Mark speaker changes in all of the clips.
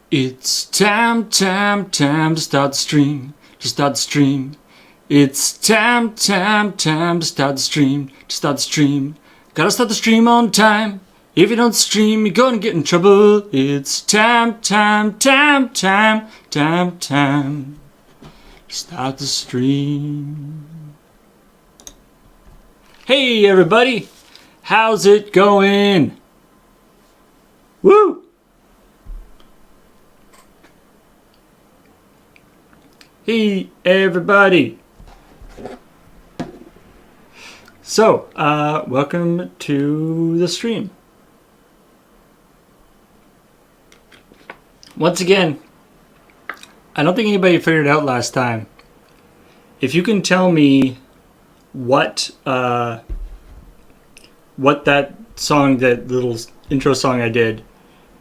Speaker 1: It's time to start the stream, to start the stream. It's time to start the stream, to start the stream. Gotta start the stream on time. If you don't stream, you're gonna get in trouble. It's time to start the stream. Hey everybody, how's it going? Woo! Hey everybody! So, welcome to the stream. Once again, I don't think anybody figured it out last time. If you can tell me what that song, that little intro song I did,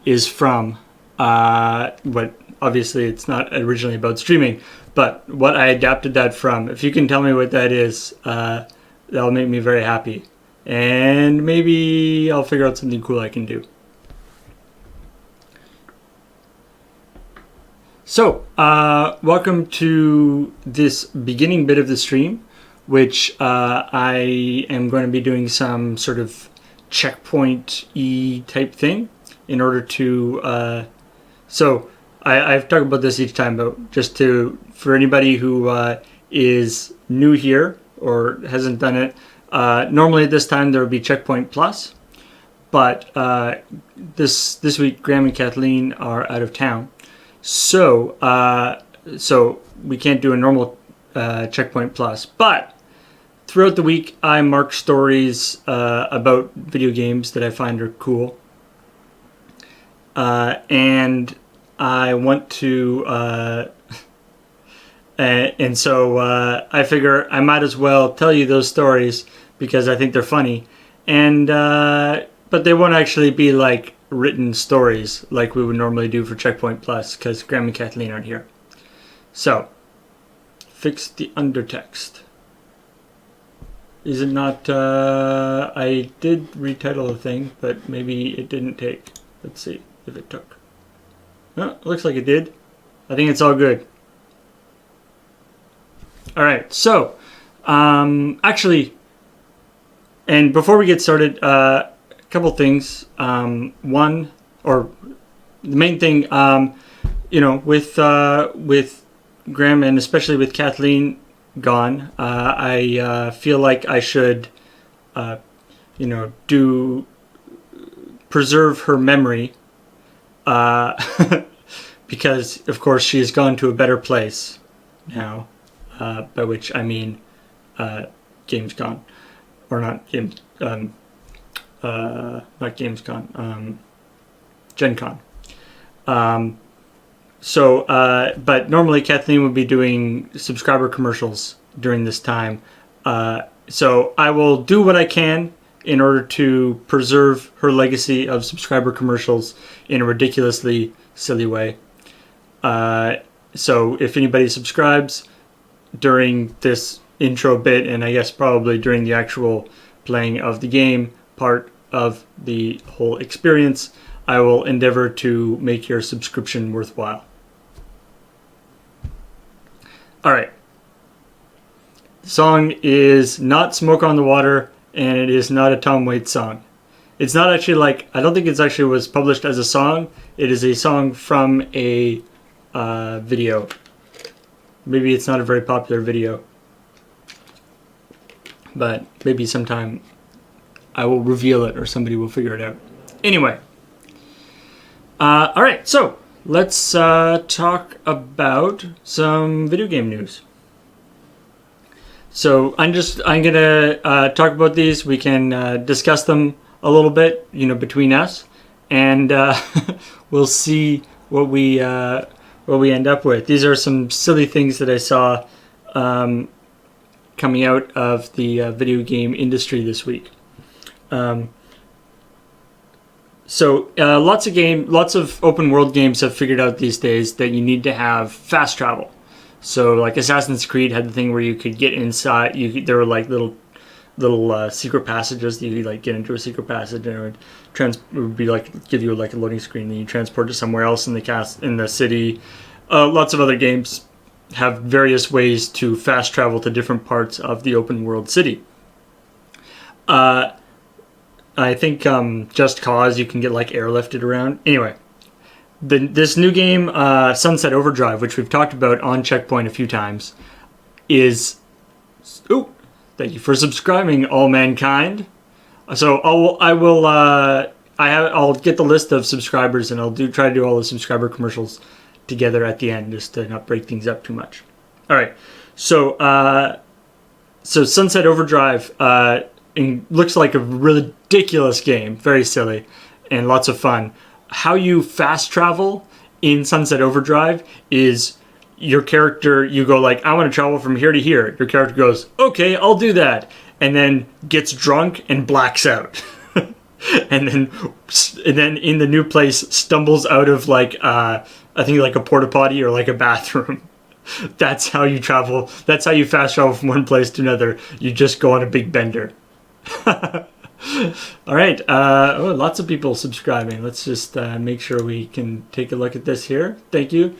Speaker 1: is from, what obviously it's not originally about streaming, but what I adapted that from. If you can tell me what that is, that'll make me very happy. And maybe I'll figure out something cool I can do. So, welcome to this beginning bit of the stream, which I am going to be doing some sort of checkpoint-y type thing in order to... I've talked about this each time, but just for anybody who is new here or hasn't done it, normally at this time there would be Checkpoint Plus, but this week Graham and Kathleen are out of town, so we can't do a normal Checkpoint Plus. But throughout the week I mark stories about video games that I find are cool, and I want to, and so I figure I might as well tell you those stories because I think they're funny, and but they won't actually be like written stories like we would normally do for Checkpoint Plus because Graham and Kathleen aren't here. So, fix the undertext. Is it not? I did retitle the thing, but maybe it didn't take. Let's see if it took. Oh, it looks like it did. I think it's all good. Alright, so, actually, and before we get started, a couple things. One, or the main thing, with Graham and especially with Kathleen gone, I feel like I should, preserve her memory. Because of course she has gone to a better place now, by which I mean Gamescom, or not Games, not Gamescom, Gen Con. But normally Kathleen would be doing subscriber commercials during this time, so I will do what I can in order to preserve her legacy of subscriber commercials in a ridiculously silly way. So if anybody subscribes during this intro bit, and I guess probably during the actual playing of the game part of the whole experience, I will endeavor to make your subscription worthwhile. Alright. The song is not Smoke on the Water, and it is not a Tom Waits song. It's not actually I don't think it's actually was published as a song. It is a song from a video. Maybe it's not a very popular video, but maybe sometime I will reveal it or somebody will figure it out. Anyway, alright, so let's talk about some video game news. So I'm gonna talk about these. We can discuss them a little bit, between us, and we'll see what we end up with. These are some silly things that I saw coming out of the video game industry this week. Lots of open world games have figured out these days that you need to have fast travel. So like Assassin's Creed had the thing where you could get inside. There were like little little secret passages that you like get into a secret passage, and it would be like give you like a loading screen, and you transport to somewhere else in the city. Lots of other games have various ways to fast travel to different parts of the open world city. I think Just Cause, you can get like airlifted around. Anyway, this new game, Sunset Overdrive, which we've talked about on Checkpoint a few times, is... Ooh, thank you for subscribing, all mankind. So I'll get the list of subscribers, and I'll try to do all the subscriber commercials together at the end, just to not break things up too much. All right, so Sunset Overdrive looks like a ridiculous game, very silly, and lots of fun. How you fast travel in Sunset Overdrive is your character, you go like, I want to travel from here to here. Your character goes, okay, I'll do that. And then gets drunk and blacks out. and then in the new place stumbles out of like, I think like a porta potty or like a bathroom. That's how you travel. That's how you fast travel from one place to another. You just go on a big bender. All right. Lots of people subscribing. Let's just make sure we can take a look at this here. Thank you.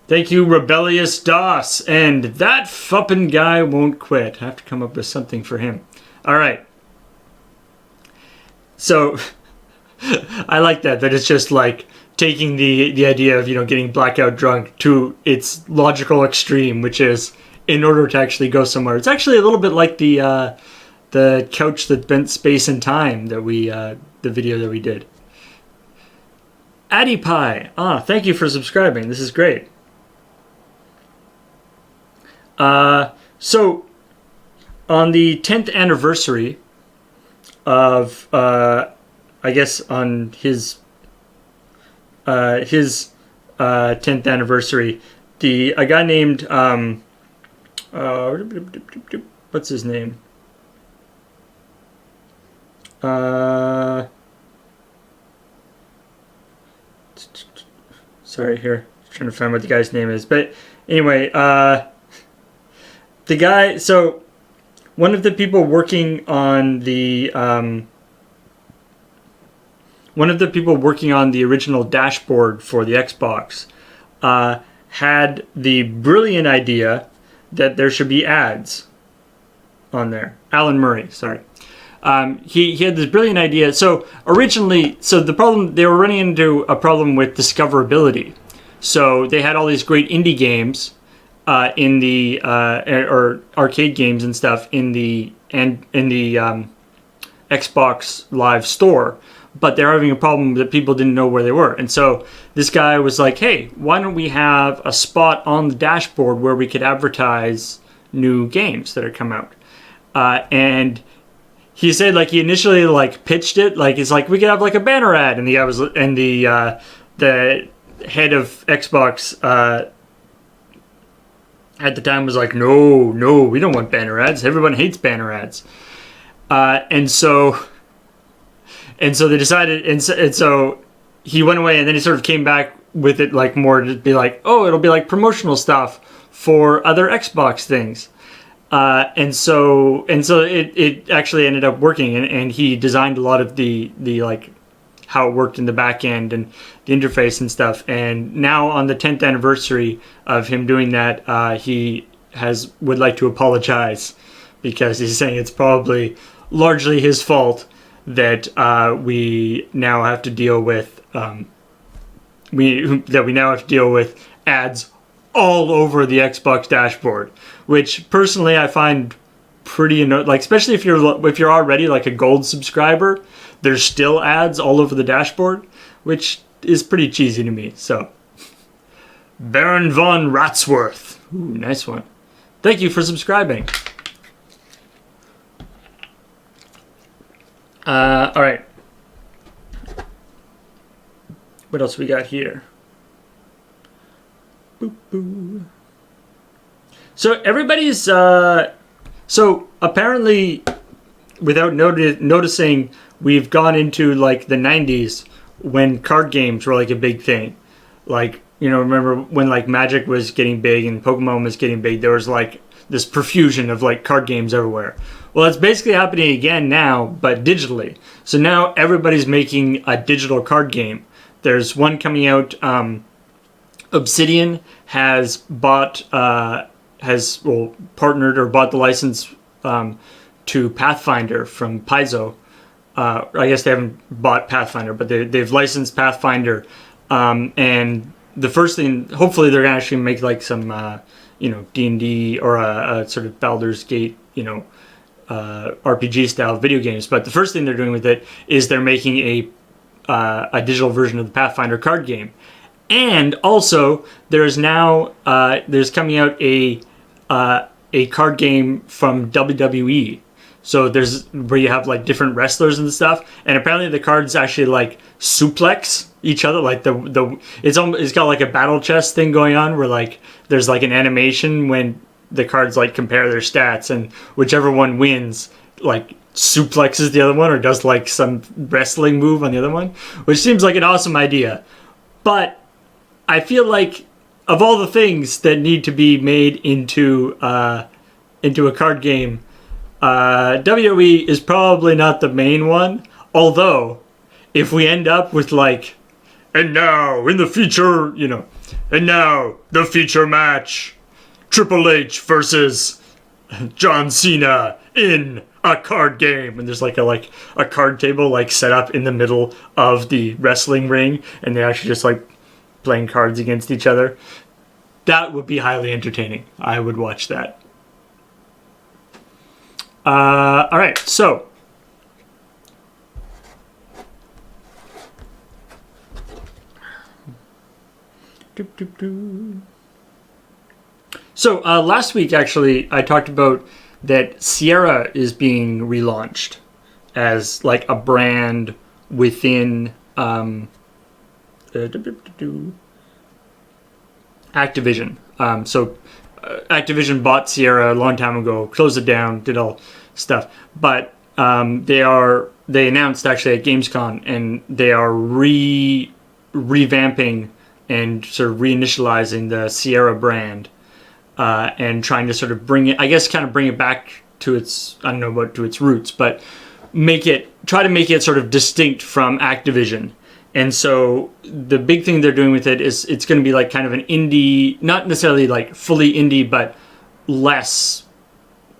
Speaker 1: Thank you, Rebellious DOS. And that fuppin' guy won't quit. I have to come up with something for him. All right. So I like that it's just like taking the idea of, getting blackout drunk to its logical extreme, which is in order to actually go somewhere. It's actually a little bit like the couch that bent space and time that the video that we did. Addy Pie, thank you for subscribing. This is great. So on the 10th anniversary of, I guess on his 10th anniversary, a guy named, what's his name? Sorry, here, trying to find what the guy's name is. But anyway, the guy. So one of the people working on the original dashboard for the Xbox had the brilliant idea that there should be ads on there. Alan Murray, sorry. He had this brilliant idea. So originally, they were running into a problem with discoverability. So they had all these great indie games in the or arcade games and stuff in the Xbox Live store, but they're having a problem that people didn't know where they were. And so this guy was like, hey, why don't we have a spot on the dashboard where we could advertise new games that are come out? And he said, like, he initially like pitched it, like, it's like we could have like a banner ad, and the guy was, and the head of Xbox at the time was like, no, we don't want banner ads. Everyone hates banner ads. And so they decided, and so he went away, and then he sort of came back with it like more to be like, oh, it'll be like promotional stuff for other Xbox things. And so it actually ended up working, and he designed a lot of the like how it worked in the back end and the interface and stuff. And now on the 10th anniversary of him doing that, he would like to apologize, because he's saying it's probably largely his fault that we now have to deal with ads all over the Xbox dashboard, which personally I find pretty annoying. Like, especially if you're already like a gold subscriber, there's still ads all over the dashboard, which is pretty cheesy to me. So, Baron von Ratsworth, ooh, nice one. Thank you for subscribing. All right. What else we got here? Boop, boop. So everybody's so apparently, without noticing, we've gone into like the 90s when card games were like a big thing. Like, remember when like Magic was getting big and Pokemon was getting big, there was like this profusion of like card games everywhere. Well, it's basically happening again now, but digitally. So now everybody's making a digital card game. There's one coming out. Obsidian has partnered or bought the license to Pathfinder from Paizo. I guess they haven't bought Pathfinder, but they've licensed Pathfinder. And the first thing, hopefully, they're gonna actually make like some D&D or a sort of Baldur's Gate RPG style video games. But the first thing they're doing with it is they're making a digital version of the Pathfinder card game. And also, there's coming out a card game from WWE. So there's where you have like different wrestlers and stuff, and apparently the cards actually like suplex each other. Like it's got like a battle chess thing going on where like there's like an animation when the cards like compare their stats, and whichever one wins like suplexes the other one or does like some wrestling move on the other one, which seems like an awesome idea. But I feel like of all the things that need to be made into a card game, WWE is probably not the main one. Although, if we end up with like, and now in the future, and now the future match, Triple H versus John Cena in a card game, and there's like a card table like set up in the middle of the wrestling ring, and they actually just like playing cards against each other. That would be highly entertaining. I would watch that. All right, so last week actually I talked about that Sierra is being relaunched as like a brand within Activision. Activision bought Sierra a long time ago, closed it down, did all stuff. But they announced actually at Gamescom, and they are revamping and sort of reinitializing the Sierra brand, and trying to sort of bring it back to its, I don't know about to its roots, but try to make it sort of distinct from Activision. And so the big thing they're doing with it is it's going to be like kind of an indie, not necessarily like fully indie, but less,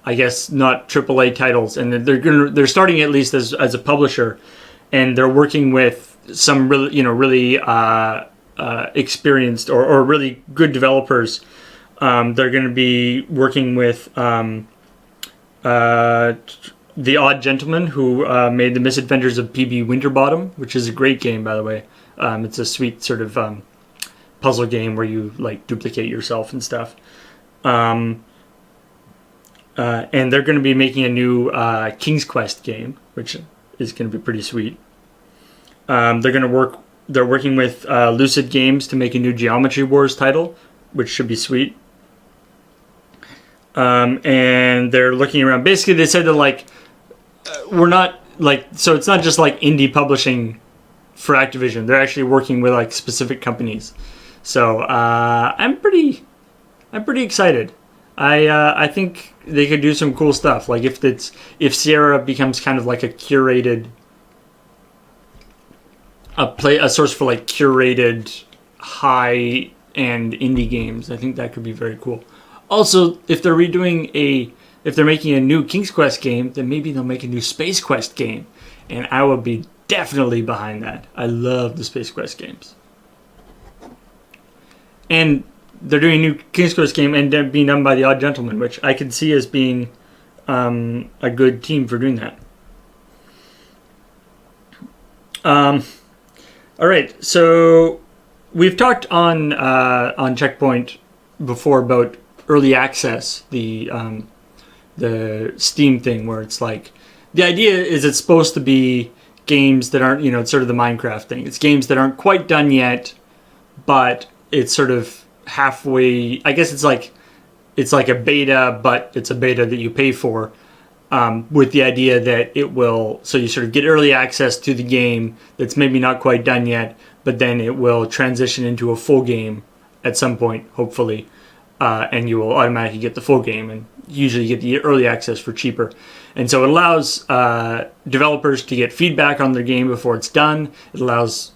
Speaker 1: I guess, not AAA titles. And they're starting at least as a publisher, and they're working with some really experienced or really good developers. They're going to be working with The Odd Gentleman, who made The Misadventures of P.B. Winterbottom, which is a great game, by the way. It's a sweet sort of puzzle game where you like duplicate yourself and stuff. And they're going to be making a new King's Quest game, which is going to be pretty sweet. They're working with Lucid Games to make a new Geometry Wars title, which should be sweet. And they're looking around. Basically, they said that like we're not like, so it's not just like indie publishing for Activision. They're actually working with like specific companies. So I'm pretty excited. I think they could do some cool stuff. Like if Sierra becomes kind of like a curated a source for like curated high end indie games, I think that could be very cool. Also, if they're making a new King's Quest game, then maybe they'll make a new Space Quest game. And I will be definitely behind that. I love the Space Quest games. And they're doing a new King's Quest game and being done by The Odd Gentleman, which I can see as being a good team for doing that. All right, so we've talked on Checkpoint before about early access, the Steam thing, where it's like the idea is it's supposed to be games that aren't, it's sort of the Minecraft thing. It's games that aren't quite done yet, but it's sort of halfway. I guess it's like a beta, but it's a beta that you pay for, with the idea that it will. So you sort of get early access to the game that's maybe not quite done yet, but then it will transition into a full game at some point, hopefully. and you will automatically get the full game, and usually you get the early access for cheaper. And so it allows developers to get feedback on their game before it's done. It allows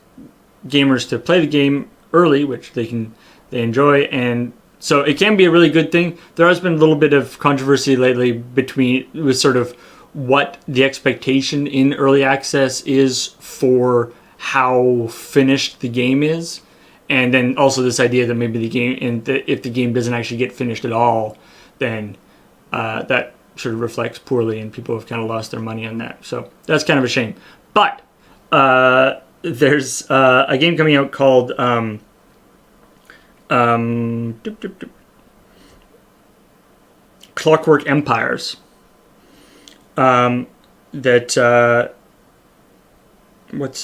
Speaker 1: gamers to play the game early, which they enjoy, and so it can be a really good thing. There has been a little bit of controversy lately with sort of what the expectation in early access is for how finished the game is, and then also this idea that maybe the game, if the game doesn't actually get finished at all, then that sort of reflects poorly, and people have kind of lost their money on that. So that's kind of a shame. But there's a game coming out called Clockwork Empires. What's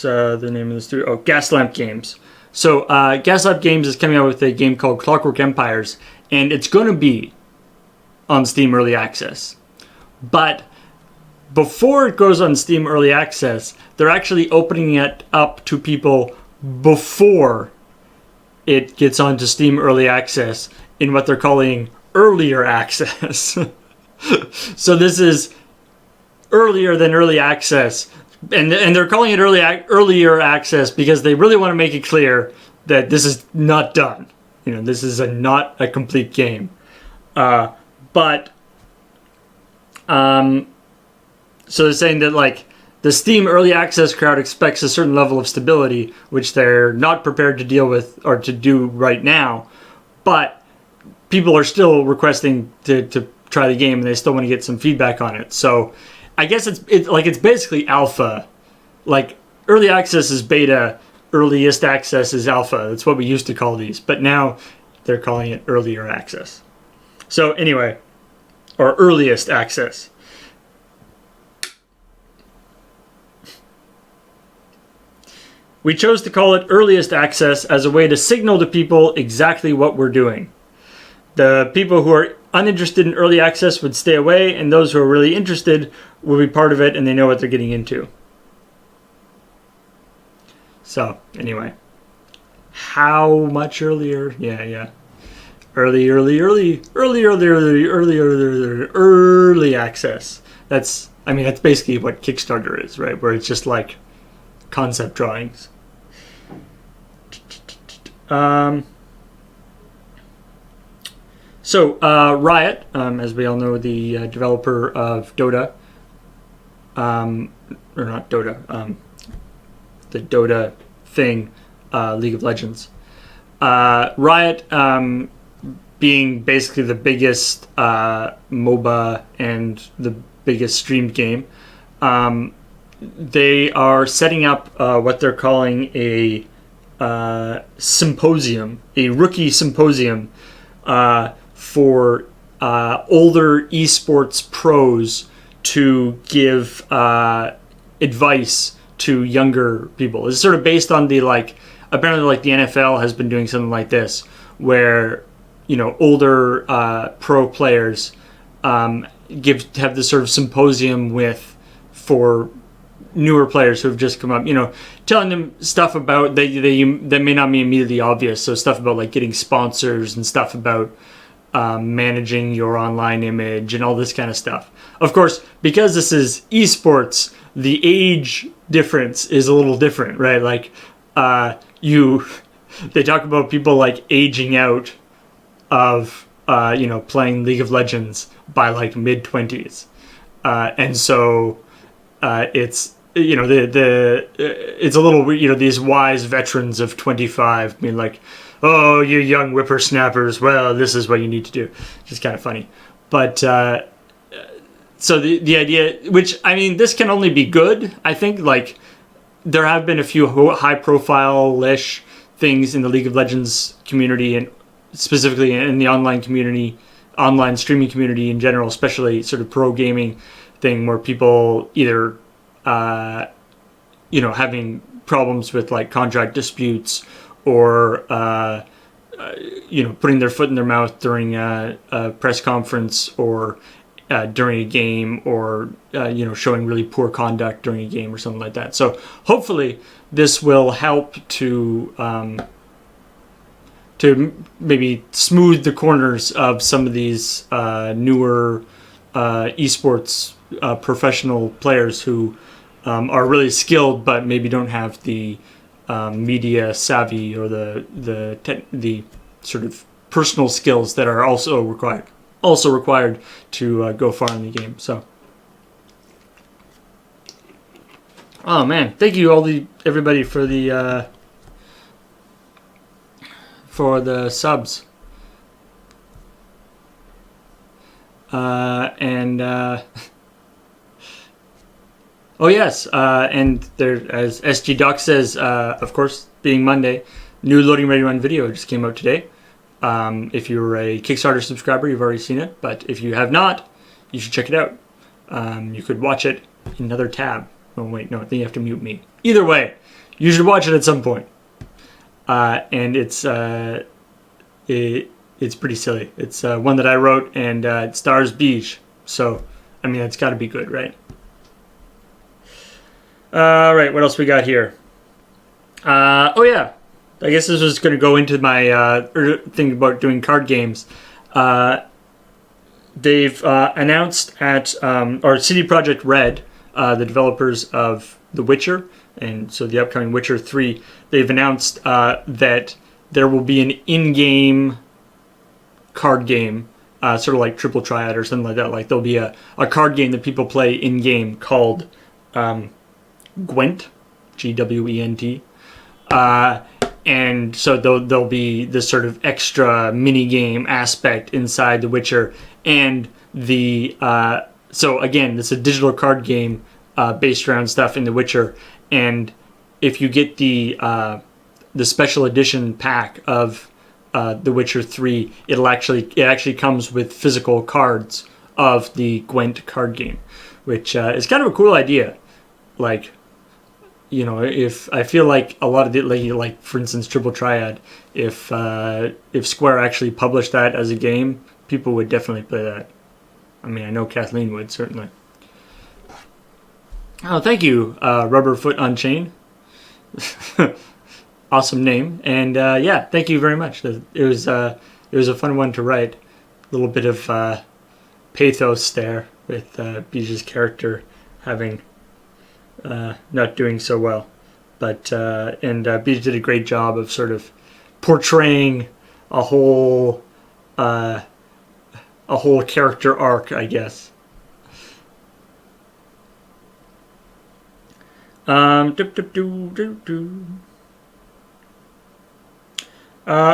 Speaker 1: the name of this studio? Oh, Gaslamp Games. So Gaslamp Games is coming out with a game called Clockwork Empires, and it's going to be on Steam Early Access. But before it goes on Steam Early Access, they're actually opening it up to people before it gets onto Steam Early Access in what they're calling Earlier Access. So this is earlier than Early Access, and they're calling it Earlier Access because they really want to make it clear that this is not done. You know, this is not a complete game. So they're saying that, like, the Steam Early Access crowd expects a certain level of stability, which they're not prepared to deal with or to do right now. But people are still requesting to try the game, and they still want to get some feedback on it. So I guess it's basically alpha. Like, Early Access is beta, Earliest Access is alpha. That's what we used to call these. But now they're calling it Earlier Access. So anyway, or Earliest Access. We chose to call it Earliest Access as a way to signal to people exactly what we're doing. The people who are uninterested in Early Access would stay away, and those who are really interested will be part of it, and they know what they're getting into. So, anyway. How much earlier? Yeah. Early access. That's basically what Kickstarter is, right? Where it's just like concept drawings. Riot, as we all know, the developer of Dota, or not Dota, the Dota thing, League of Legends. Riot, being basically the biggest MOBA and the biggest streamed game, they are setting up what they're calling a symposium, a rookie symposium, for older esports pros to give advice to younger people. It's sort of based on apparently the NFL has been doing something like this, where, older pro players have this sort of symposium for newer players who have just come up, telling them stuff about that may not be immediately obvious. So stuff about like getting sponsors and stuff about managing your online image and all this kind of stuff. Of course, because this is esports, the age difference is a little different, right? Like, they talk about people like aging out of, playing League of Legends by like mid-20s. And so it's, it's a little weird, these wise veterans of 25 being like, oh, you young whippersnappers, well, this is what you need to do. Which is kind of funny. But, so the idea, which, this can only be good. I think, like, there have been a few high-profile-ish things in the League of Legends community, and specifically in the online community, online streaming community in general, especially sort of pro gaming thing, where people either, having problems with, like, contract disputes, or, putting their foot in their mouth during a press conference, or during a game, or, showing really poor conduct during a game or something like that. So hopefully this will help to maybe smooth the corners of some of these newer esports professional players who are really skilled but maybe don't have the media savvy or the sort of personal skills that are also required to go far in the game. So, oh man, thank you everybody for the subs. Oh yes, and there, as SG Doc says, of course, being Monday, new loading ready run video just came out today. If you're a Kickstarter subscriber, you've already seen it, but if you have not, you should check it out. You could watch it in another tab. Oh wait, no, I think you have to mute me. Either way, you should watch it at some point. And it's pretty silly. It's one that I wrote, and it stars Beige. So, I mean, it's got to be good, right? All right, what else we got here? Oh yeah, I guess this was going to go into my thing about doing card games. They've announced at or CD Projekt Red, the developers of The Witcher, and so the upcoming Witcher 3, they've announced that there will be an in-game card game, sort of like Triple Triad or something like that. Like there'll be a card game that people play in-game called Gwent, Gwent. And so there'll be this sort of extra mini-game aspect inside The Witcher. And so again, it's a digital card game based around stuff in The Witcher. And if you get the special edition pack of The Witcher 3, it actually comes with physical cards of the Gwent card game, which is kind of a cool idea. Like, you know, if I feel like a lot of the, like for instance, Triple Triad, if Square actually published that as a game, people would definitely play that. I mean, I know Kathleen would, certainly. Oh, thank you, Rubberfoot Unchained. Awesome name, and yeah, thank you very much. It was a fun one to write. A little bit of pathos there with Bij's character having not doing so well, but and Bij did a great job of sort of portraying a whole character arc, I guess. All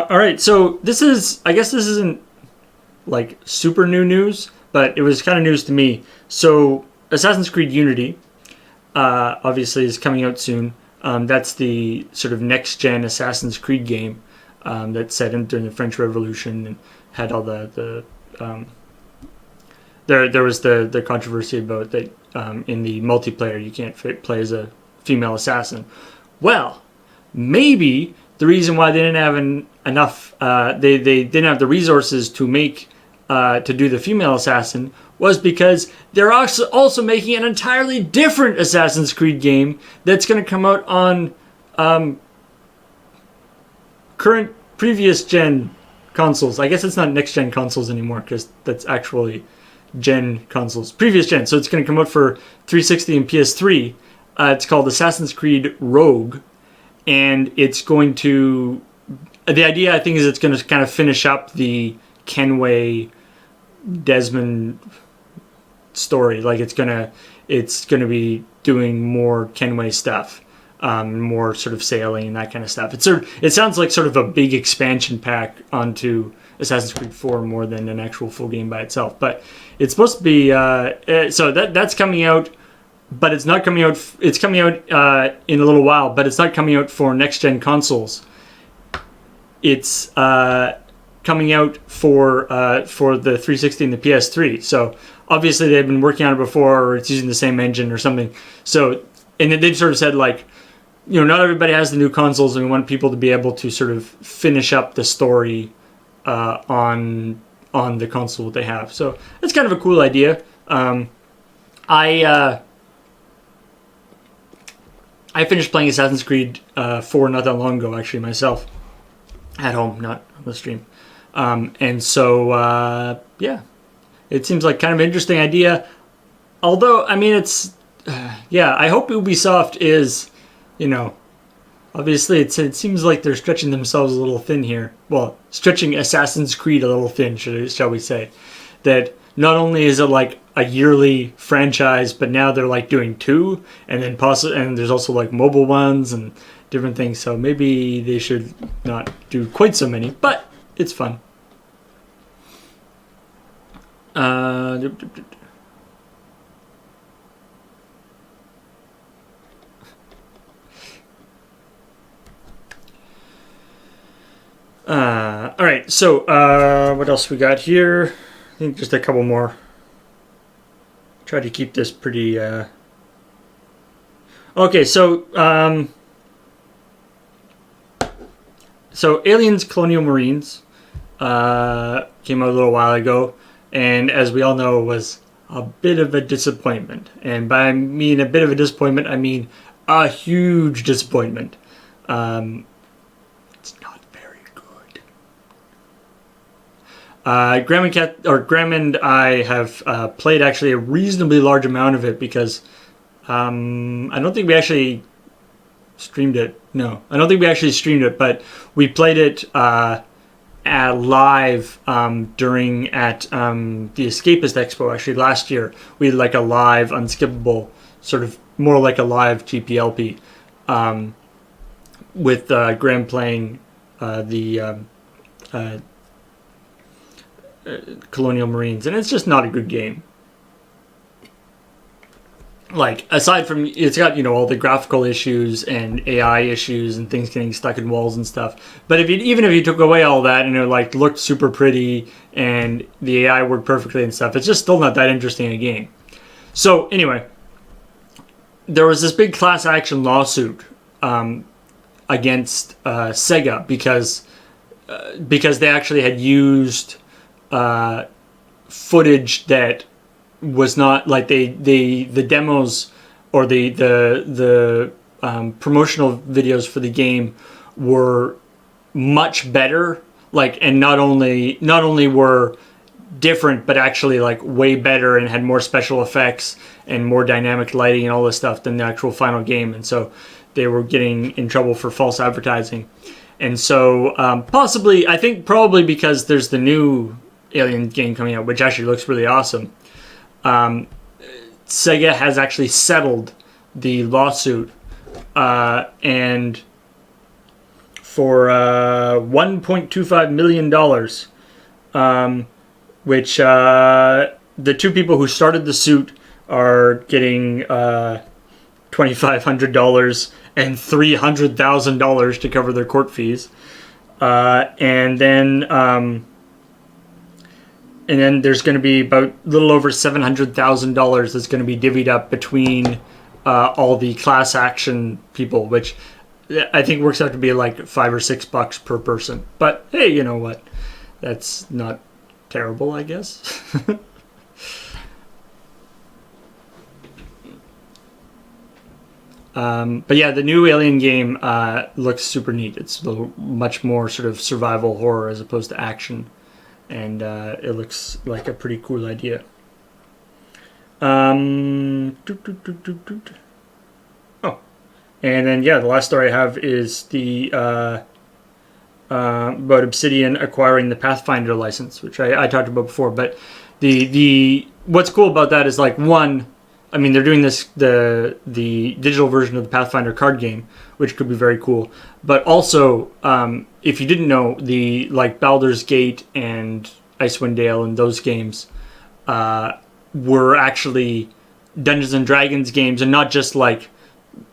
Speaker 1: right, so I guess this isn't like super new news, but it was kind of news to me. So Assassin's Creed Unity obviously is coming out soon. That's the sort of next-gen Assassin's Creed game that's set during the French Revolution and had all the there was the controversy about that in the multiplayer you can't play as a female assassin. Well, maybe the reason why they didn't have enough they didn't have the resources to make to do the female assassin was because they're also making an entirely different Assassin's Creed game that's going to come out on previous gen consoles. I guess it's not next gen consoles anymore because that's actually gen consoles. Previous gen. So it's going to come out for 360 and PS3. It's called Assassin's Creed Rogue. And it's going to... The idea, I think, is it's going to kind of finish up the Kenway Desmond story. Like it's gonna be doing more Kenway stuff, more sort of sailing and that kind of stuff. It sounds like sort of a big expansion pack onto Assassin's Creed 4 more than an actual full game by itself. But it's supposed to be so that's coming out, but it's not coming out. It's coming out in a little while, but it's not coming out for next gen consoles. It's coming out for the 360 and the PS3. So obviously they've been working on it before, or it's using the same engine or something. So, and they've sort of said like, you know, not everybody has the new consoles, and we want people to be able to sort of finish up the story on the console they have. So it's kind of a cool idea. I finished playing Assassin's Creed 4 not that long ago, actually, myself. at home, not on the stream. And so, yeah, it seems like kind of an interesting idea. Although, I mean, it's, yeah, I hope Ubisoft is, you know, obviously it seems like they're stretching themselves a little thin here. Well, stretching Assassin's Creed a little thin, shall we say. That not only is it like a yearly franchise, but now they're like doing two, and then and there's also like mobile ones and different things. So maybe they should not do quite so many, but it's fun. All right, so what else we got here? I think just a couple more. Try to keep this pretty. Okay, so Aliens: Colonial Marines came out a little while ago, and as we all know, was a bit of a disappointment. And by I mean a bit of a disappointment, I mean a huge disappointment. It's not very good. Graham and I have played actually a reasonably large amount of it because I don't think we actually streamed it. No, I don't think we actually streamed it, but we played it live during at the Escapist Expo actually last year. We had like a live unskippable, sort of more like a live GPLP, with Graham playing the Colonial Marines, and it's just not a good game. Like, aside from, it's got, all the graphical issues and AI issues and things getting stuck in walls and stuff. But even if you took away all that and it like looked super pretty and the AI worked perfectly and stuff, it's just still not that interesting a game. So anyway, there was this big class action lawsuit against Sega because they actually had used footage that was not like the demos or the promotional videos for the game were much better, like, and not only were different but actually like way better and had more special effects and more dynamic lighting and all this stuff than the actual final game. And so they were getting in trouble for false advertising. And so I think probably because there's the new Alien game coming out, which actually looks really awesome. Sega has actually settled the lawsuit, and for $1.25 million, which the two people who started the suit are getting $2,500 and $300,000 to cover their court fees, and then there's going to be about a little over $700,000 that's going to be divvied up between all the class action people, which I think works out to be like $5 or $6 per person. But hey, you know what? That's not terrible, I guess. But yeah, the new Alien game looks super neat. It's a little, much more sort of survival horror as opposed to action. And it looks like a pretty cool idea. Oh, and then the last story I have is the about Obsidian acquiring the Pathfinder license, which I talked about before. But the what's cool about that is, like, one, I mean, they're doing the digital version of the Pathfinder card game, which could be very cool. But also, if you didn't know, the like Baldur's Gate and Icewind Dale and those games were actually Dungeons and Dragons games, and not just like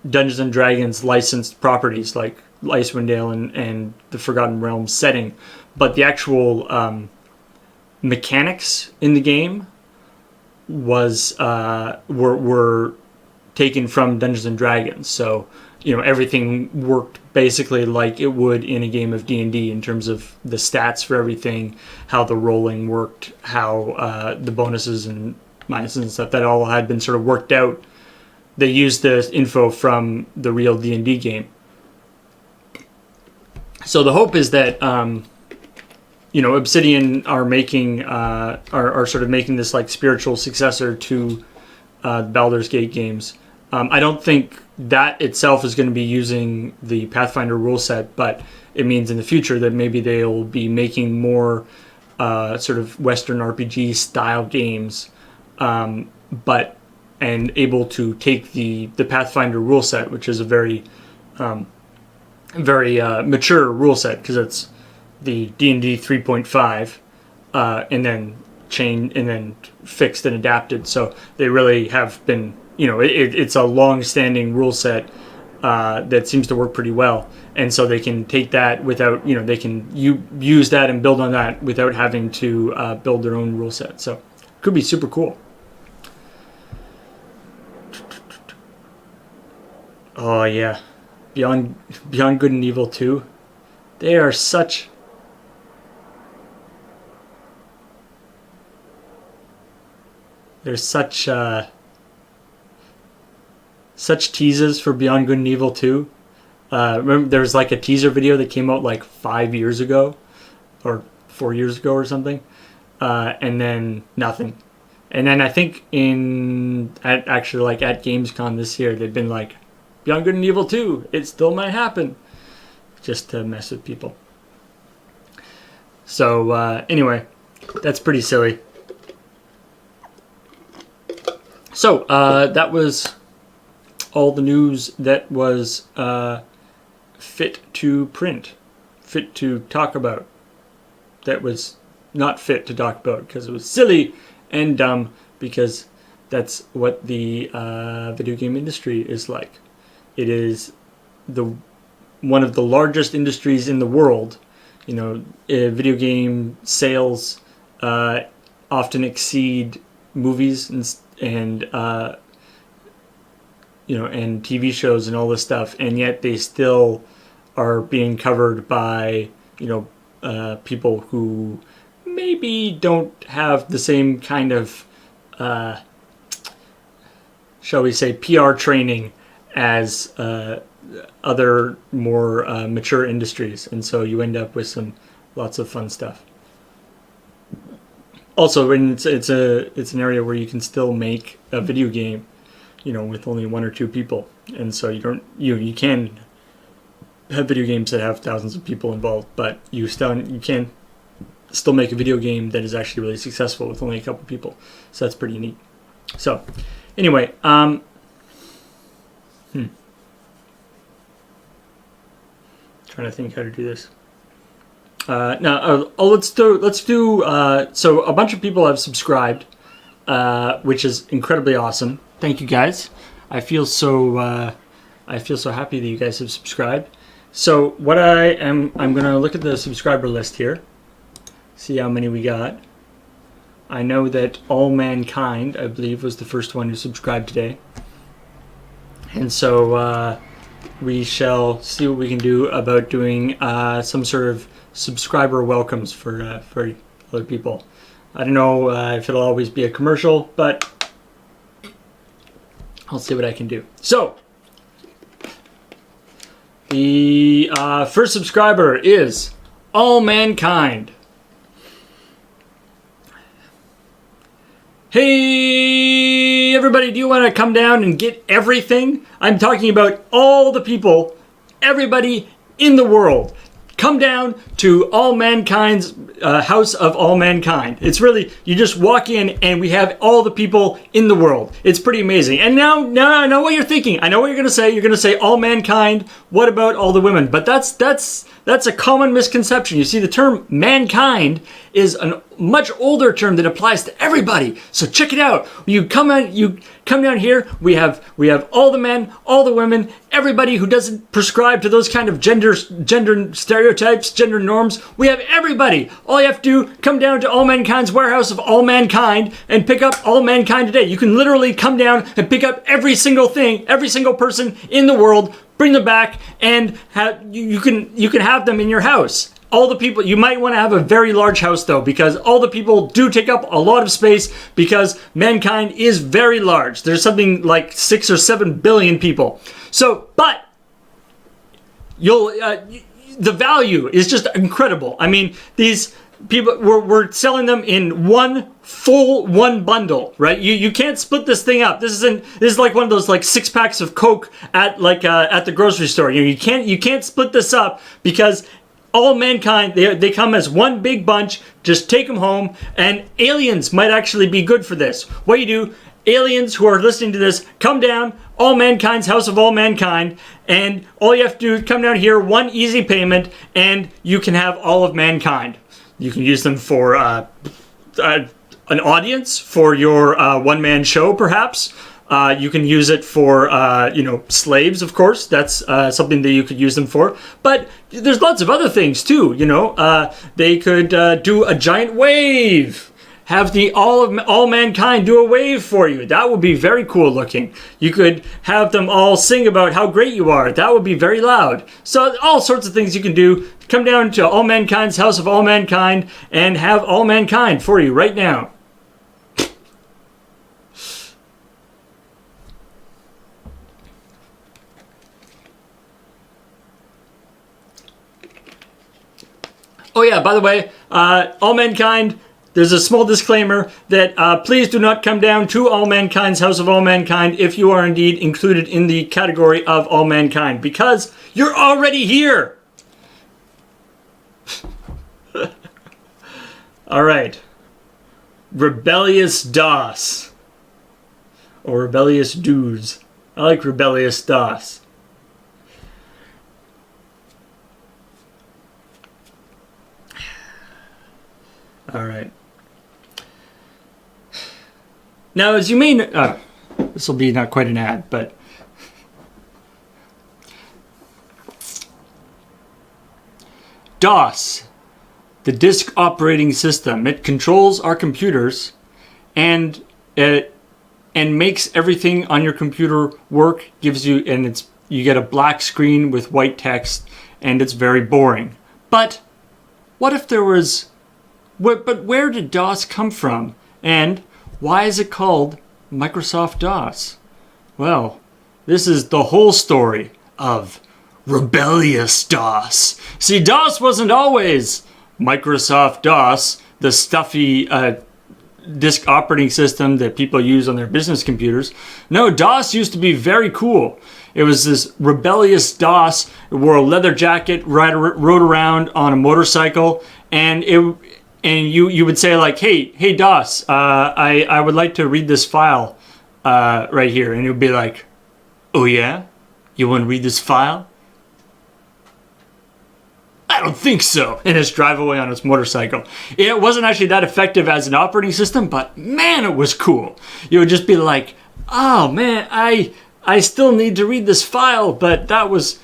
Speaker 1: Dungeons and Dragons licensed properties like Icewind Dale and the Forgotten Realms setting, but the actual mechanics in the game was were taken from Dungeons and Dragons. So everything worked basically like it would in a game of D&D in terms of the stats for everything, how the rolling worked, how the bonuses and minuses and stuff, that all had been sort of worked out. They used the info from the real D&D game. So the hope is that Obsidian are making are sort of making this like spiritual successor to the Baldur's Gate games. I don't think that itself is going to be using the Pathfinder rule set, but it means in the future that maybe they'll be making more sort of Western RPG style games, but and able to take the Pathfinder rule set, which is a very mature rule set because it's the D&D 3.5, and then fixed and adapted. So they really have been, it's a long-standing rule set that seems to work pretty well. And so they can take that without, they can use that and build on that without having to build their own rule set. So could be super cool. Oh yeah, Beyond Good and Evil 2. They are such such teases for Beyond Good and Evil 2. Remember, there was like a teaser video that came out like 5 years ago, or 4 years ago or something, and then nothing. And then I think at Gamescom this year, they've been like, Beyond Good and Evil 2, it still might happen, just to mess with people. So anyway, that's pretty silly. So that was all the news that was fit to print, fit to talk about. That was not fit to talk about because it was silly and dumb, because that's what the video game industry is like. It is one of the largest industries in the world. Video game sales often exceed movies and TV shows and all this stuff, and yet they still are being covered by people who maybe don't have the same kind of shall we say PR training as other more mature industries, and so you end up with lots of fun stuff. Also, it's an area where you can still make a video game, with only one or two people, and so you can have video games that have thousands of people involved, but you can still make a video game that is actually really successful with only a couple people. So that's pretty neat. So anyway, trying to think how to do this. Let's do. So a bunch of people have subscribed, which is incredibly awesome. Thank you guys. I feel so happy that you guys have subscribed. So what I'm going to look at the subscriber list here, see how many we got. I know that All Mankind, I believe, was the first one who subscribed today, and so we shall see what we can do about doing some sort of subscriber welcomes for other people. I don't know if it'll always be a commercial, but I'll see what I can do. So the first subscriber is All Mankind. Hey everybody, do you want to come down and get everything? I'm talking about all the people, everybody in the world. Come down to All Mankind's House of All Mankind. It's really, you just walk in and we have all the people in the world. It's pretty amazing. And now I know what you're thinking. I know what you're going to say. You're going to say All Mankind. What about all the women? But that's a common misconception. You see, the term mankind is a much older term that applies to everybody. So check it out. You come down here. We have all the men, all the women, everybody who doesn't prescribe to those kind of gender stereotypes, gender norms. We have everybody. All you have to do, come down to All Mankind's warehouse of All Mankind and pick up All Mankind today. You can literally come down and pick up every single thing, every single person in the world, bring them back, and you can have them in your house. All the people, you might want to have a very large house though, because all the people do take up a lot of space, because mankind is very large. There's something like 6 or 7 billion people. So, but the value is just incredible. I mean, these people, we're selling them in one bundle, right? You can't split this thing up. This is like one of those like 6 packs of Coke at the grocery store. You can't split this up, because all mankind, they come as one big bunch. Just take them home. And aliens might actually be good for this. What you do, aliens who are listening to this, come down, All Mankind's House of All Mankind, and all you have to do is come down here, one easy payment, and you can have all of mankind. You can use them for an audience, for your one-man show, perhaps. You can use it for, slaves, of course. That's something that you could use them for. But there's lots of other things, too, They could do a giant wave. Have all mankind do a wave for you. That would be very cool looking. You could have them all sing about how great you are. That would be very loud. So all sorts of things you can do. Come down to All Mankind's House of All Mankind and have all mankind for you right now. Oh yeah, by the way, All Mankind, there's a small disclaimer that please do not come down to All Mankind's House of All Mankind if you are indeed included in the category of All Mankind, because you're already here. All right. Rebellious DOS. Or Rebellious Dudes. I like Rebellious DOS. All right. Now, as you may know, this will be not quite an ad, but DOS, the disk operating system, it controls our computers, and makes everything on your computer work. Gives you, and you get a black screen with white text, and it's very boring. But what if there was? But where did DOS come from? And why is it called Microsoft DOS? Well, this is the whole story of rebellious DOS. See, DOS wasn't always Microsoft DOS, the stuffy disk operating system that people use on their business computers. No, DOS used to be very cool. It was this rebellious DOS. It wore a leather jacket, rode around on a motorcycle, and you would say like, hey DOS, I would like to read this file right here. And it would be like, oh yeah? You want to read this file? I don't think so. And just drive away on its motorcycle. It wasn't actually that effective as an operating system, but man, it was cool. You would just be like, oh man, I still need to read this file, but that was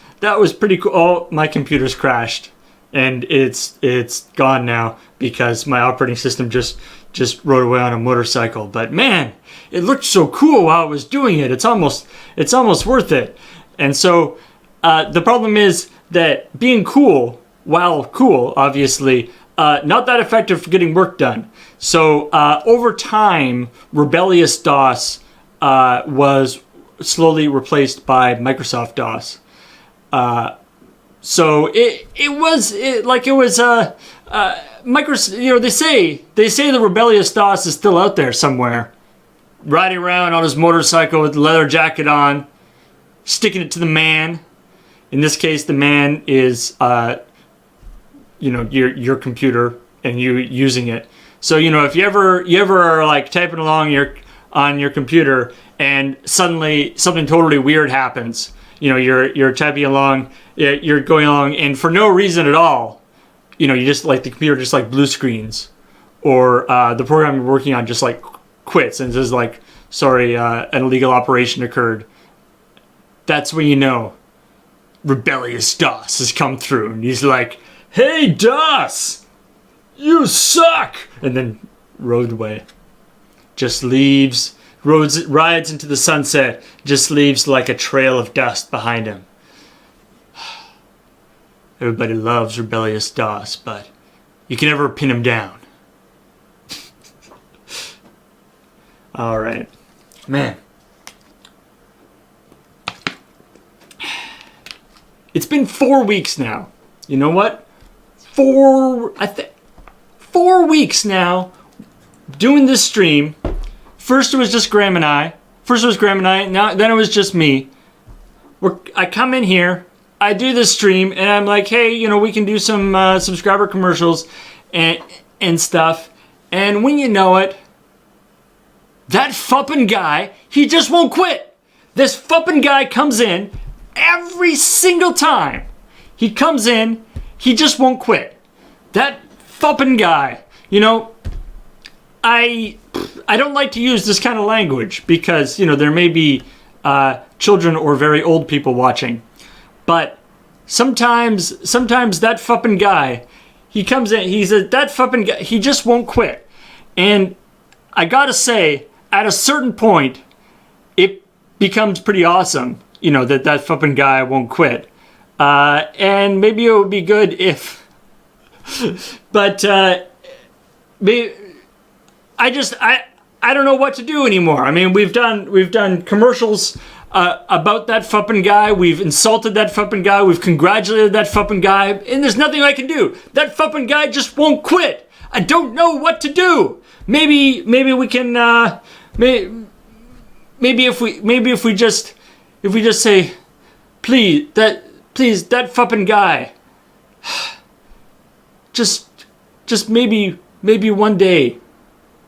Speaker 1: pretty cool. Oh, my computer's crashed. And it's gone now because my operating system just rode away on a motorcycle. But man, it looked so cool while I was doing it. It's almost worth it. And so the problem is that being cool, while cool, obviously, not that effective for getting work done. So over time, rebellious DOS was slowly replaced by Microsoft DOS. So it was Microsoft. They say the rebellious DOS is still out there somewhere, riding around on his motorcycle with the leather jacket on, sticking it to the man. In this case, the man is your computer and you using it. So if you ever are like typing along on your computer and suddenly something totally weird happens. You're typing along, you're going along, and for no reason at all, you just like the computer just like blue screens, or the program you're working on just like quits and says like, sorry, an illegal operation occurred. That's when you know rebellious DOS has come through, and he's like, hey DOS, you suck, and then rode away. Just leaves. Rides into the sunset, just leaves like a trail of dust behind him. Everybody loves rebellious DOS, but you can never pin him down. All right. Man. It's been 4 weeks now you know what? 4 weeks now doing this stream. First it was just Graham and I. Now then it was just me. I come in here, I do this stream, and I'm like, hey, you know, we can do some subscriber commercials and stuff. And when you know it, that fuppin' guy, he just won't quit. This fuppin' guy comes in every single time. He comes in, he just won't quit. That fuppin' guy, you know, I don't like to use this kind of language because, you know, there may be children or very old people watching. But sometimes that fuppin' guy, he comes in, that fuppin' guy, he just won't quit. And I gotta say, at a certain point, it becomes pretty awesome, you know, that fuppin' guy won't quit. And maybe it would be good if, but I don't know what to do anymore. I mean, we've done commercials about that fuppin' guy. We've insulted that fuppin' guy. We've congratulated that fuppin' guy, and there's nothing I can do. That fuppin' guy just won't quit. I don't know what to do. Maybe we can maybe if we just say, please that fuppin' guy, just maybe one day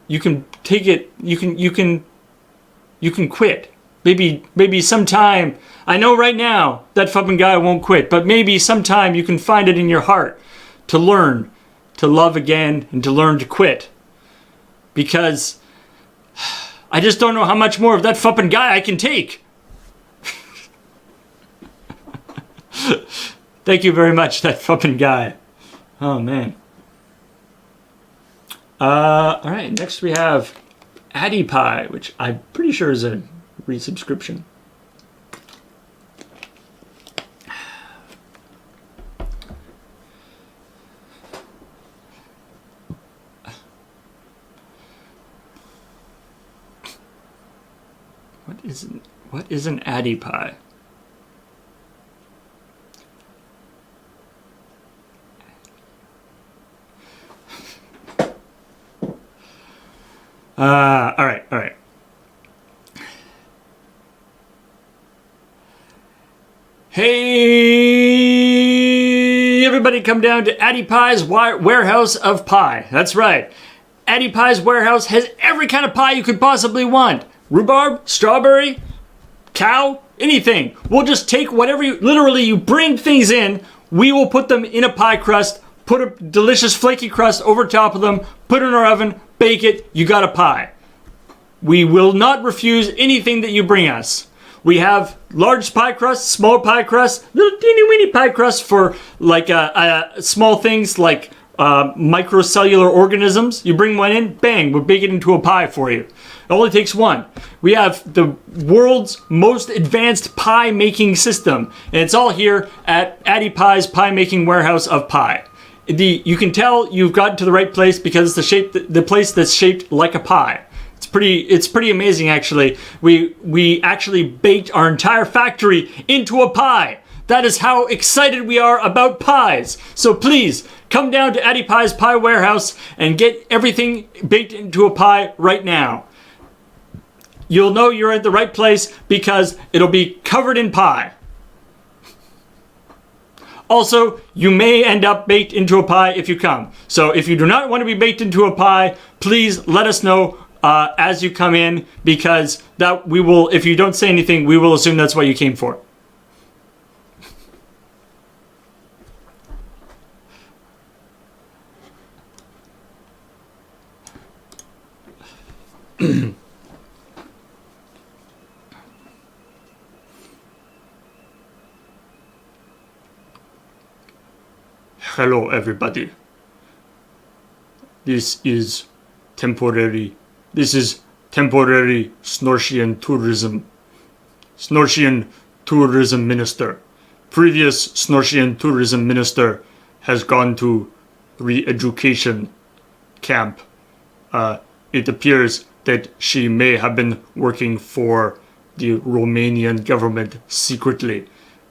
Speaker 1: you can take it, you can quit. Maybe sometime, I know right now that fucking guy won't quit, but maybe sometime you can find it in your heart to learn to love again and to learn to quit. Because I just don't know how much more of that fucking guy I can take. Thank you very much, that fucking guy. Oh, man. All right, next we have Addy Pie, which I'm pretty sure is a resubscription. What is an Addy Pie? All right. Hey, everybody come down to Addy Pie's Warehouse of Pie. That's right. Addy Pie's Warehouse has every kind of pie you could possibly want. Rhubarb, strawberry, cow, anything. We'll just take whatever you bring things in, we will put them in a pie crust, put a delicious flaky crust over top of them, put it in our oven, bake it, you got a pie. We will not refuse anything that you bring us. We have large pie crusts, small pie crusts, little teeny weeny pie crusts for like small things like microcellular organisms. You bring one in, bang, we'll bake it into a pie for you. It only takes one. We have the world's most advanced pie making system, and it's all here at Addy Pie's Pie Making Warehouse of Pie. You can tell you've gotten to the right place because it's the place that's shaped like a pie. It's pretty amazing, actually. We actually baked our entire factory into a pie. That is how excited we are about pies. So please come down to Addy Pie's Pie Warehouse and get everything baked into a pie right now. You'll know you're at the right place because it'll be covered in pie. Also, you may end up baked into a pie if you come. So if you do not want to be baked into a pie, please let us know as you come in, because that we will, if you don't say anything, we will assume that's what you came for. Hello, everybody. This is temporary Snortian tourism. Snortian tourism minister. Previous Snortian tourism minister has gone to re-education camp. It appears that she may have been working for the Romanian government secretly.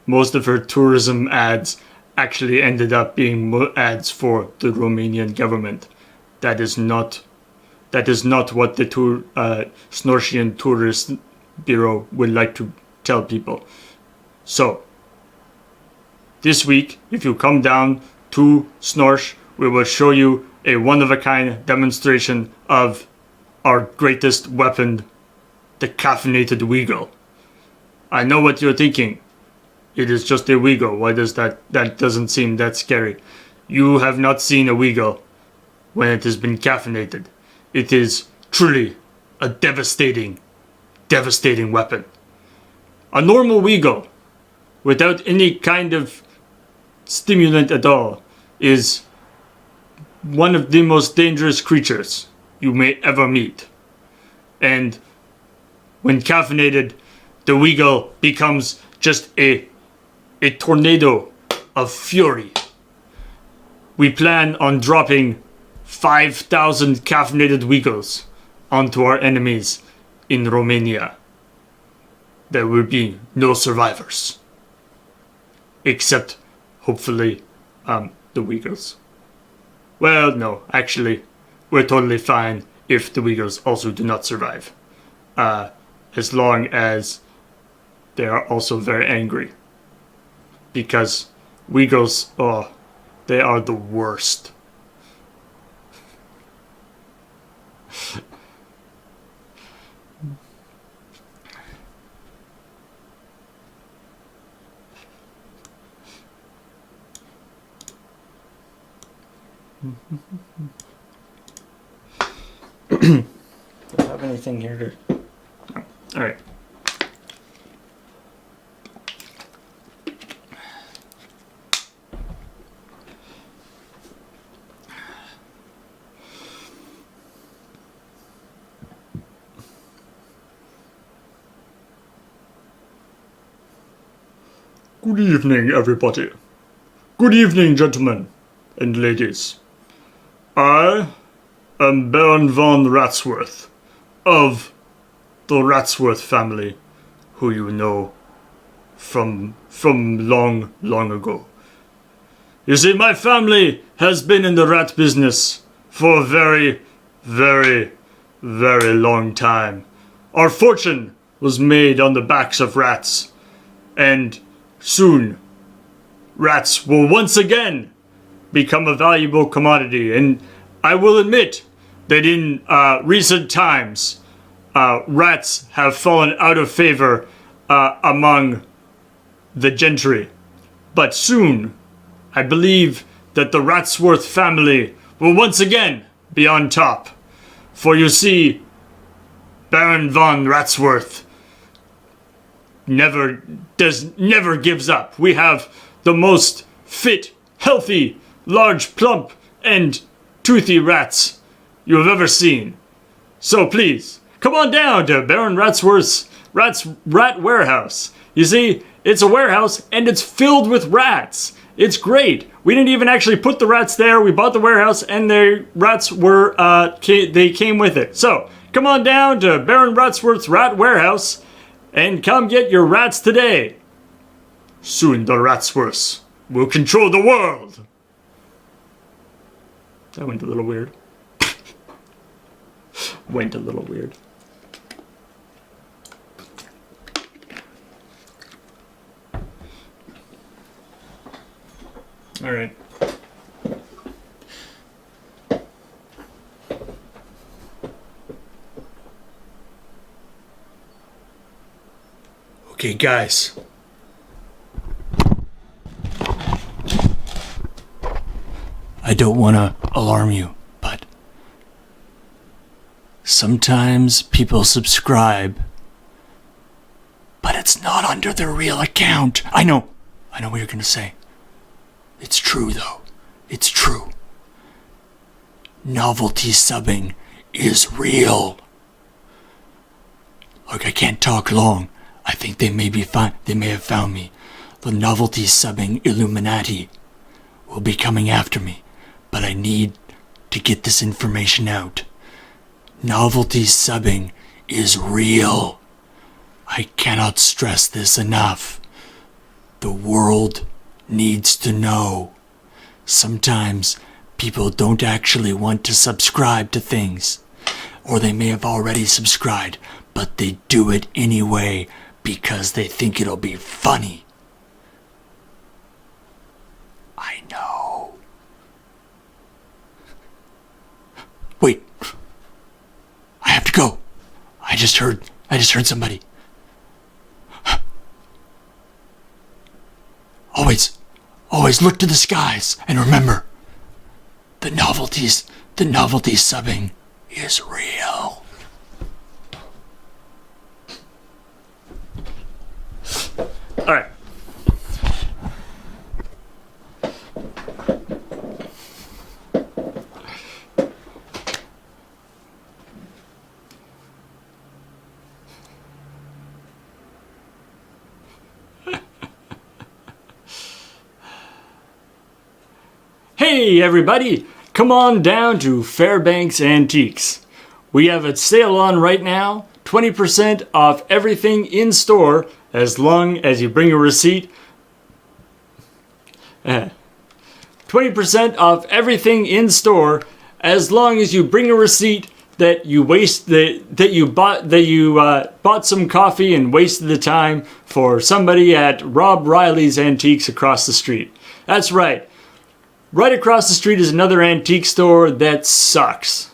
Speaker 1: Most of her tourism ads actually ended up being ads for the Romanian government. That is not what the Snortian Tourist Bureau would like to tell people. So, this week, if you come down to Snorsh, we will show you a one-of-a-kind demonstration of our greatest weapon, the caffeinated E.V.O. I know what you're thinking. It is just a E.V.O. Why does that doesn't seem that scary? You have not seen a E.V.O. when it has been caffeinated. It is truly a devastating weapon. A normal E.V.O. without any kind of stimulant at all is one of the most dangerous creatures you may ever meet. And when caffeinated, the E.V.O. becomes just a tornado of fury. We plan on dropping 5,000 caffeinated E.V.Os onto our enemies in Romania. There will be no survivors. Except, hopefully, the E.V.Os. Well, no, actually, we're totally fine if the E.V.Os also do not survive. As long as they are also very angry. Because E.V.Os, they are the worst. Do I have anything here to... No. All right. Good evening, everybody. Good evening, gentlemen and ladies. I am Baron von Ratsworth of the Ratsworth family, who you know from long, long ago. You see, my family has been in the rat business for a very, very, very long time. Our fortune was made on the backs of rats, and soon rats will once again become a valuable commodity. And I will admit that in recent times, rats have fallen out of favor among the gentry. But soon, I believe that the Ratsworth family will once again be on top. For you see, Baron von Ratsworth never gives up. We have the most fit, healthy, large, plump, and toothy rats you have ever seen. So please, come on down to Baron Ratsworth's Rat Warehouse. You see, it's a warehouse and it's filled with rats. It's great. We didn't even actually put the rats there. We bought the warehouse and the rats were, they came with it. So, come on down to Baron Ratsworth's Rat Warehouse and come get your rats today. Soon the Ratsworths will control the world. That went a little weird. Went a little weird. All right. Okay, guys. I don't want to alarm you, but sometimes people subscribe, but it's not under their real account. I know what you're going to say. It's true, though. It's true. Novelty subbing is real. Look, I can't talk long. I think they may have found me. The novelty subbing Illuminati will be coming after me, but I need to get this information out. Novelty subbing is real. I cannot stress this enough. The world
Speaker 2: needs to know. Sometimes people don't actually want to subscribe to things, or they may have already subscribed, but they do it anyway because they think it'll be funny. I know. Wait. I have to go. I just heard somebody. Always look to the skies, and remember, the novelty subbing is real.
Speaker 1: All right. Hey everybody, come on down to Fairbanks Antiques. We have a sale on right now, 20% off everything in store as long as you bring a receipt. 20% off everything in store as long as you bring a receipt that you bought some coffee and wasted the time for somebody at Rob Riley's Antiques across the street. That's right. Right across the street is another antique store that sucks.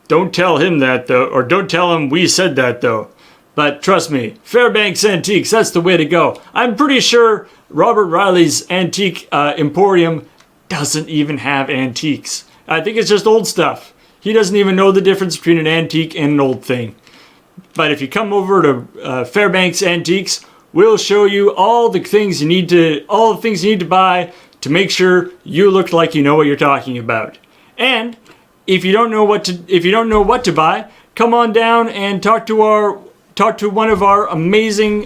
Speaker 1: Don't tell him that though, or don't tell him we said that though. But trust me, Fairbanks Antiques, that's the way to go. I'm pretty sure Robert Riley's Antique Emporium doesn't even have antiques. I think it's just old stuff. He doesn't even know the difference between an antique and an old thing. But if you come over to Fairbanks Antiques, we'll show you all the things you need to buy to make sure you look like you know what you're talking about. And if you don't know what to buy, come on down and talk to one of our amazing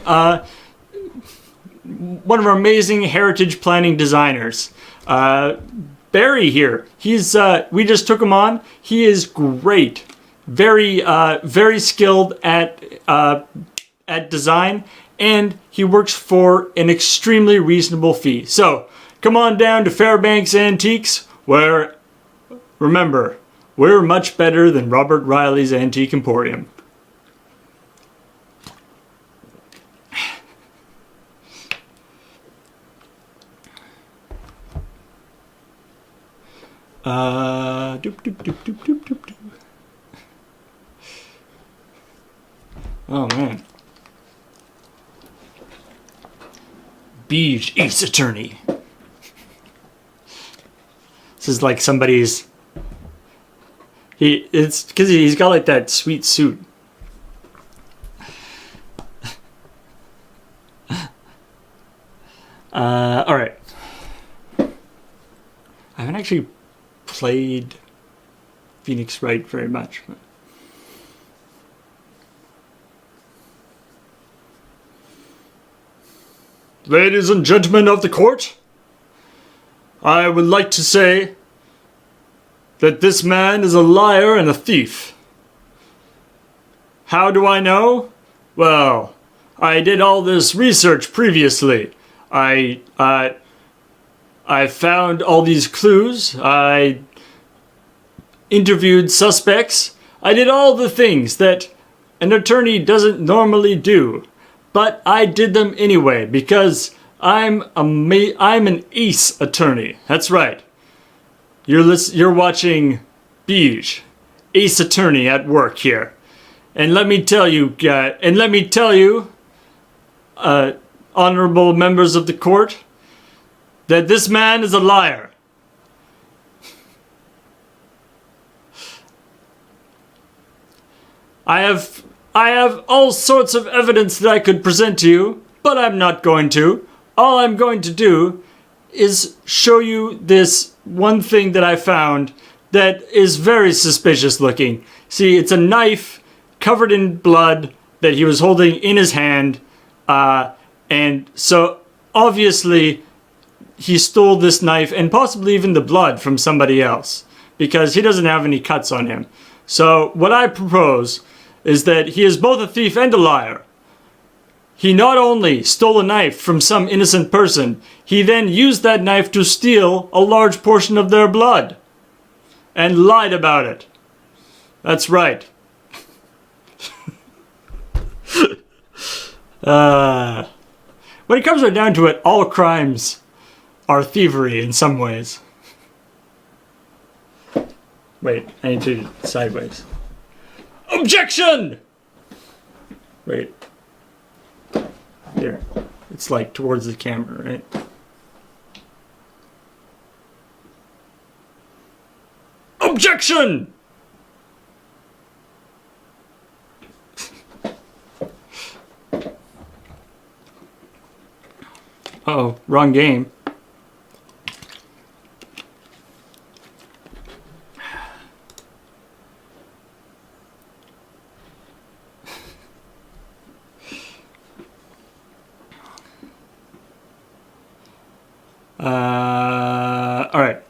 Speaker 1: heritage planning designers. Barry here. We just took him on. He is great. Very skilled at design, and he works for an extremely reasonable fee. So come on down to Fairbanks Antiques, where, remember, we're much better than Robert Riley's Antique Emporium. Oh man. Beige Ace Attorney. This is like somebody's. It's because he's got like that sweet suit. All right. I haven't actually played Phoenix Wright very much. Ladies and gentlemen of the court, I would like to say that this man is a liar and a thief. How do I know? Well, I did all this research previously. I found all these clues. I interviewed suspects. I did all the things that an attorney doesn't normally do. But I did them anyway because I'm an ace attorney. That's right. You're watching Beige, Ace Attorney at work here. And let me tell you, honorable members of the court, that this man is a liar. I have all sorts of evidence that I could present to you, but I'm not going to. All I'm going to do is show you this one thing that I found that is very suspicious looking. See, it's a knife covered in blood that he was holding in his hand, and so obviously he stole this knife and possibly even the blood from somebody else because he doesn't have any cuts on him. So what I propose is that he is both a thief and a liar. He not only stole a knife from some innocent person, he then used that knife to steal a large portion of their blood. And lied about it. That's right. When it comes right down to it, all crimes are thievery in some ways. Wait, I need to do it sideways. Objection! Wait. Here. It's like towards the camera, right? Objection! Uh-oh, wrong game. All right.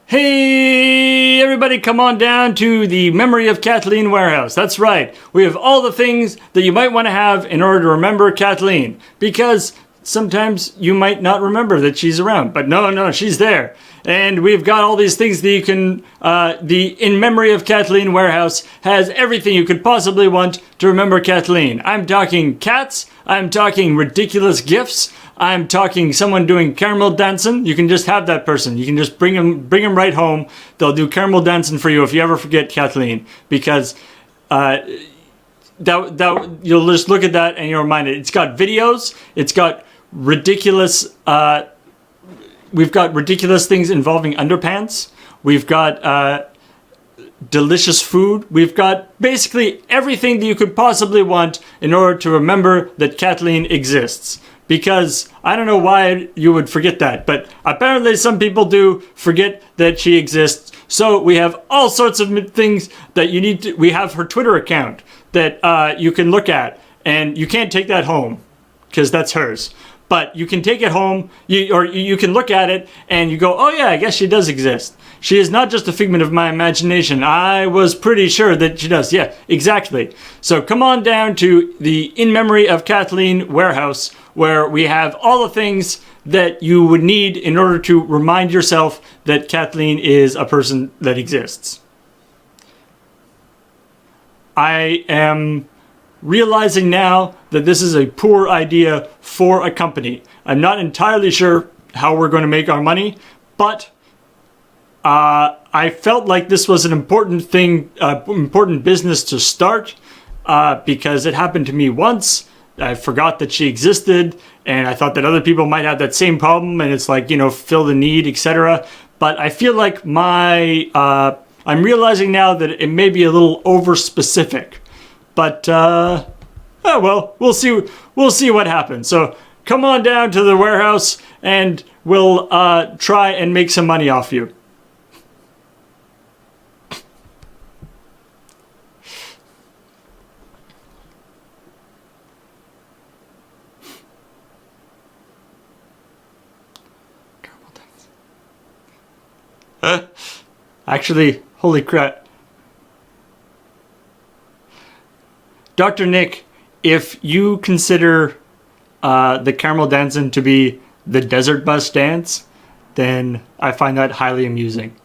Speaker 1: Hey, everybody, come on down to the Memory of Kathleen warehouse. That's right. We have all the things that you might want to have in order to remember Kathleen. Because sometimes you might not remember that she's around. But no, she's there. And we've got all these things that you can, the In Memory of Kathleen warehouse has everything you could possibly want to remember Kathleen. I'm talking cats. I'm talking ridiculous gifts. I'm talking someone doing caramel dancing. You can just have that person. You can just bring them right home. They'll do caramel dancing for you if you ever forget Kathleen. Because, that you'll just look at that and you're reminded. It's got videos. It's got ridiculous, we've got ridiculous things involving underpants. We've got delicious food. We've got basically everything that you could possibly want in order to remember that Kathleen exists. Because I don't know why you would forget that, but apparently some people do forget that she exists. So we have all sorts of things that you need to... We have her Twitter account that you can look at, and you can't take that home because that's hers. But you can take it home, you can look at it, and you go, oh yeah, I guess she does exist. She is not just a figment of my imagination. I was pretty sure that she does. Yeah, exactly. So come on down to the In Memory of Kathleen warehouse, where we have all the things that you would need in order to remind yourself that Kathleen is a person that exists. I am realizing now that this is a poor idea for a company. I'm not entirely sure how we're going to make our money, but I felt like this was an important thing, important business to start, because it happened to me once. I forgot that she existed, and I thought that other people might have that same problem, and it's like, fill the need, etc. But I feel like I'm realizing now that it may be a little over-specific. But, oh well, we'll see what happens. So come on down to the warehouse and we'll try and make some money off you. Actually, holy crap. Dr. Nick, if you consider the caramel dancing to be the desert bus dance, then I find that highly amusing.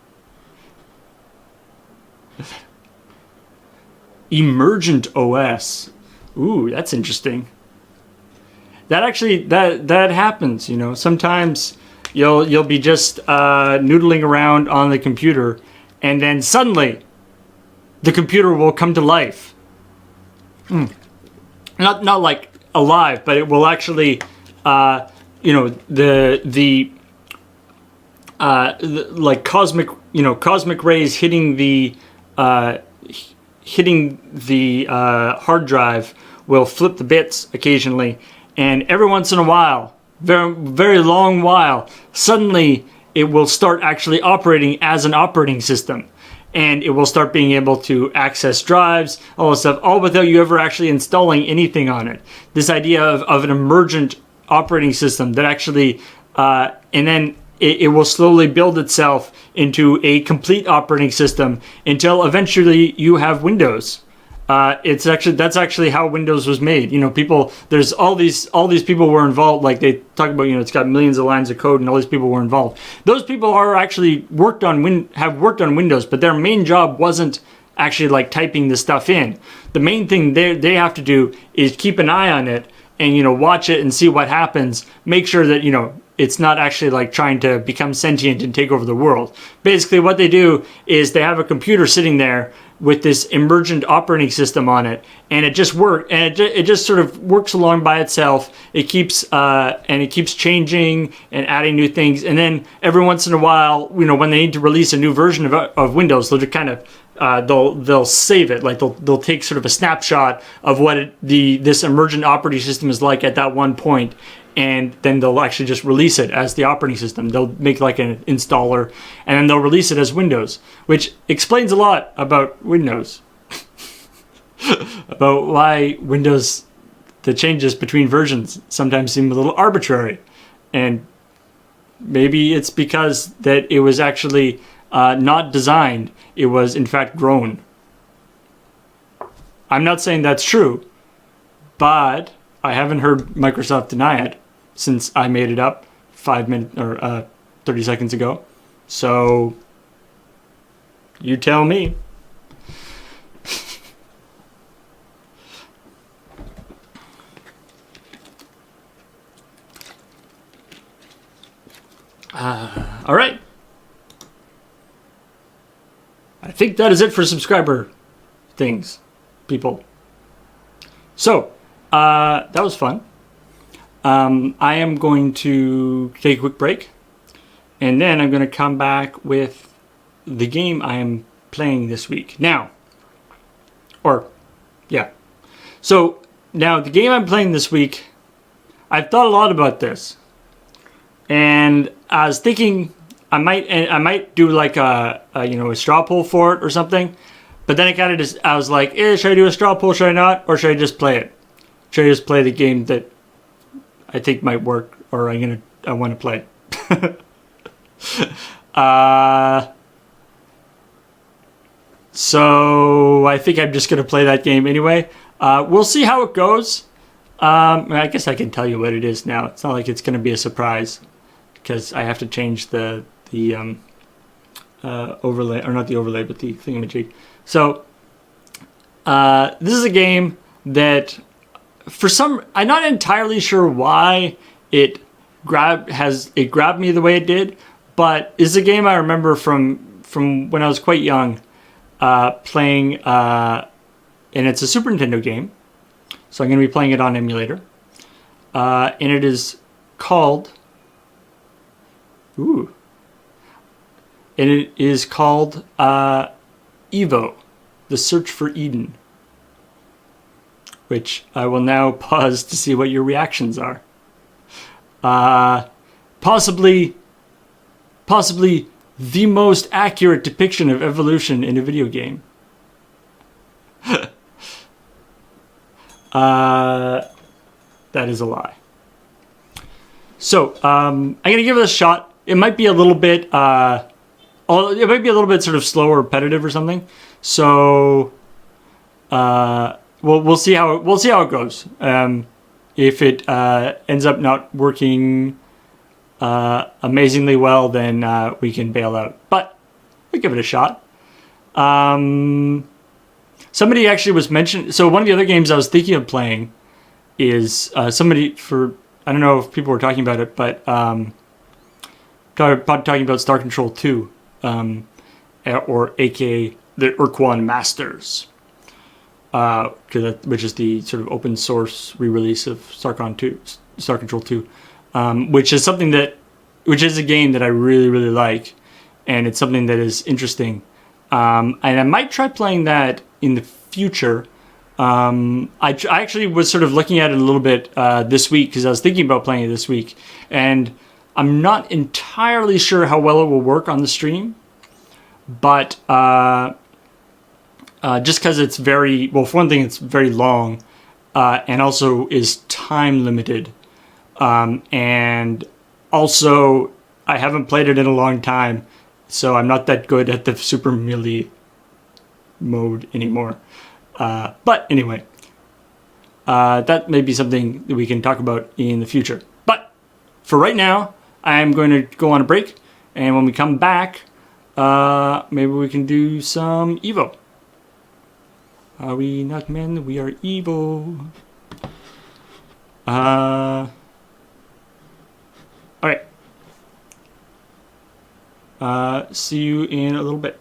Speaker 1: Emergent OS. Ooh, that's interesting. That actually, that happens, Sometimes you'll be just noodling around on the computer, and then suddenly the computer will come to life. Not like alive, but it will actually, like cosmic rays hitting the hard drive will flip the bits occasionally, and every once in a while, very very long while, suddenly it will start actually operating as an operating system. And it will start being able to access drives, all this stuff, all without you ever actually installing anything on it. This idea of an emergent operating system that actually, and then it will slowly build itself into a complete operating system until eventually you have Windows. That's actually how Windows was made. There's all these people were involved. Like they talk about, it's got millions of lines of code, and all these people were involved. Those people are actually have worked on Windows, but their main job wasn't actually like typing the stuff in. The main thing they have to do is keep an eye on it and watch it and see what happens. Make sure that it's not actually like trying to become sentient and take over the world. Basically, what they do is they have a computer sitting there with this emergent operating system on it, and it just it just sort of works along by itself. It keeps changing and adding new things, and then every once in a while, when they need to release a new version of Windows, they'll just kind of they'll save it. Like they'll take sort of a snapshot of what this emergent operating system is like at that one point, and then they'll actually just release it as the operating system. They'll make like an installer, and then they'll release it as Windows, which explains a lot about Windows. About why Windows, the changes between versions sometimes seem a little arbitrary. And maybe it's because that it was actually not designed. It was in fact grown. I'm not saying that's true, but I haven't heard Microsoft deny it since I made it up 5 minutes or 30 seconds ago. So you tell me. All right. I think that is it for subscriber things, people. So, that was fun. I am going to take a quick break, and then I'm going to come back with the game I am playing this week. So, now the game I'm playing this week, I've thought a lot about this, and I was thinking I might do like a straw poll for it or something, but then I was like, should I do a straw poll? Should I not? Or should I just play it? Should I just play the game that I think might work, or I want to play? So I think I'm just going to play that game anyway. We'll see how it goes. I guess I can tell you what it is now. It's not like it's going to be a surprise, because I have to change the overlay, or not the overlay, but the thingamajig. So this is a game that I'm not entirely sure why it grabbed me the way it did, but it's a game I remember from when I was quite young, playing, and it's a Super Nintendo game, so I'm going to be playing it on emulator, and it is called EVO, The Search for Eden, which I will now pause to see what your reactions are. Possibly the most accurate depiction of evolution in a video game. That is a lie. So, I'm gonna give it a shot. It might be a little bit, sort of slow or repetitive or something. So, we'll see how it goes. If it ends up not working amazingly well, then we can bail out. But we'll give it a shot. Somebody actually was mentioned. So one of the other games I was thinking of playing is I don't know if people were talking about it, but talking about Star Control 2, or aka the Urquan Masters, which is the sort of open source re-release of Star Control 2, which is a game that I really, really like, and it's something that is interesting. And I might try playing that in the future. I actually was sort of looking at it a little bit this week, because I was thinking about playing it this week, and I'm not entirely sure how well it will work on the stream, but just because it's for one thing, it's very long, and also is time limited, and also I haven't played it in a long time, so I'm not that good at the super melee mode anymore. But anyway, that may be something that we can talk about in the future. But for right now, I'm going to go on a break, and when we come back, maybe we can do some EVO. Are we not men? We are EVO. Alright. See you in a little bit.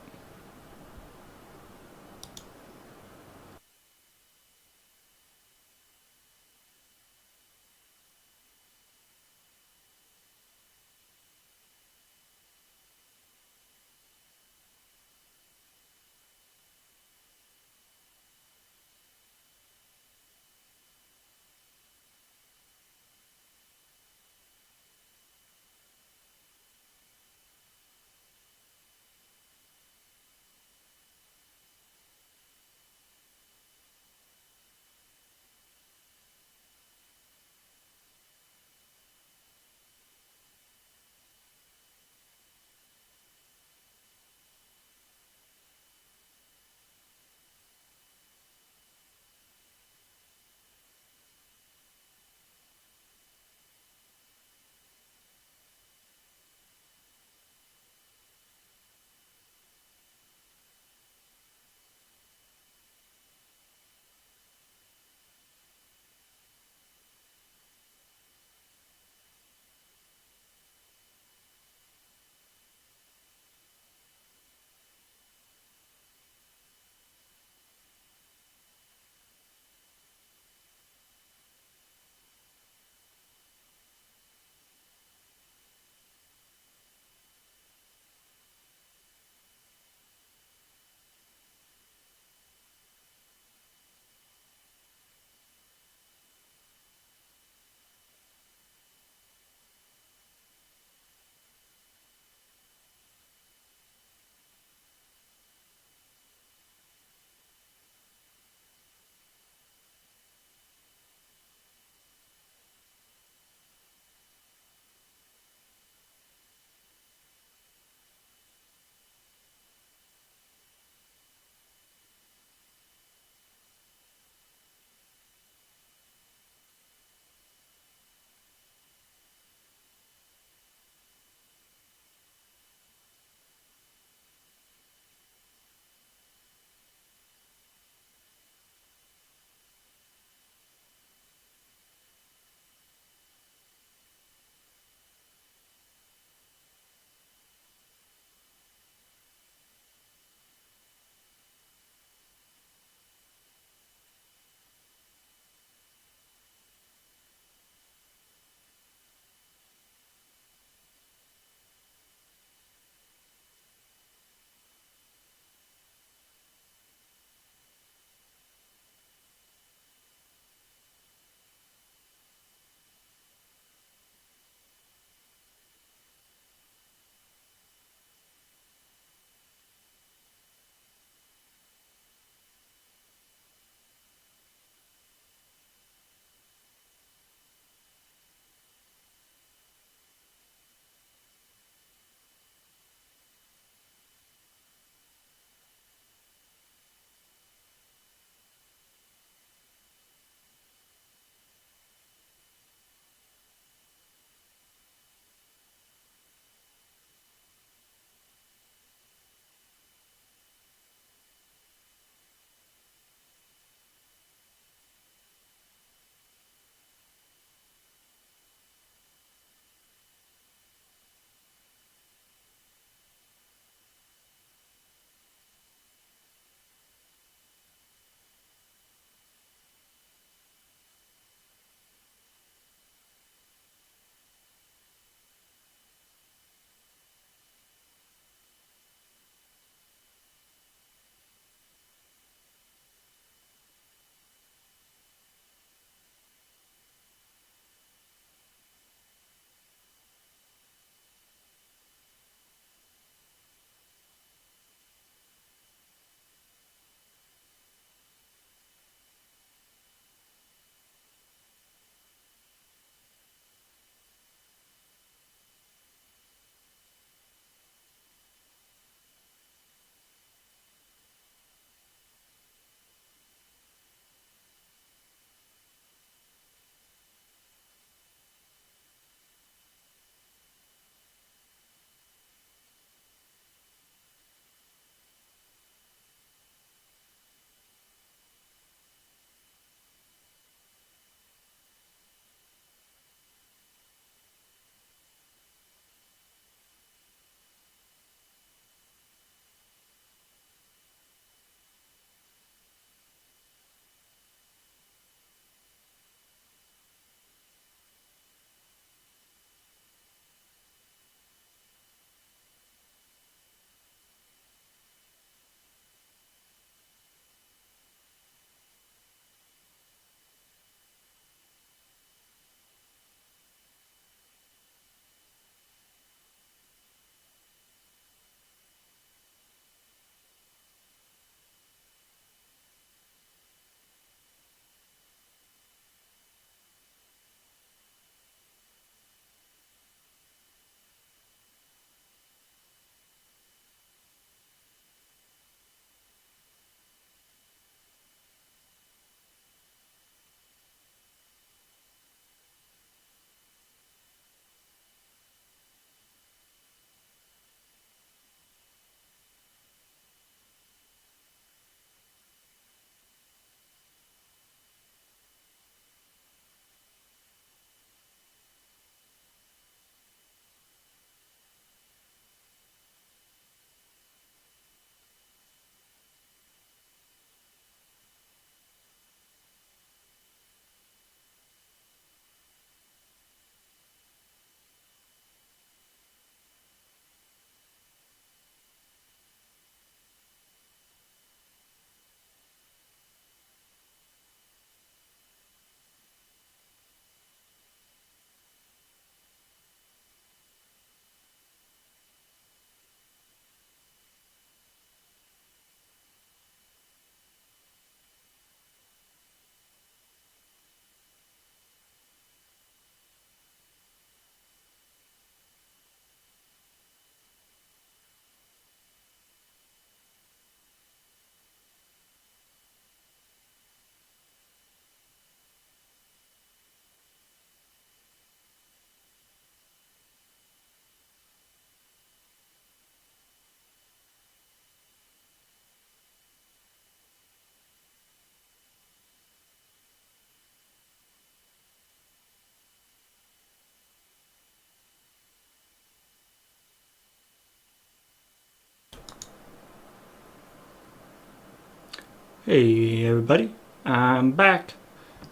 Speaker 1: Hey everybody, I'm back.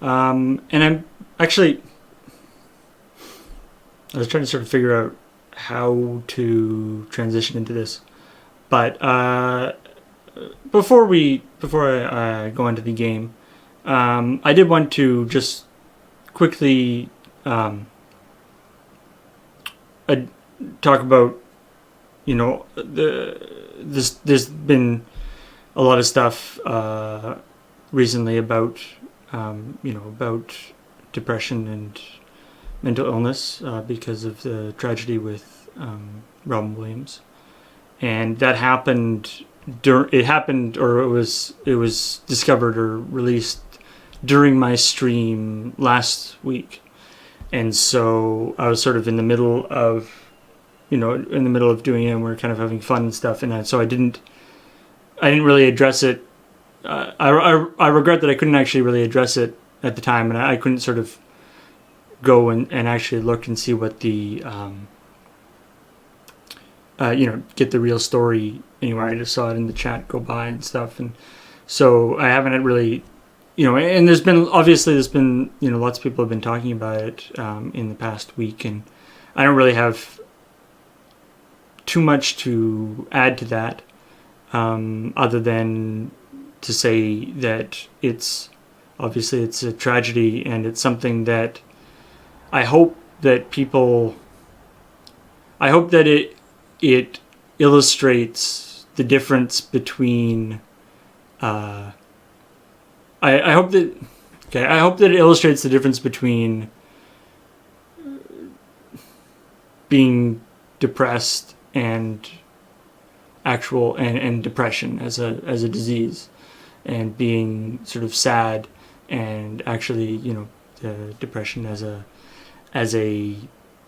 Speaker 1: And I'm actually, I was trying to sort of figure out how to transition into this. But before I go into the game, I did want to just quickly uh, talk about, there's been a lot of stuff recently about about depression and mental illness because of the tragedy with Robin Williams, and that happened. It happened, or it was discovered or released during my stream last week, and so I was sort of in the middle of doing it, and we are kind of having fun and stuff, and so I didn't really address it. I regret that I couldn't actually really address it at the time, and I couldn't sort of go and actually look and see what the get the real story anywhere. I just saw it in the chat go by and stuff, and so I haven't really, and there's been lots of people have been talking about it in the past week, and I don't really have too much to add to that, other than to say that it's a tragedy, and it's something that I hope that it illustrates the difference between I hope that it illustrates the difference between being depressed and and depression as a disease, and being sort of sad, and actually depression as a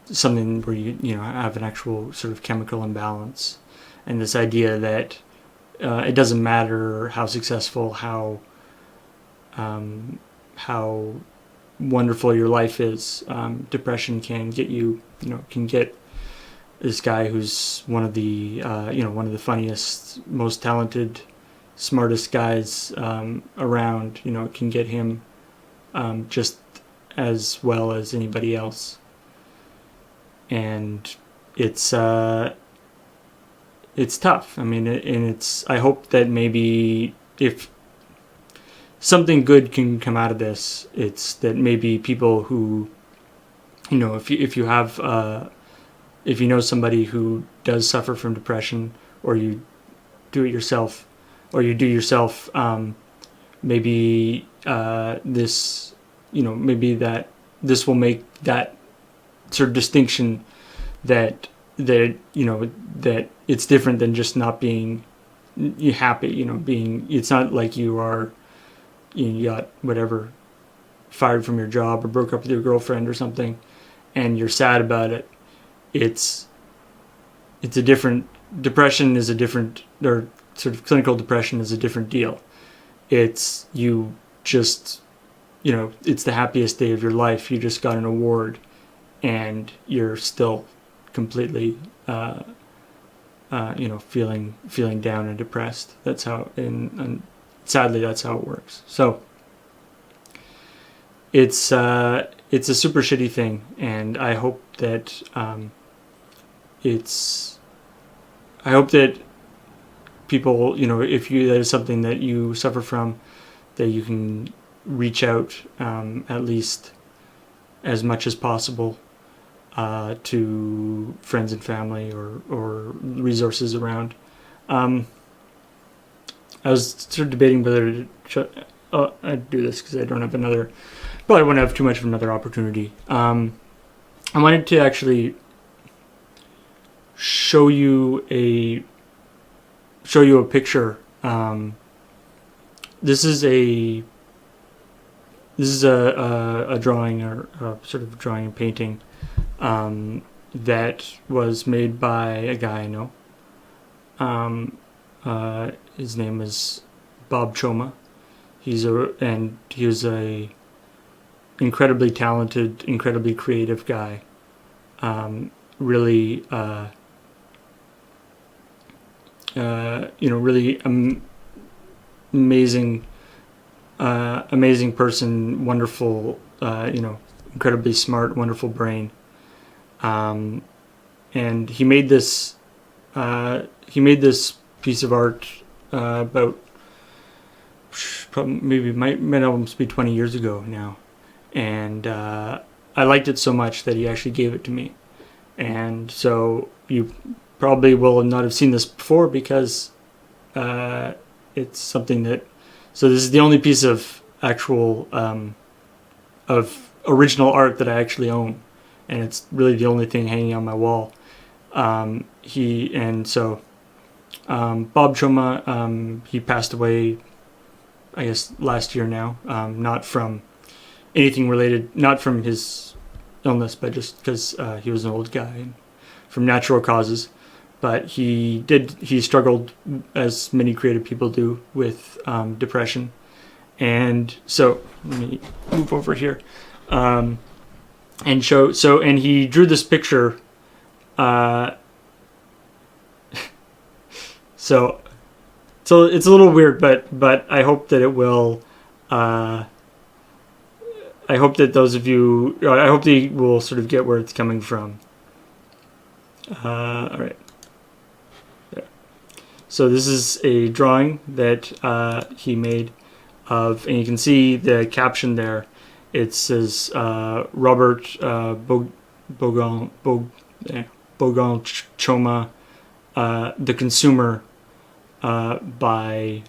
Speaker 1: something where you have an actual sort of chemical imbalance, and this idea that it doesn't matter how successful, how wonderful your life is, depression can get can get this guy who's one of the funniest, most talented, smartest guys around. It can get him just as well as anybody else, and it's tough. I mean, I hope that maybe if something good can come out of this, it's that maybe people who, if you know somebody who does suffer from depression, or you do it yourself, maybe maybe that this will make that sort of distinction that it's different than just not being happy. It's not like you got whatever, fired from your job, or broke up with your girlfriend or something, and you're sad about it. It's a different, depression is a different, or sort of clinical depression is a different deal. It's it's the happiest day of your life. You just got an award, and you're still completely feeling down and depressed. That's how, and sadly that's how it works. So it's a super shitty thing, and I hope that people, if that is something that you suffer from, that you can reach out, at least as much as possible, to friends and family, or resources around. I was sort of debating whether I'd do this because I don't have probably won't have too much of another opportunity. I wanted to actually show you a picture. This is a drawing, or sort of drawing and painting, that was made by a guy I know. His name is Bob Choma. He was a incredibly talented, incredibly creative guy. Really, really amazing amazing person, wonderful, incredibly smart, wonderful brain. And he made this piece of art about probably maybe might almost be 20 years ago now, and I liked it so much that he actually gave it to me. And so you probably will not have seen this before because it's something that. So this is the only piece of actual of original art that I actually own, and it's really the only thing hanging on my wall. Bob Choma, he passed away, I guess, last year now. Not from anything related, not from his illness, but just because he was an old guy and from natural causes. But he struggled, as many creative people do, with depression. And so let me move over here, and he drew this picture. So it's a little weird, but I hope that it will. I hope that those of you, I hope that you will sort of get where it's coming from. All right. There. So this is a drawing that he made of, and you can see the caption there. It says Robert Bogon Choma, The Consumer, by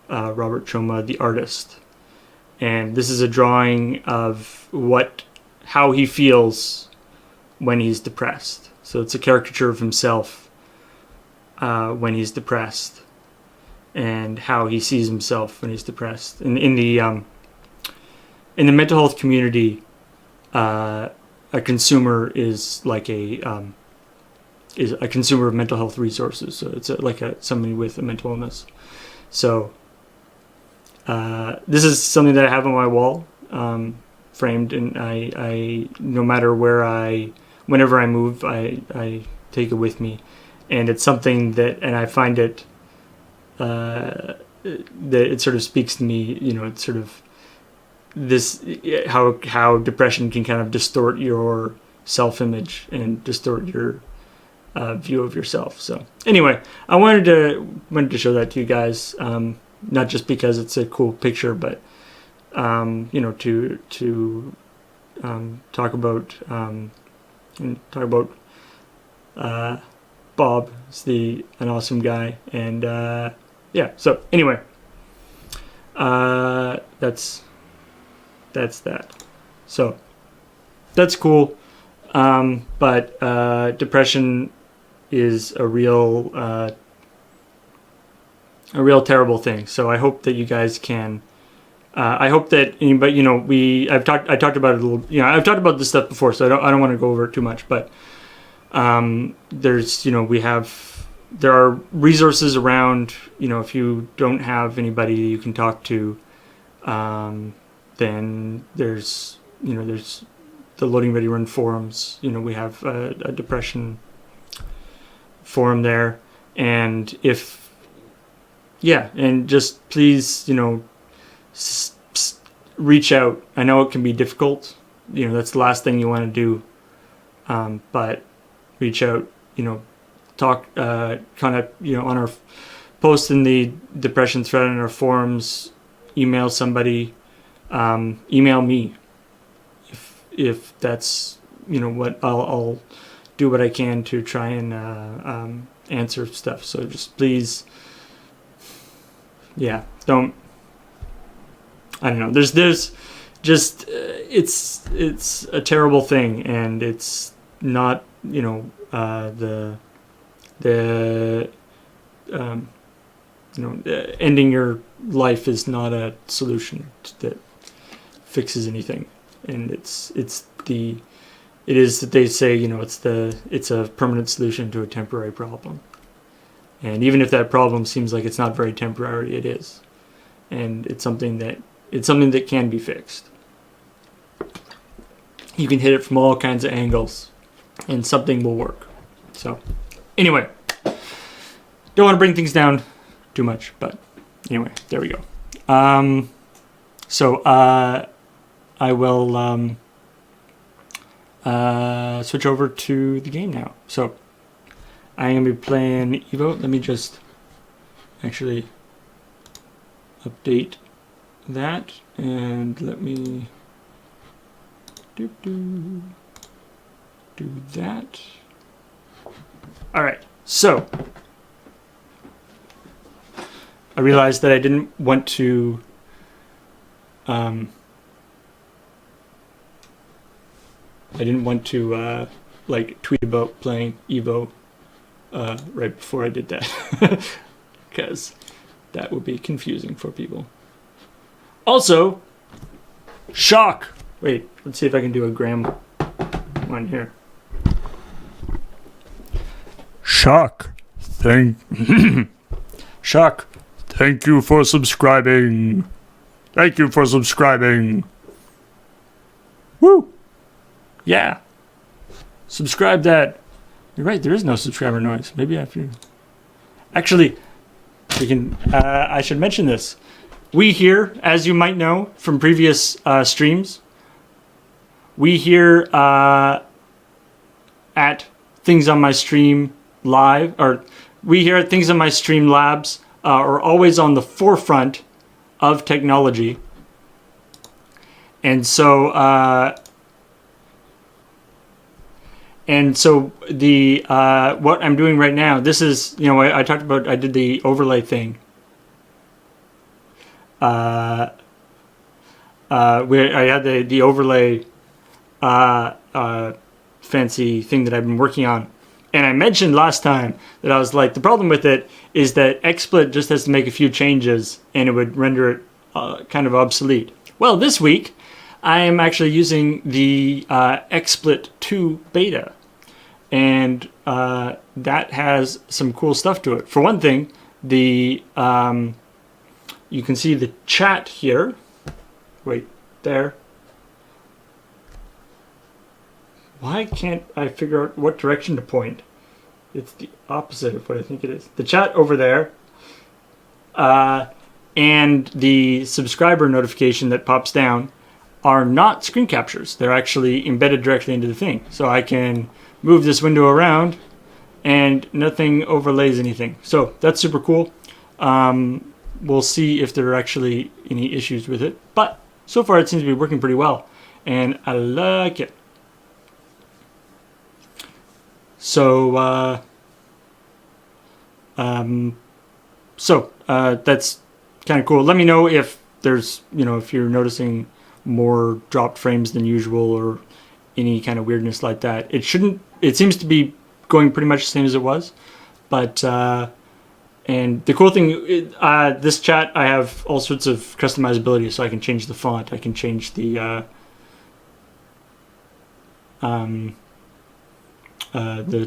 Speaker 1: Robert Choma, the artist. And this is a drawing of how he feels when he's depressed. So it's a caricature of himself when he's depressed, and how he sees himself when he's depressed. And in the mental health community, a consumer is like is a consumer of mental health resources. So it's somebody with a mental illness. So this is something that I have on my wall, framed, and I no matter whenever I move, I take it with me, and it's something that, and I find it that it sort of speaks to me. It's sort of this how depression can kind of distort your self-image and distort your view of yourself. So anyway, I wanted to show that to you guys, not just because it's a cool picture, but to talk about Bob. Is an awesome guy, and yeah. So anyway, that's that. So that's cool, but depression is a real terrible thing. So I hope that you guys can. I hope that anybody, I talked about it a little. I've talked about this stuff before, so I don't want to go over it too much. But there are resources around. If you don't have anybody you can talk to, then there's the Loading Ready Run forums. We have a depression forum there, and and just please, reach out. I know it can be difficult. That's the last thing you want to do, but reach out. Talk, contact. On our post in the depression thread on our forums. Email somebody. Email me if that's what I'll do what I can to try and answer stuff. So just please, don't. I don't know. There's just it's a terrible thing, and it's not ending your life is not a solution that fixes anything, and it is that they say it's a permanent solution to a temporary problem, and even if that problem seems like it's not very temporary, it is, and it's something that can be fixed. You can hit it from all kinds of angles, and something will work. So anyway, don't want to bring things down too much, but anyway, there we go. So I will switch over to the game now. So I am going to be playing EVO. Let me just actually update that, and let me do that. All right, so I realized that I didn't want to like tweet about playing EVO right before I did that, because that would be confusing for people. Also, shock. Wait, let's see if I can do a gram one here. Shock. Shock. Thank you for subscribing. Thank you for subscribing. Woo! Yeah. Subscribe that. You're right, there is no subscriber noise. Maybe I have to. Actually, we can. I should mention this. We here, as you might know from previous streams, we here at Things on My Stream Live, or we here at Things on My Stream Labs are always on the forefront of technology. And so the what I'm doing right now, this is, you know, I talked about, I did the overlay thing. Where I had the overlay fancy thing that I've been working on. And I mentioned last time that I was like, the problem with it is that XSplit just has to make a few changes and it would render it kind of obsolete. Well, this week I am actually using the XSplit 2 beta, and that has some cool stuff to it. For one thing, the you can see the chat here. Wait, there. Why can't I figure out what direction to point? It's the opposite of what I think it is. The chat over there, and the subscriber notification that pops down are not screen captures. They're actually embedded directly into the thing. So I can move this window around and nothing overlays anything. So that's super cool. We'll see if there are actually any issues with it. But so far it seems to be working pretty well. And I like it. So, that's kind of cool. Let me know if there's, you know, if you're noticing more dropped frames than usual or any kind of weirdness like that. It seems to be going pretty much the same as it was. But, and the cool thing, this chat, I have all sorts of customizability, so I can change the font, I can change the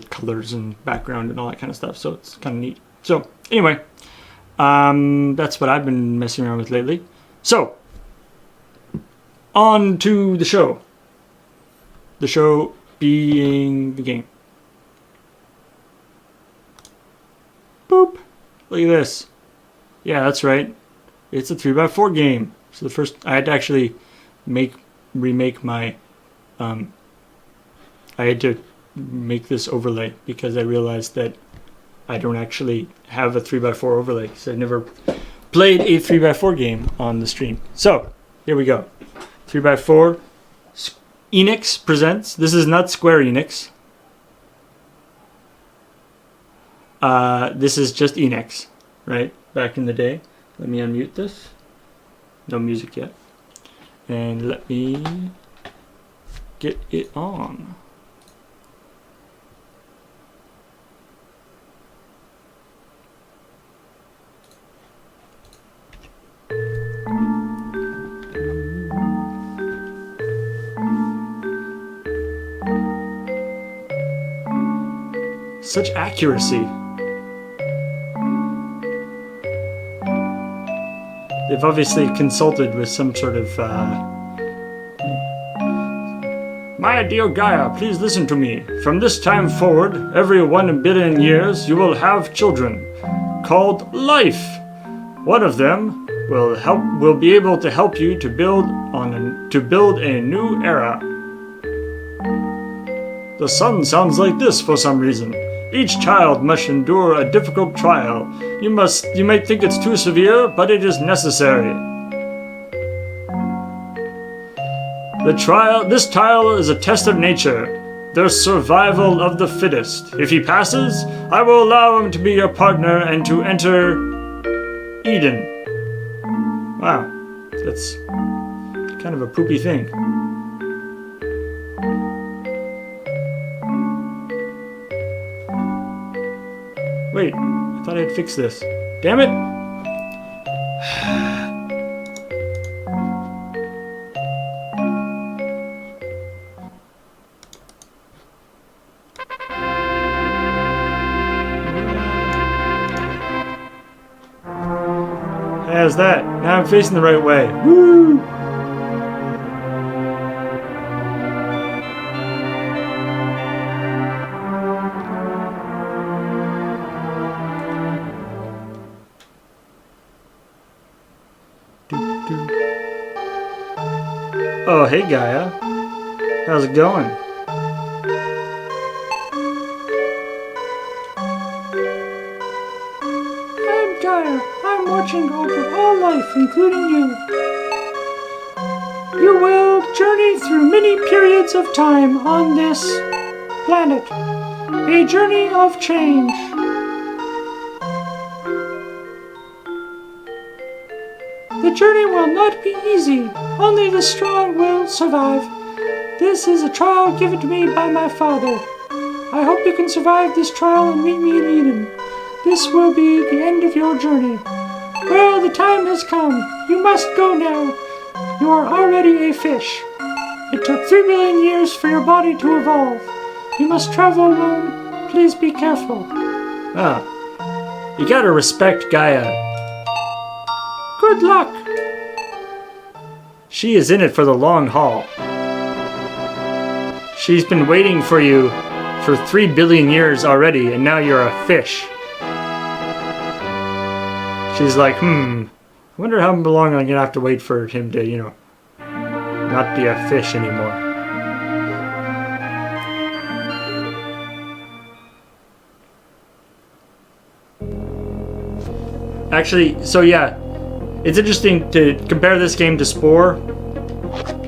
Speaker 1: colors and background and all that kind of stuff. So it's kind of neat. So anyway, that's what I've been messing around with lately. So on to the show. The show being the game. Boop. Look at this. Yeah, that's right. It's a 3x4 game. So the first, I had to actually remake my, I had to make this overlay because I realized that I don't actually have a 3x4 overlay because I've never played a 3x4 game on the stream. So here we go. 3x4. Enix presents. This is not Square Enix. This is just Enix, right? Back in the day. Let me unmute this. No music yet. And let me get it on. Such accuracy. They've obviously consulted with some sort of My dear Gaia, please listen to me. From this time forward, every 1 billion years, you will have children, called life. One of them will be able to help you to build a new era. The sun sounds like this for some reason. Each child must endure a difficult trial. You might think it's too severe, but it is necessary. This trial is a test of nature, the survival of the fittest. If he passes, I will allow him to be your partner and to enter Eden. Wow, that's kind of a poopy thing. Wait, I thought I had fixed this. Damn it! How's that? Now I'm facing the right way. Woo! Oh, hey Gaia. How's it going? I'm Gaia. I'm watching over all life, including you. You will journey through many periods of time on this planet. A journey of change. The journey will not be easy. Only the strong will survive. This is a trial given to me by my father. I hope you can survive this trial and meet me in Eden. This will be the end of your journey. Well, the time has come. You must go now. You are already a fish. It took 3 billion years for your body to evolve. You must travel alone. Please be careful. Ah, you gotta respect Gaia. Good luck. She is in it for the long haul. She's been waiting for you for 3 billion years already, and now you're a fish. She's like, I wonder how long I'm gonna have to wait for him to, not be a fish anymore. Actually, so yeah, it's interesting to compare this game to Spore.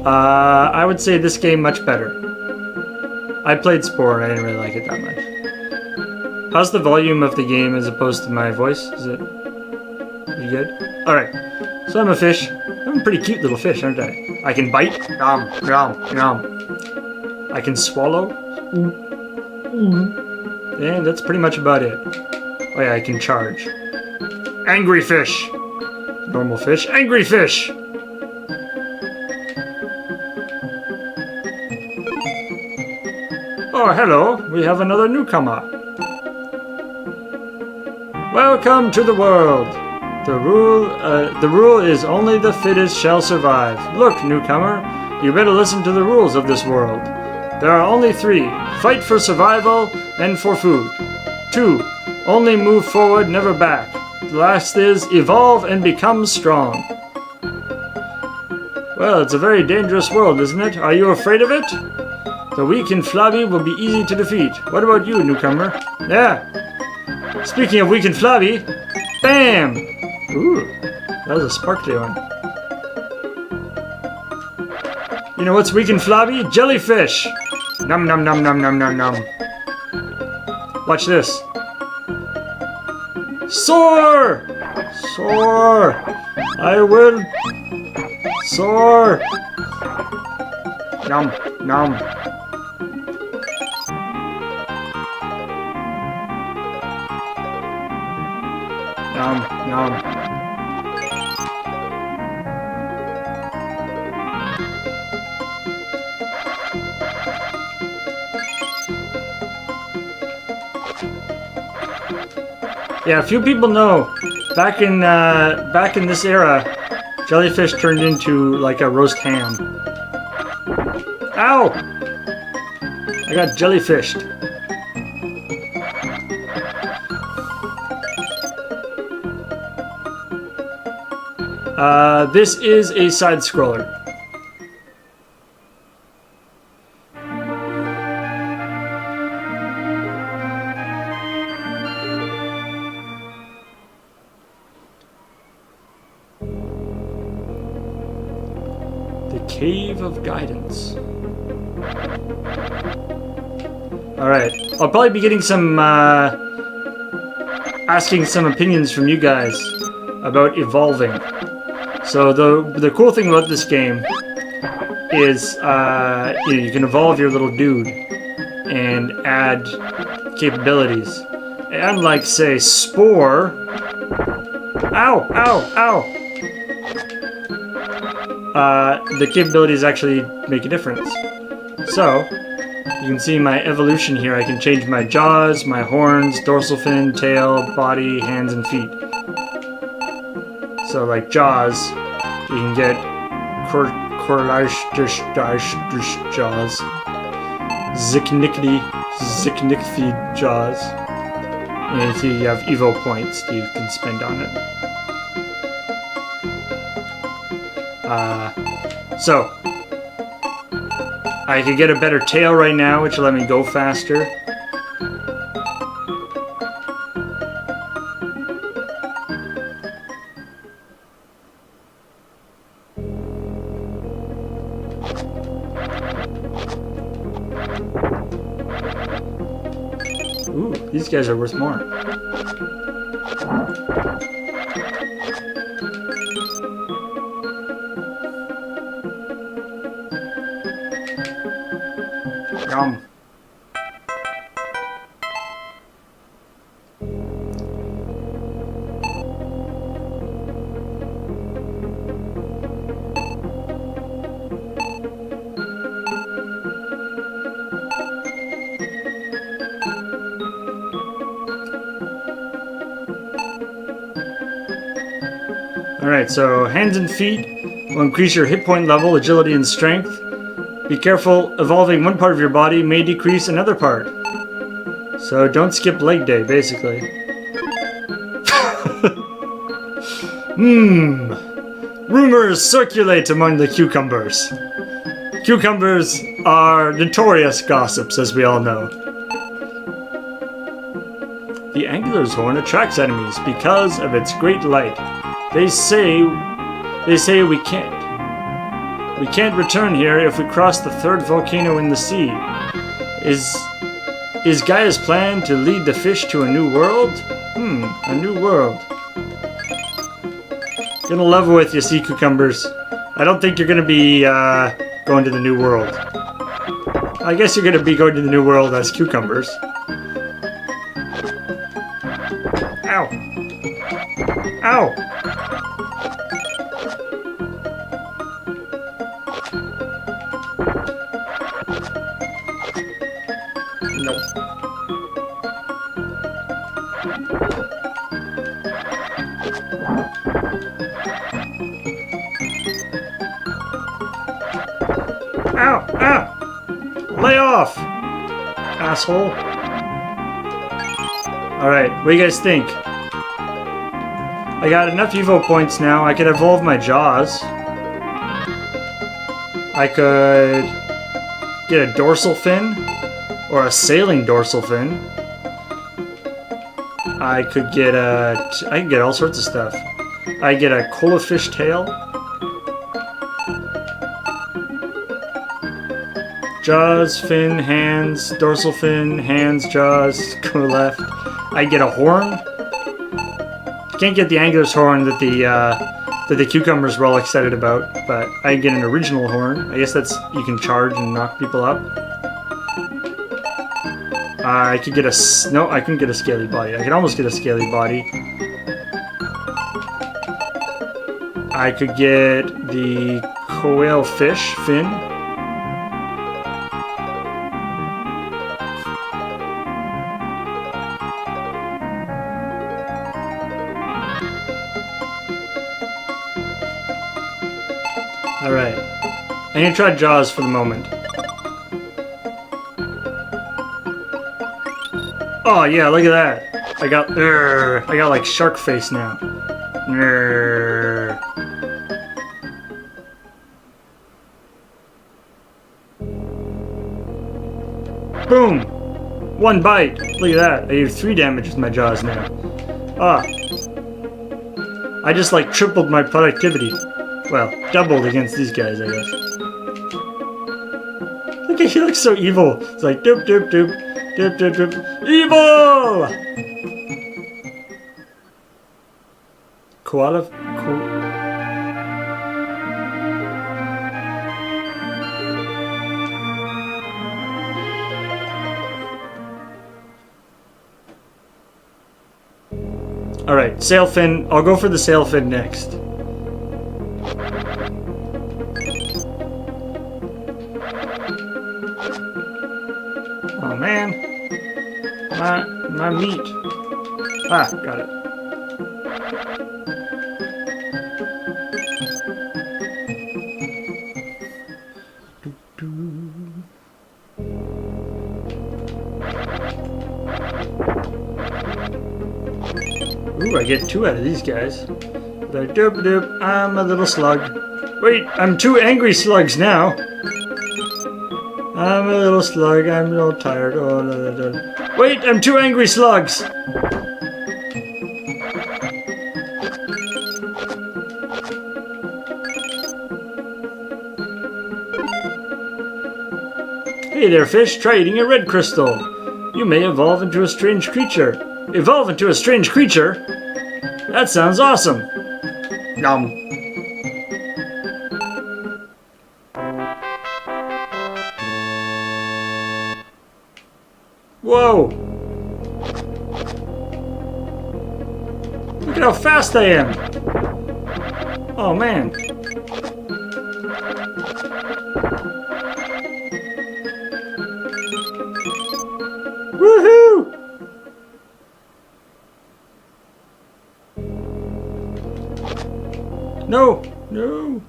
Speaker 1: I would say this game much better. I played Spore and I didn't really like it that much. How's the volume of the game as opposed to my voice? Is it pretty good? Alright, so I'm a fish. I'm a pretty cute little fish, aren't I? I can bite. Nom, nom, nom. I can swallow. And that's pretty much about it. Oh yeah, I can charge. Angry fish. Normal fish. Angry fish! Oh, hello. We have another newcomer. Welcome to the world. The rule is only the fittest shall survive. Look, newcomer, you better listen to the rules of this world. There are only 3. Fight for survival and for food. 2. Only move forward, never back. The last is evolve and become strong. Well, it's a very dangerous world, isn't it? Are you afraid of it? The weak and flabby will be easy to defeat. What about you, newcomer? Yeah. Speaking of weak and flabby, bam! Ooh, that was a sparkly one. You know what's weak and flabby? Jellyfish! Num num num num num num num. Watch this. Soar! Soar! I will soar! Nom, nom. Nom, nom. Yeah, a few people know. Back in this era, jellyfish turned into like a roast ham. Ow! I got jellyfished. This is a side scroller. The Cave of Guidance. Alright, I'll probably be getting some, asking some opinions from you guys about evolving. So the cool thing about this game is, you can evolve your little dude and add capabilities. Unlike, say, Spore... Ow! Ow! Ow! The capabilities actually make a difference. So, you can see my evolution here. I can change my jaws, my horns, dorsal fin, tail, body, hands, and feet. So, like jaws, you can get jaws, Ziknickety jaws, and you see you have EVO points that you can spend on it. So, I could get a better tail right now, which will let me go faster. Ooh, these guys are worth more. Yum. Alright, so hands and feet will increase your hit point level, agility, and strength. Be careful, evolving one part of your body may decrease another part. So don't skip leg day, basically. Rumors circulate among the cucumbers. Cucumbers are notorious gossips, as we all know. The angler's horn attracts enemies because of its great light. They say we can't return here if we cross the third volcano in the sea. Is Gaia's plan to lead the fish to a new world? A new world. Gonna level with you, sea cucumbers. I don't think you're gonna be going to the new world. I guess you're gonna be going to the new world as cucumbers. Ow! Ow! Nope. Ow! Ah! Lay off! Asshole. Alright, what do you guys think? I got enough EVO points now. I could evolve my jaws. I could get a dorsal fin. Or a sailing dorsal fin. I could get all sorts of stuff. I get a cola fish tail. Jaws, fin, hands, dorsal fin, hands, jaws, go left. I get a horn. Can't get the angler's horn that the cucumbers were all excited about, but I get an original horn. I guess that's you can charge and knock people up. I could get no, I couldn't get a scaly body. I could almost get a scaly body. I could get the quail fish fin. Alright. I'm gonna try jaws for the moment. Oh yeah, look at that. I got like shark face now. One bite. Look at that. I did 3 damage with my jaws now. Ah. I just like tripled my productivity. Well, doubled against these guys, I guess. Look at he looks so evil. It's like doop doop doop doop doop doop. Evil! Koala. Alright, sailfin. I'll go for the sailfin next. Oh man. My meat. Ah, got it. Ooh, I get 2 out of these guys. Like, doop doop, I'm a little slug. Wait, I'm 2 angry slugs now. I'm a little slug, I'm a little tired. Oh, no, no, no. Wait, I'm 2 angry slugs! Hey there, fish, try eating a red crystal. You may evolve into a strange creature. Evolve into a strange creature? That sounds awesome. Nom. Whoa! Look at how fast I am! Oh man! Woohoo! No! No!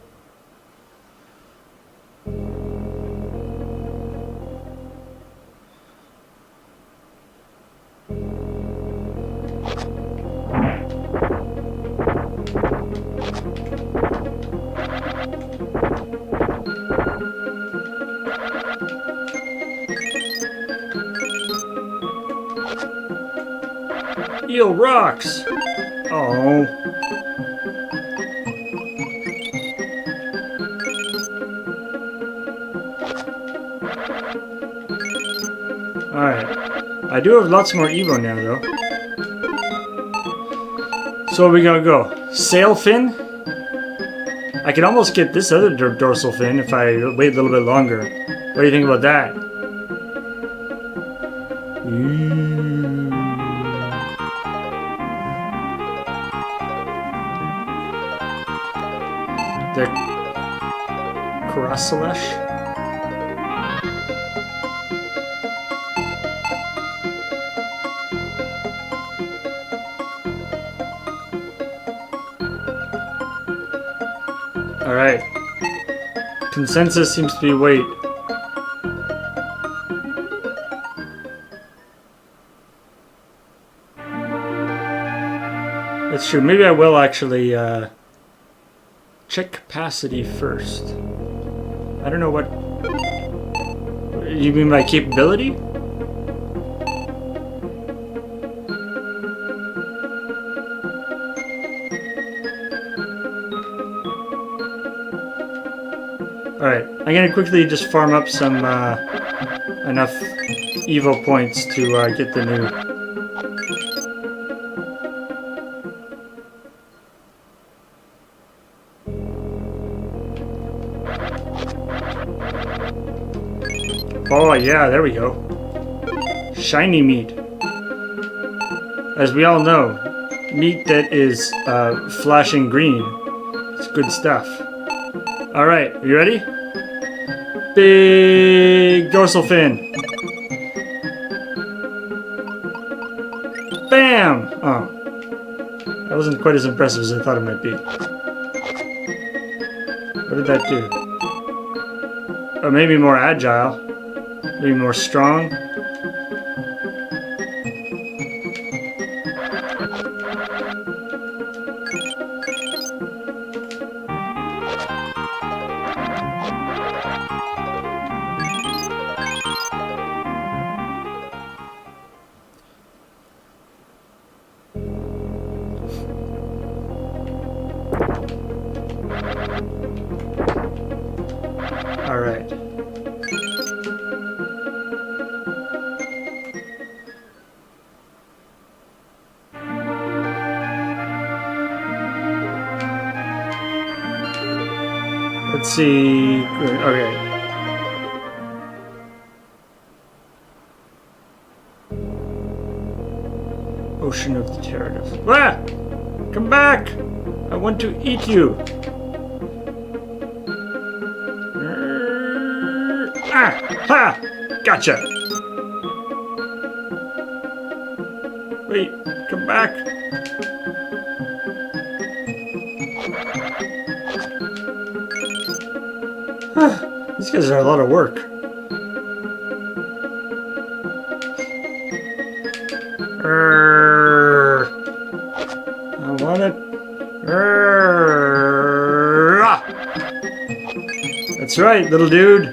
Speaker 1: Eel rocks! Oh. Alright. I do have lots more EVO now, though. So where are we gonna go? Sail fin? I can almost get this other dorsal fin if I wait a little bit longer. What do you think about that? The Karasalesh? Alright. Consensus seems to be wait. That's true. Maybe I will actually check capacity first. I don't know what... You mean by capability? Alright, I'm gonna quickly just farm up some enough EVO points to get the new... Oh yeah, there we go. Shiny meat. As we all know, meat that is flashing green. It's good stuff. Alright, are you ready? Big dorsal fin. Bam! Oh. That wasn't quite as impressive as I thought it might be. What did that do? Oh, maybe more agile. Maybe more strong. Let's see. Okay. Ocean of the Territive. Ah! Come back! I want to eat you. Ah! Ha! Gotcha! Wait, come back. These guys are a lot of work. I want it. That's right, little dude.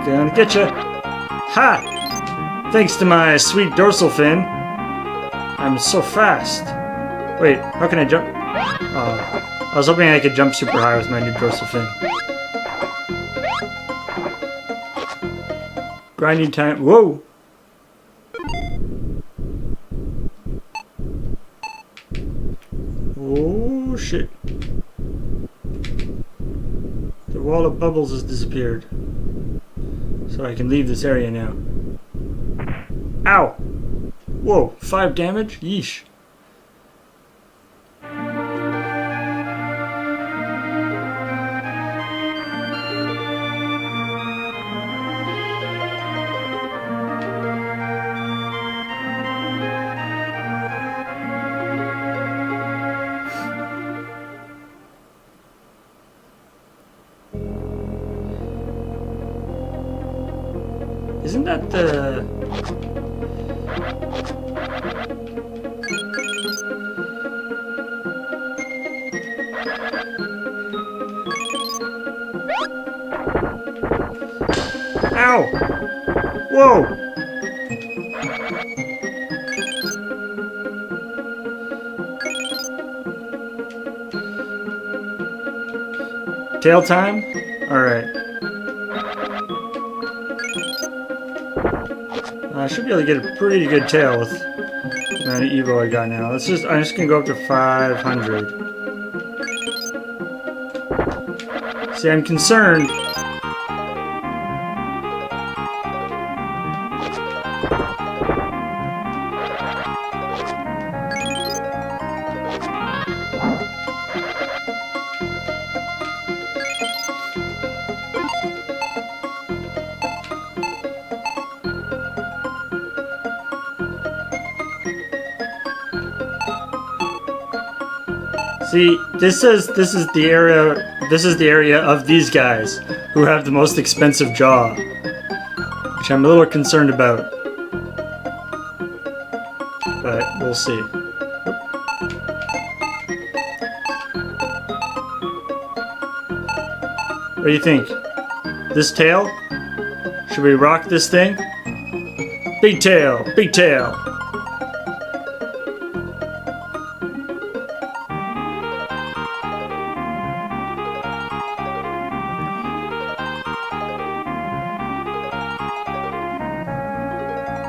Speaker 1: Gonna get you. Ha! Thanks to my sweet dorsal fin, I'm so fast. Wait, how can I jump? I was hoping I could jump super high with my new dorsal fin. Grinding time. Whoa! Oh shit. The wall of bubbles has disappeared. So I can leave this area now. Ow! Whoa, 5 damage? Yeesh. Isn't that the... Ow! Whoa! Tail time? Alright. I should be able to get a pretty good tail with the amount of EVO I got now. I'm just gonna go up to 500. See, I'm concerned. See, this is the area of these guys who have the most expensive jaw, which I'm a little concerned about. But we'll see. What do you think? This tail? Should we rock this thing? Big tail, big tail.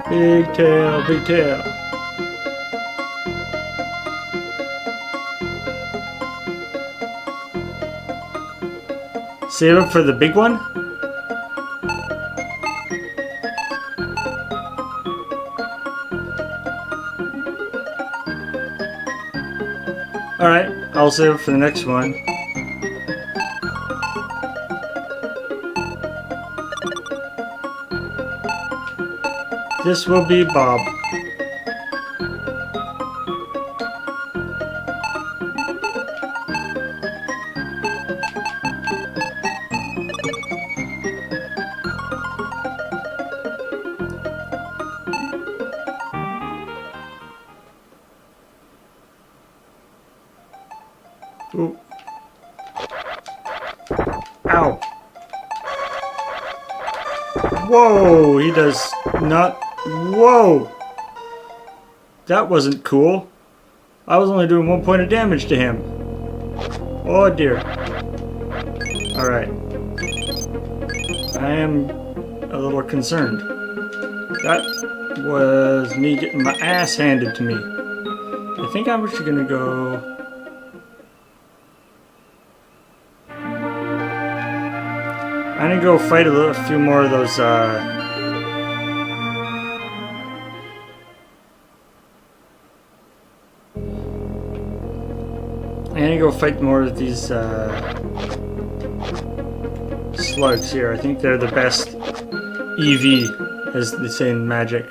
Speaker 1: Big tail, big tail. Save up for the big one? Alright, I'll save it for the next one. This will be Bob. Ooh. Ow. Whoa, he does not... Whoa! That wasn't cool. I was only doing 1 point of damage to him. Oh dear. Alright. I am a little concerned. That was me getting my ass handed to me. I think I'm actually gonna go. I'm gonna go fight a few more of those. I'm gonna go fight more of these slugs here. I think they're the best EV, as they say in Magic.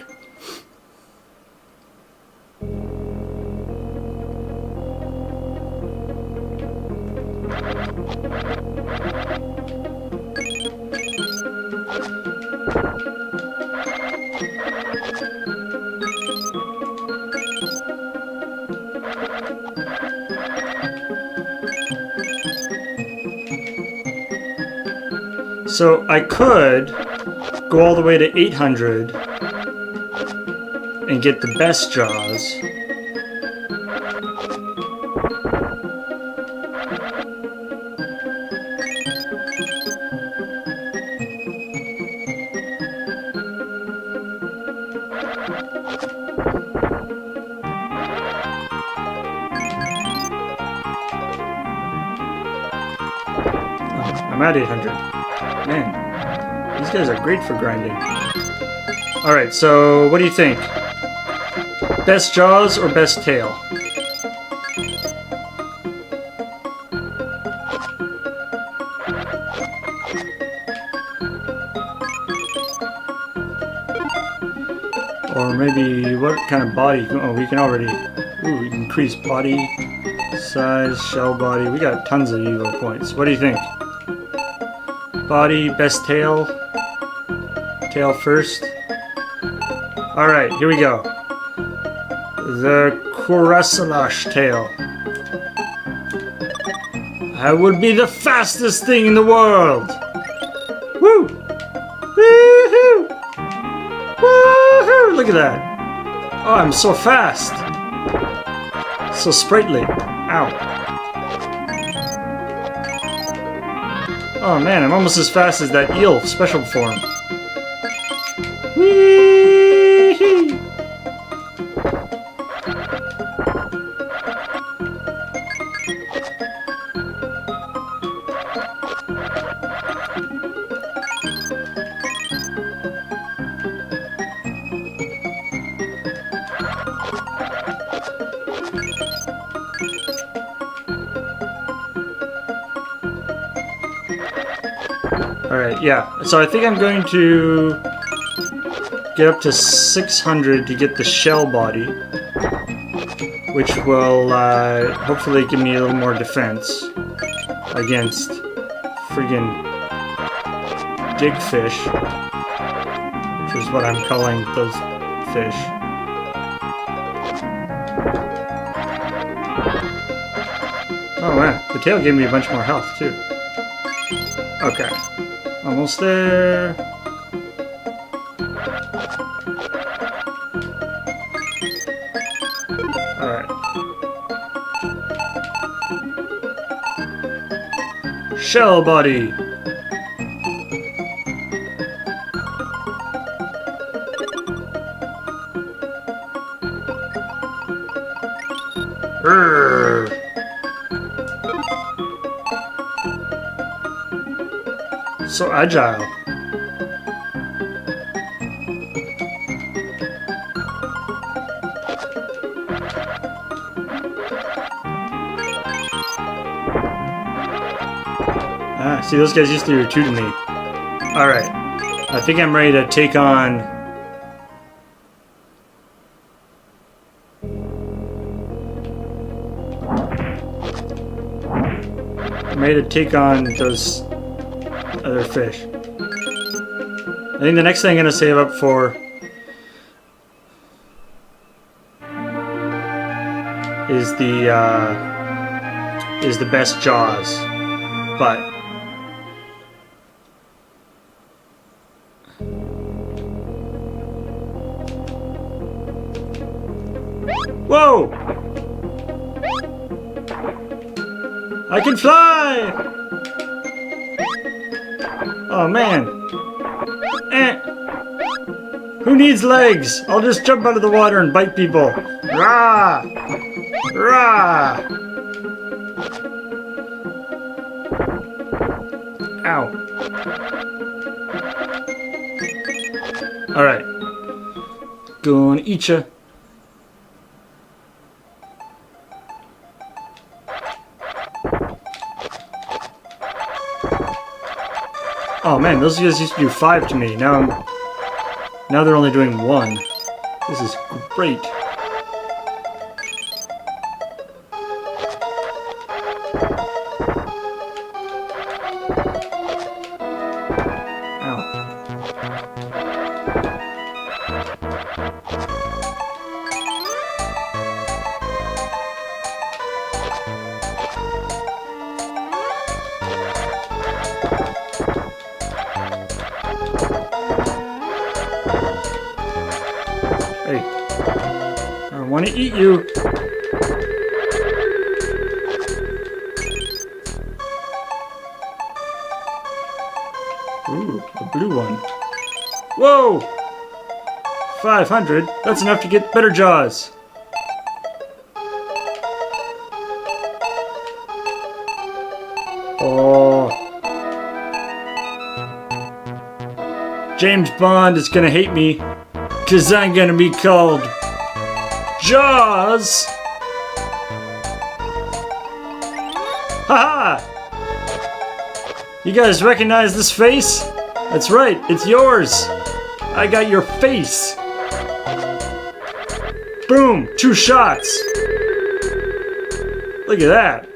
Speaker 1: So I could go all the way to 800 and get the best Jaws. I'm at 800. Man, these guys are great for grinding. Alright, so what do you think? Best Jaws or best Tail? Or maybe what kind of body? Oh, we can already increase body size, shell body. We got tons of EVO points. What do you think? Body, best tail. Tail first. Alright, here we go. The Kurasalash tail. I would be the fastest thing in the world! Woo! Woohoo! Woohoo! Look at that! Oh, I'm so fast! So sprightly. Ow. Oh man, I'm almost as fast as that eel special form. Whee! Alright, yeah. So I think I'm going to get up to 600 to get the shell body, which will hopefully give me a little more defense against friggin' digfish, which is what I'm calling those fish. Oh man, the tail gave me a bunch more health too. Okay, almost there. Alright. Shell body. Urgh. So agile. Ah, see, those guys used to do two to me. Alright. I think I'm ready to take on... I'm ready to take on those other fish. I think the next thing I'm going to save up for is the best Jaws, but whoa! I can fly! Oh man. Who needs legs? I'll just jump out of the water and bite people. Rah! Rah! Ow. Alright. Gonna eat ya. Oh man, those guys used to do 5 to me. Now they're only doing 1. This is great. Hey, I want to eat you. Ooh, a blue one. Whoa! 500? That's enough to get better jaws. Oh. James Bond is gonna hate me, 'cause I'm gonna be called Jaws! Haha! You guys recognize this face? That's right, it's yours! I got your face! Boom! 2 shots! Look at that!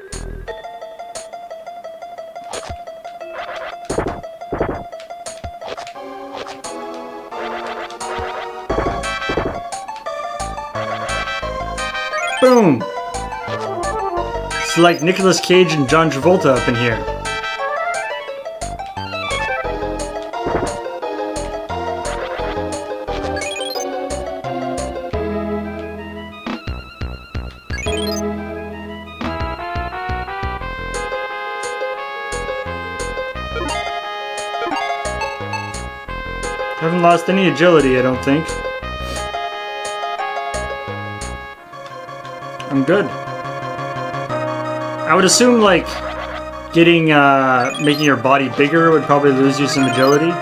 Speaker 1: Boom! It's like Nicolas Cage and John Travolta up in here. Haven't lost any agility, I don't think. I'm good. I would assume, like, making your body bigger would probably lose you some agility.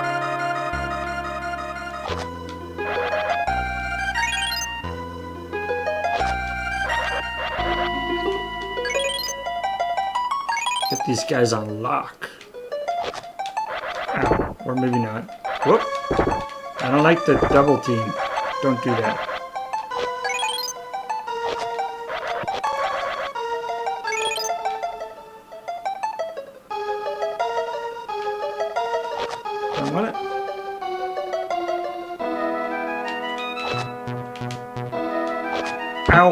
Speaker 1: Get these guys on lock. Ow. Or maybe not. Whoop. I don't like the double team. Don't do that. I want it. Ow.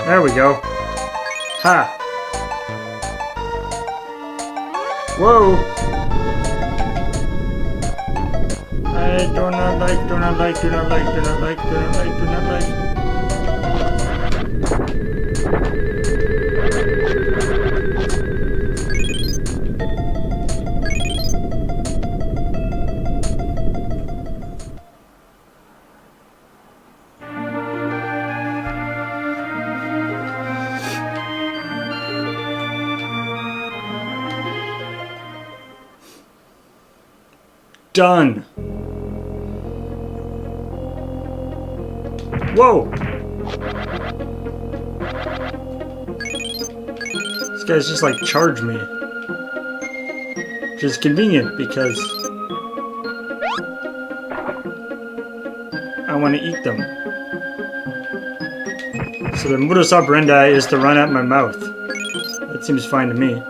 Speaker 1: There we go. Ha. Whoa. I do not like, do not like, do not like, do not like, do not like, do not like. Done. Whoa! These guys just like charge me. Which is convenient because I want to eat them. So the modus operandi is to run at my mouth. That seems fine to me.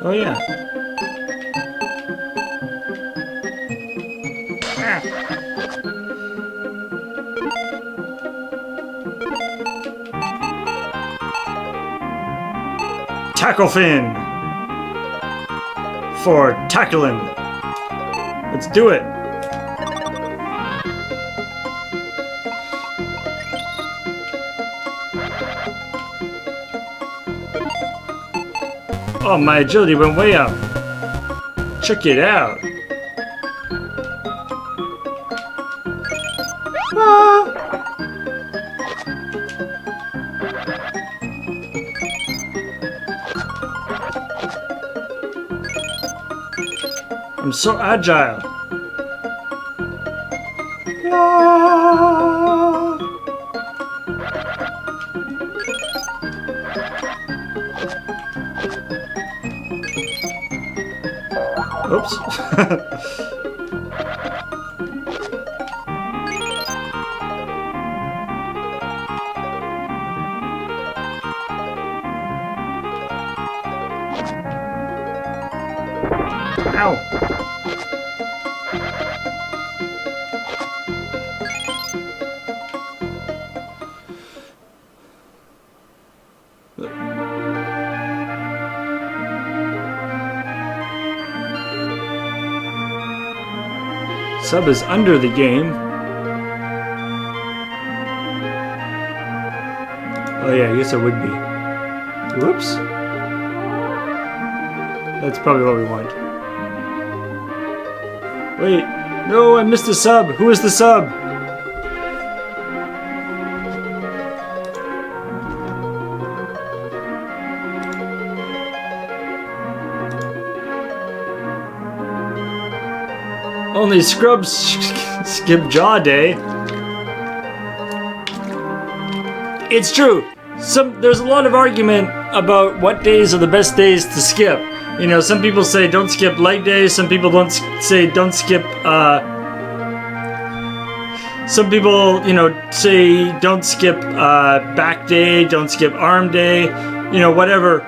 Speaker 1: Oh yeah. Ah. Tackle fin for tackling. Let's do it. Oh, my agility went way up. Check it out. Ah. I'm so agile. Ah. Oops. Ow. Sub is under the game. Oh yeah, I guess it would be. Whoops. That's probably what we want. Wait, no, I missed the sub. Who is the sub? Only scrubs skip jaw day. It's true. There's a lot of argument about what days are the best days to skip. You know, some people say don't skip leg day. Some people don't skip. Some people, you know, say don't skip back day. Don't skip arm day. You know, whatever.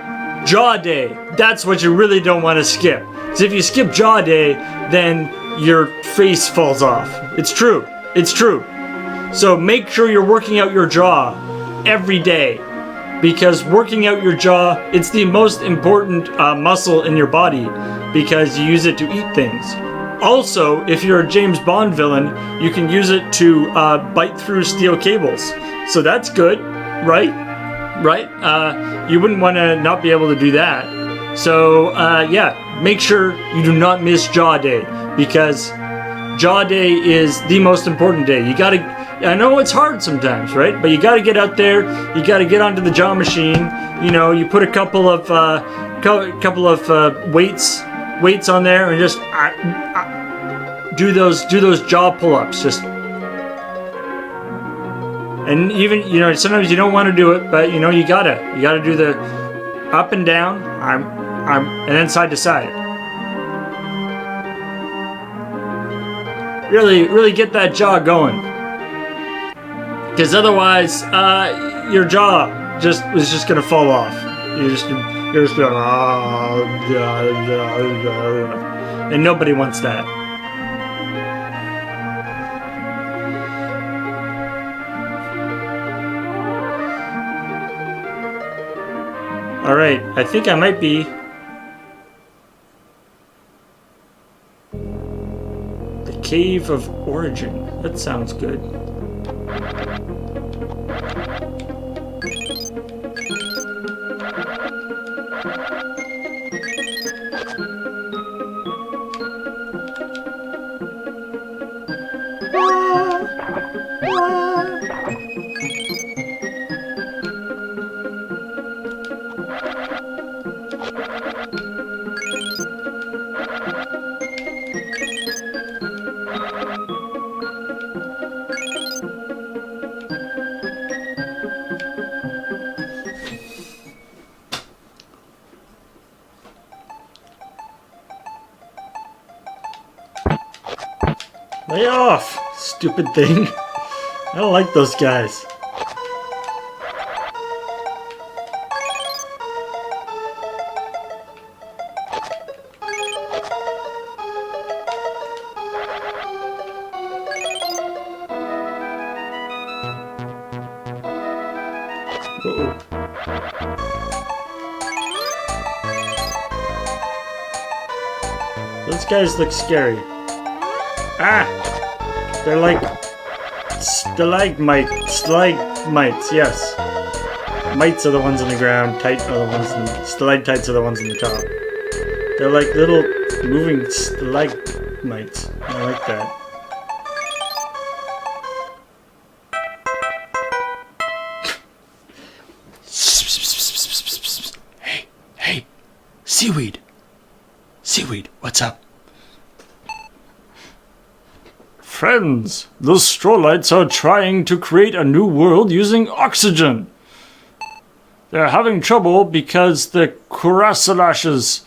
Speaker 1: Jaw day. That's what you really don't want to skip. Because if you skip jaw day, then your face falls off. It's true. It's true. So make sure you're working out your jaw every day, because working out your jaw, it's the most important muscle in your body, because you use it to eat things. Also, if you're a James Bond villain, you can use it to bite through steel cables. So that's good, right? Right? You wouldn't want to not be able to do that. So yeah, make sure you do not miss jaw day, because jaw day is the most important day. You gotta, I know it's hard sometimes, right? But you gotta get out there, you gotta get onto the jaw machine. You know, you put a couple of weights on there and just do those jaw pull-ups. Just, and even, you know, sometimes you don't want to do it, but you know, you gotta do the up and down, and then side to side. Really get that jaw going, because otherwise your jaw is just gonna fall off. You're just going, and nobody wants that. All right, I think I might be. Cave of Origin. That sounds good. Lay off, stupid thing. I don't like those guys. Uh-oh. Those guys look scary. Ah! They're like stalagmites, yes. Mites are the ones on the ground. Stalactites are the ones on the top. They're like little moving stalagmites. I like that.
Speaker 2: Hey, seaweed. Seaweed, what's up?
Speaker 1: Friends, the Strolites are trying to create a new world using oxygen. They're having trouble because the Kurasalashes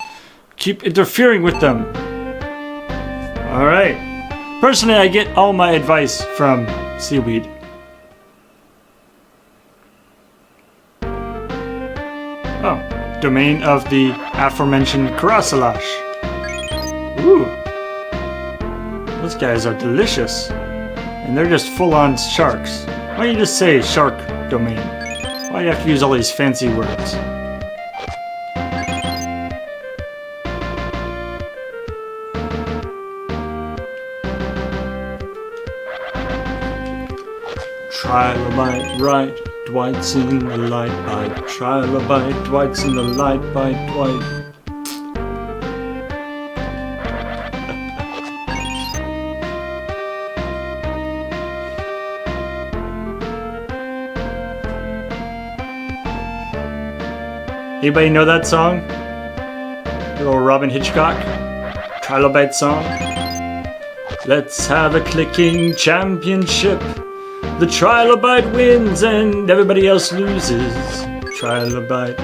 Speaker 1: keep interfering with them. Alright. Personally, I get all my advice from seaweed. Oh, domain of the aforementioned Kurasalash. Ooh. Those guys are delicious. And they're just full-on sharks. Why don't you just say shark domain? Why do you have to use all these fancy words? Trilobite, right, Dwight's in the light bite. Trilobite, Dwight's in the light bite, Dwight. Anybody know that song? Little Robin Hitchcock? Trilobite song? Let's have a clicking championship. The Trilobite wins and everybody else loses. Trilobite.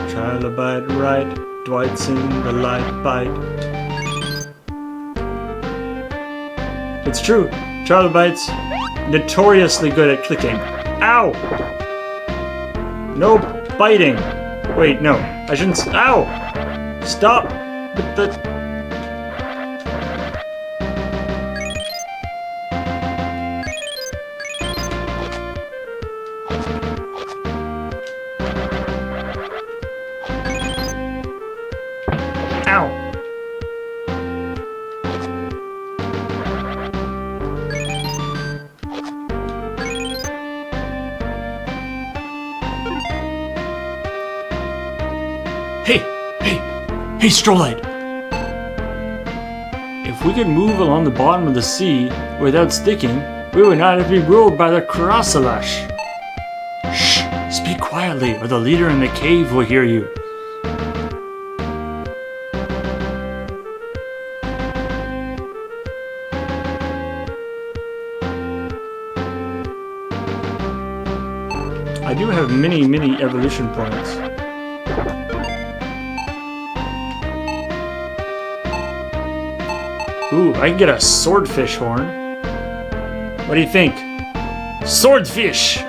Speaker 1: Trilobite right. Dwight's in the light bite. It's true. Trilobites notoriously good at clicking. Ow! No biting. Wait, no. I shouldn't. Ow! Stop with the. Ow!
Speaker 2: Hey, Strolite!
Speaker 1: If we could move along the bottom of the sea without sticking, we would not have to be ruled by the Kurasalash.
Speaker 2: Shh! Speak quietly, or the leader in the cave will hear you.
Speaker 1: I do have many evolution points. Ooh, I can get a swordfish horn. What do you think? Swordfish!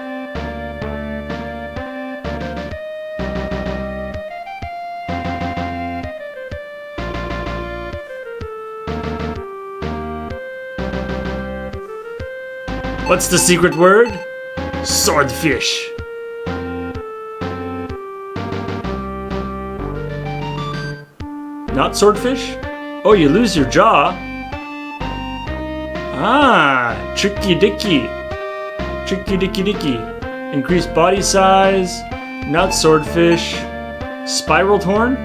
Speaker 1: What's the secret word? Swordfish. Not swordfish? Oh, you lose your jaw? Ah, tricky dicky. Tricky dicky dicky. Increased body size. Not swordfish. Spiraled horn?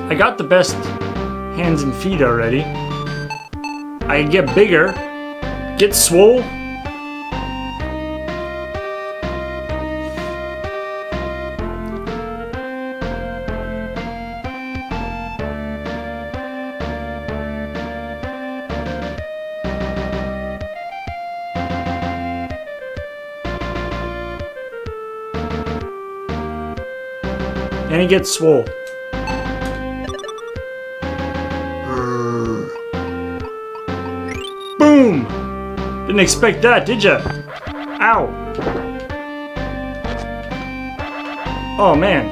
Speaker 1: I got the best hands and feet already. I can get bigger, get swole. And he gets swole. Boom! Didn't expect that, did ya? Ow! Oh man.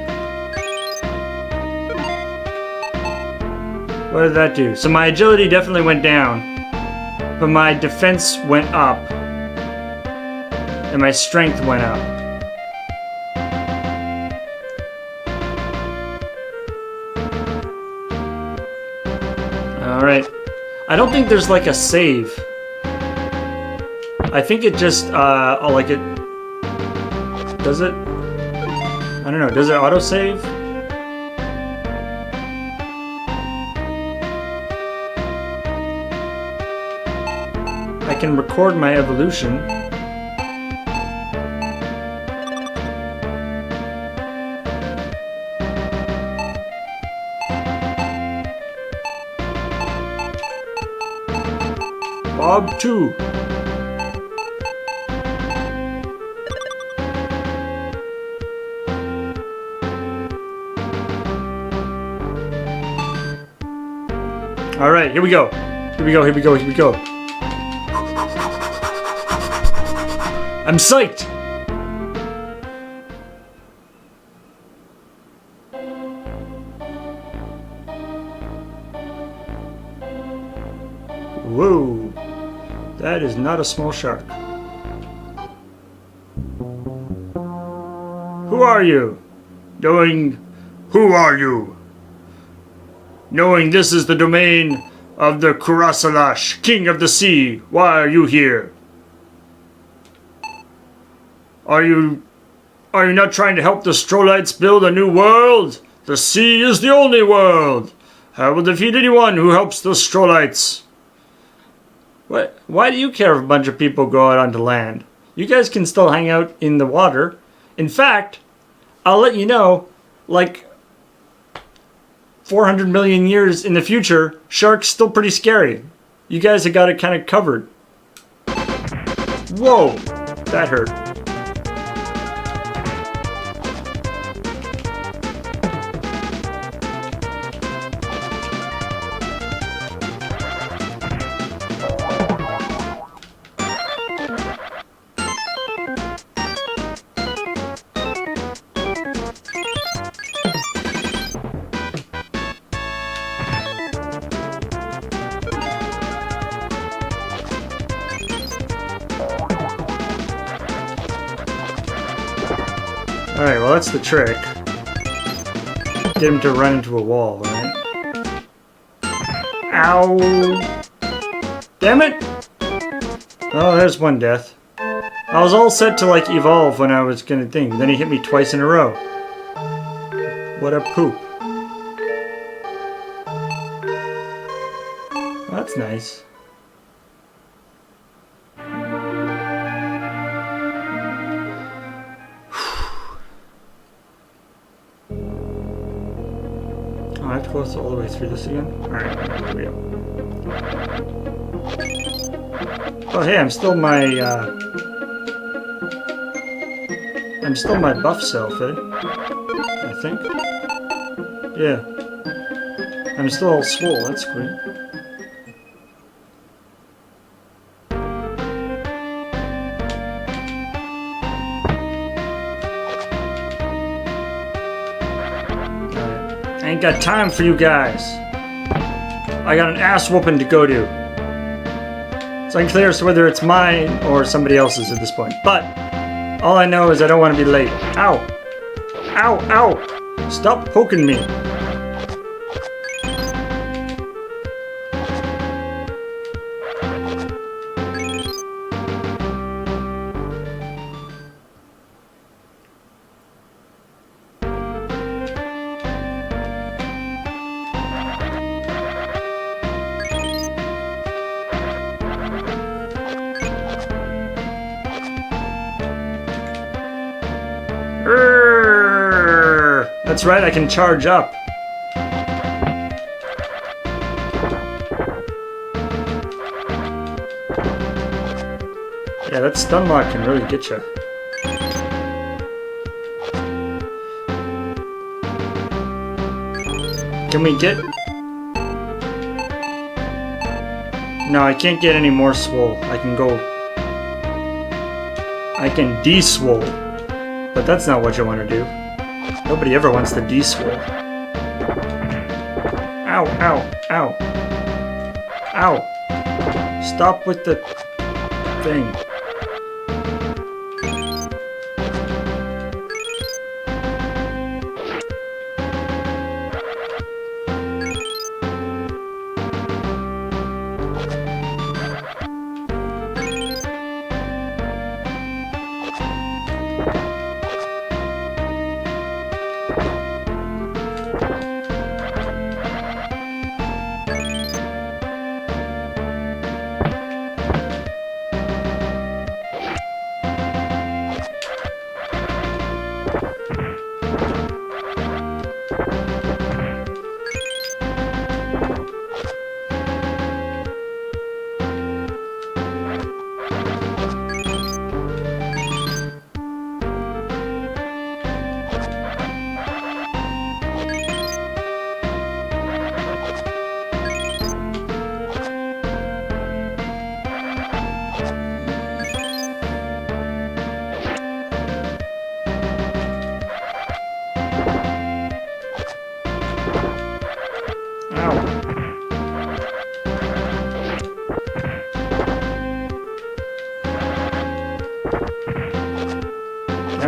Speaker 1: What did that do? So my agility definitely went down, but my defense went up. and my strength went up. Alright. I don't think there's like a save. I think it just, oh, like it... Does it? I don't know, does it autosave? I can record my evolution. Bob 2. All right, here we go. Here we go, here we go, here we go. I'm psyched! Whoa, that is not a small shark. Who are you? Who are you? Knowing this is the domain of the Kurasalash, king of the sea, why are you here? Are you not trying to help the Strolites build a new world? The sea is the only world. I will defeat anyone who helps the Strolites. What? Why do you care if a bunch of people go out onto land? You guys can still hang out in the water. In fact, I'll let you know, like 400 million years in the future, sharks still pretty scary. You guys have got it kind of covered. Whoa, that hurt. Alright, well that's the trick. Get him to run into a wall, right? Ow! Damn it! Oh, there's one death. I was all set to like evolve when I was gonna think. Then he hit me twice in a row. What a poop. Well, that's nice. I have to go all the way through this again? Alright, here we go. Oh hey, I'm still my buff self, eh? I think. Yeah. I'm still all swole, that's great. I ain't got time for you guys. I got an ass whooping to go to. It's unclear as to whether it's mine or somebody else's at this point. But all I know is I don't want to be late. Ow! Ow! Ow! Stop poking me. That's right, I can charge up. Yeah, that stun lock can really get you. Can we get... No, I can't get any more swole. I can go... I can de-swole. But that's not what you want to do. Nobody ever wants to de-swole. Ow, ow, ow. Ow. Stop with the thing.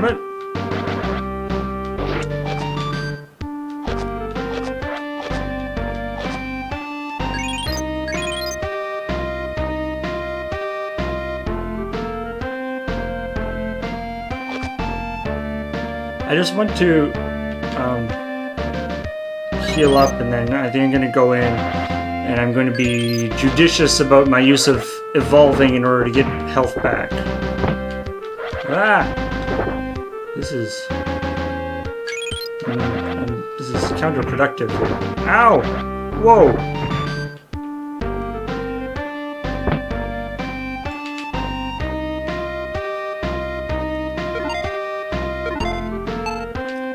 Speaker 1: damn it. I just want to heal up, and then I think I'm going to go in and I'm going to be judicious about my use of evolving in order to get health back. Ah! This is counterproductive. Ow! Whoa!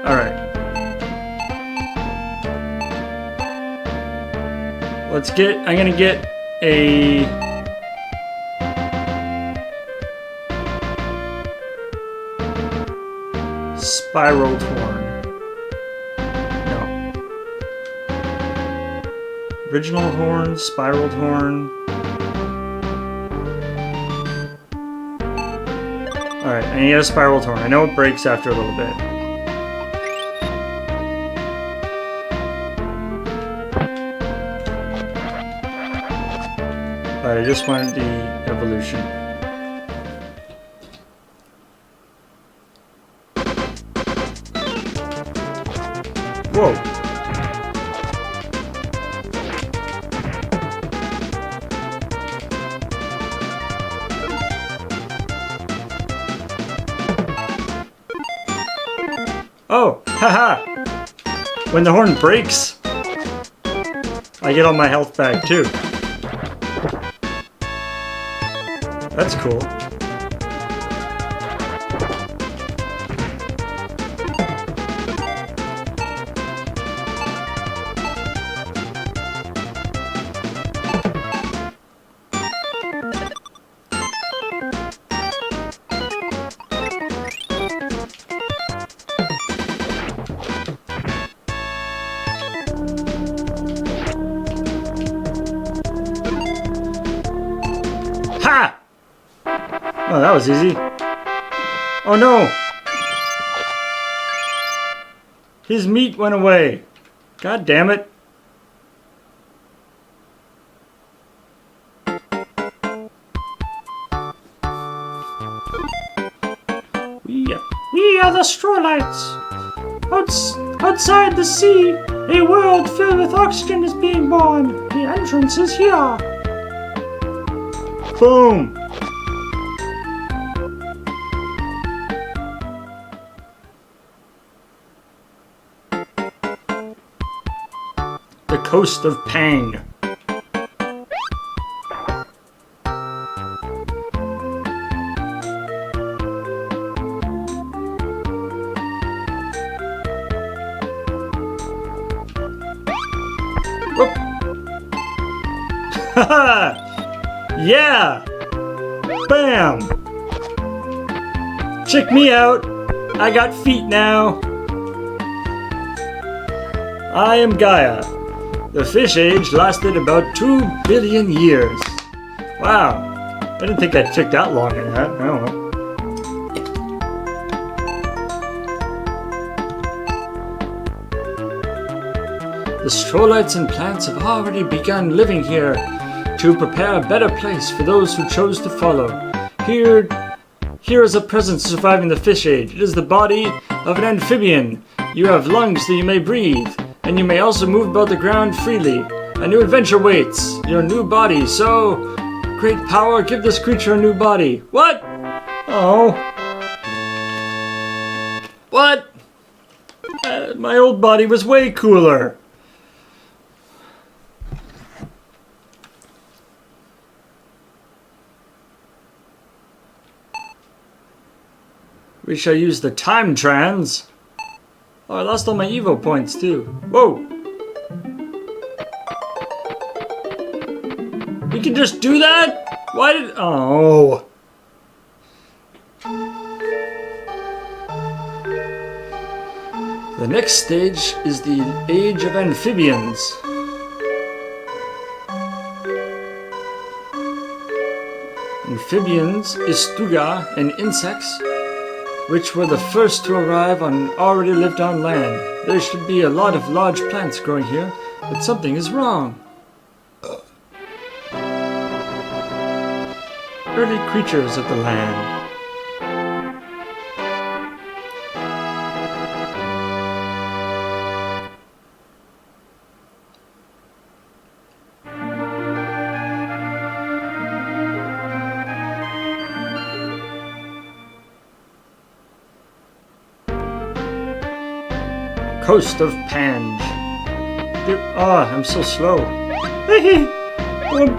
Speaker 1: Alright. I'm gonna get a... spiraled horn. No. Original horn, spiraled horn. Alright, I need a spiraled horn. I know it breaks after a little bit. But I just wanted the evolution. Whoa! Oh! Haha! When the horn breaks, I get all my health back too. That's cool. Ha! Oh, that was easy. Oh no! His meat went away. God damn it. We are the Strolights. Outside the sea, a world filled with oxygen is being born. The entrance is here. Boom! The coast of Pang. Whoop. Haha! Yeah! Bam! Check me out! I got feet now! I am Gaia. The fish age lasted about 2 billion years. Wow! I didn't think I took that long in that. No. The Strolights and plants have already begun living here to prepare a better place for those who chose to follow. Here is a present surviving the fish age. It is the body of an amphibian. You have lungs that you may breathe, and you may also move about the ground freely. A new adventure waits. Your new body. So, great power, give this creature a new body. What? Oh. What? My old body was way cooler. We shall use the time trans. Oh, I lost all my EVO points too. Whoa! We can just do that? Why did... Oh! The next stage is the age of amphibians. Amphibians, Istuga, and insects which were the first to arrive on already lived on land. There should be a lot of large plants growing here, but something is wrong. Early creatures of the land. Coast of Pange. I'm so slow. Boom.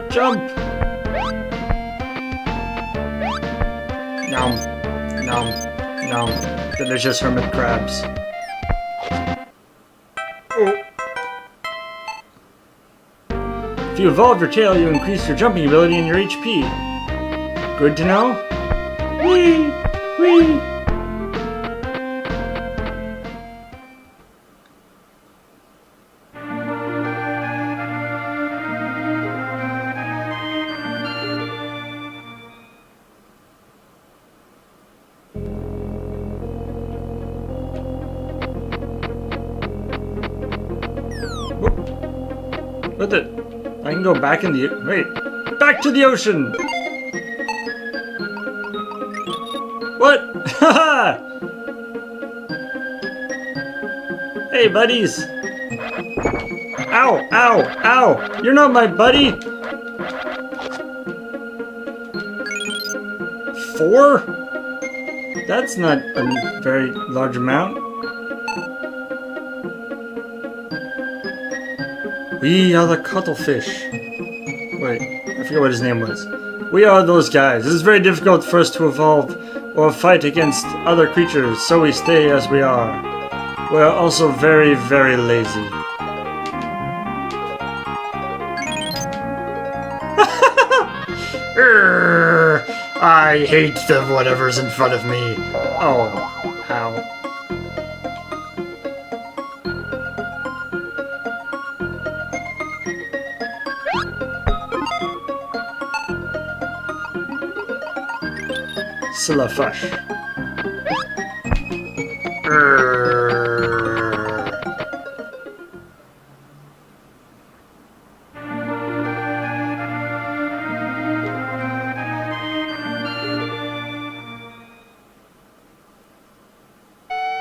Speaker 1: Jump. Nom. Nom. Nom. Delicious hermit crabs. Oh. If you evolve your tail, you increase your jumping ability and your HP. Good to know? Whee! Whee! What the? I can go back in the... Wait. Back to the ocean! What? Haha! Hey, buddies! Ow! Ow! Ow! You're not my buddy! 4? That's not a very large amount. We are the cuttlefish. Wait, I forget what his name was. We are those guys. It is very difficult for us to evolve or fight against other creatures, so we stay as we are. We are also very, very lazy. I hate the whatever's in front of me. Oh, ow. Slafush.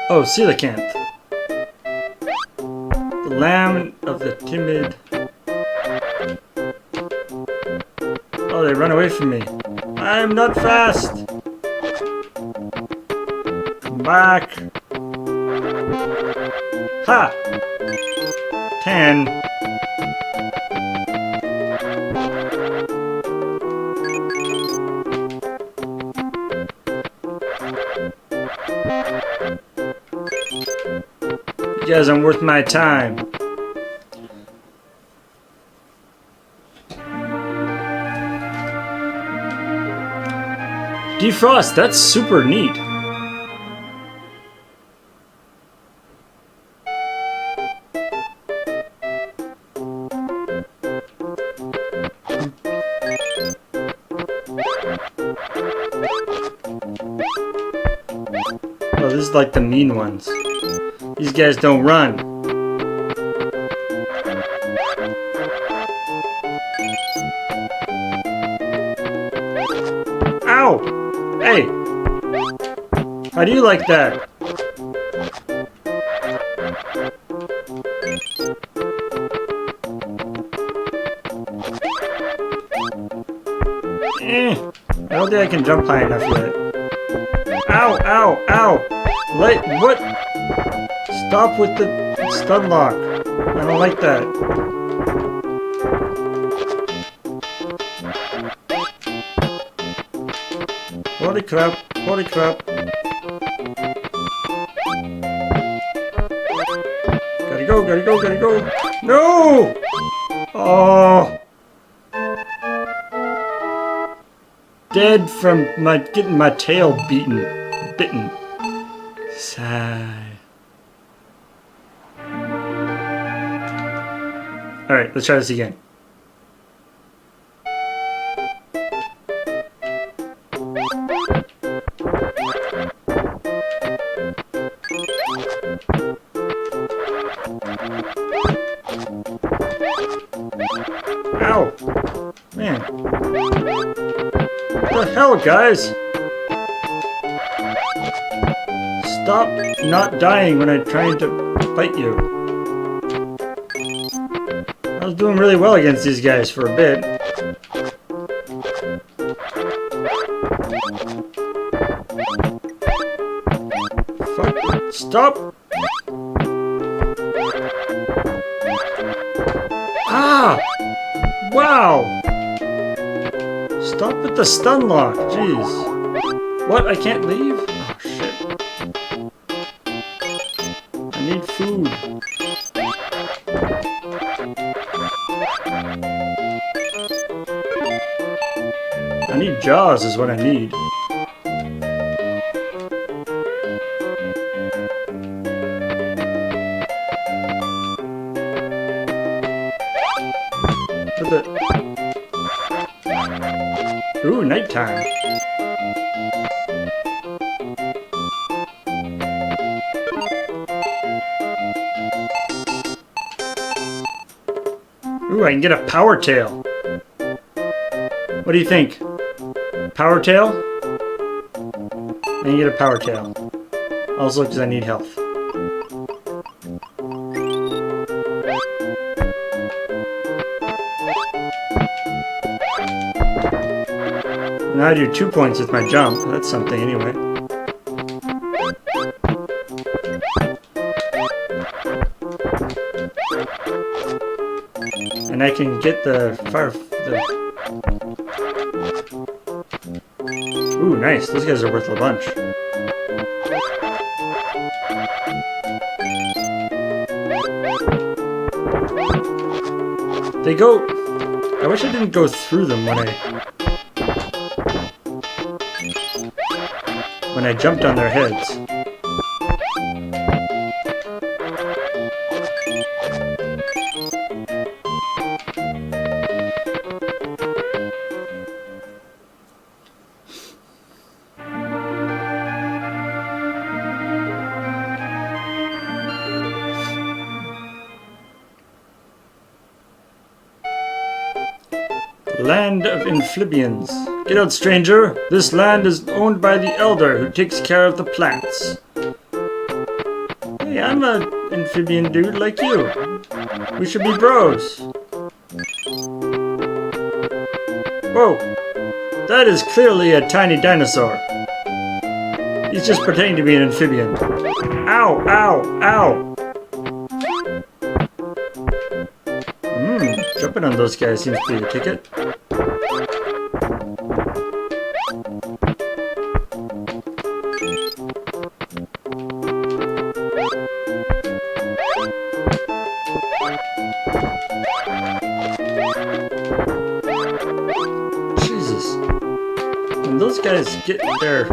Speaker 1: Oh, coelacanth. The lamb of the timid. Oh, they run away from me. I'm not fast. Back. Ha! 10. You guys aren't worth my time. Defrost, that's super neat. Oh, this is like the mean ones. These guys don't run. Ow! Hey! How do you like that? I don't think I can jump high enough yet. Ow! Ow! Ow! What? Stop with the stun lock. I don't like that. Holy crap. Holy crap. Gotta go, gotta go, gotta go. No! Oh! Dead from getting my tail bitten. Sigh. Alright, let's try this again. The hell, guys? Stop not dying when I'm trying to fight you. I was doing really well against these guys for a bit. Fuck. Stop! Ah! Wow! Stop with the stun lock, jeez. What? I can't leave? Oh shit. I need food. I need jaws is what I need. Ooh, nighttime. Ooh, I can get a power tail. What do you think? Power tail? I can get a power tail. Also because I need health. Now I do 2 points with my jump. That's something anyway. And I can get the fire... Ooh, nice. Those guys are worth a bunch. They go... I wish I didn't go through them when I jumped on their heads. Land of amphibians. Get out, stranger. This land is owned by the elder who takes care of the plants. Hey, I'm an amphibian dude like you. We should be bros. Whoa. That is clearly a tiny dinosaur. He's just pretending to be an amphibian. Ow, ow, ow. Jumping on those guys seems to be the ticket. Jesus. When those guys get there.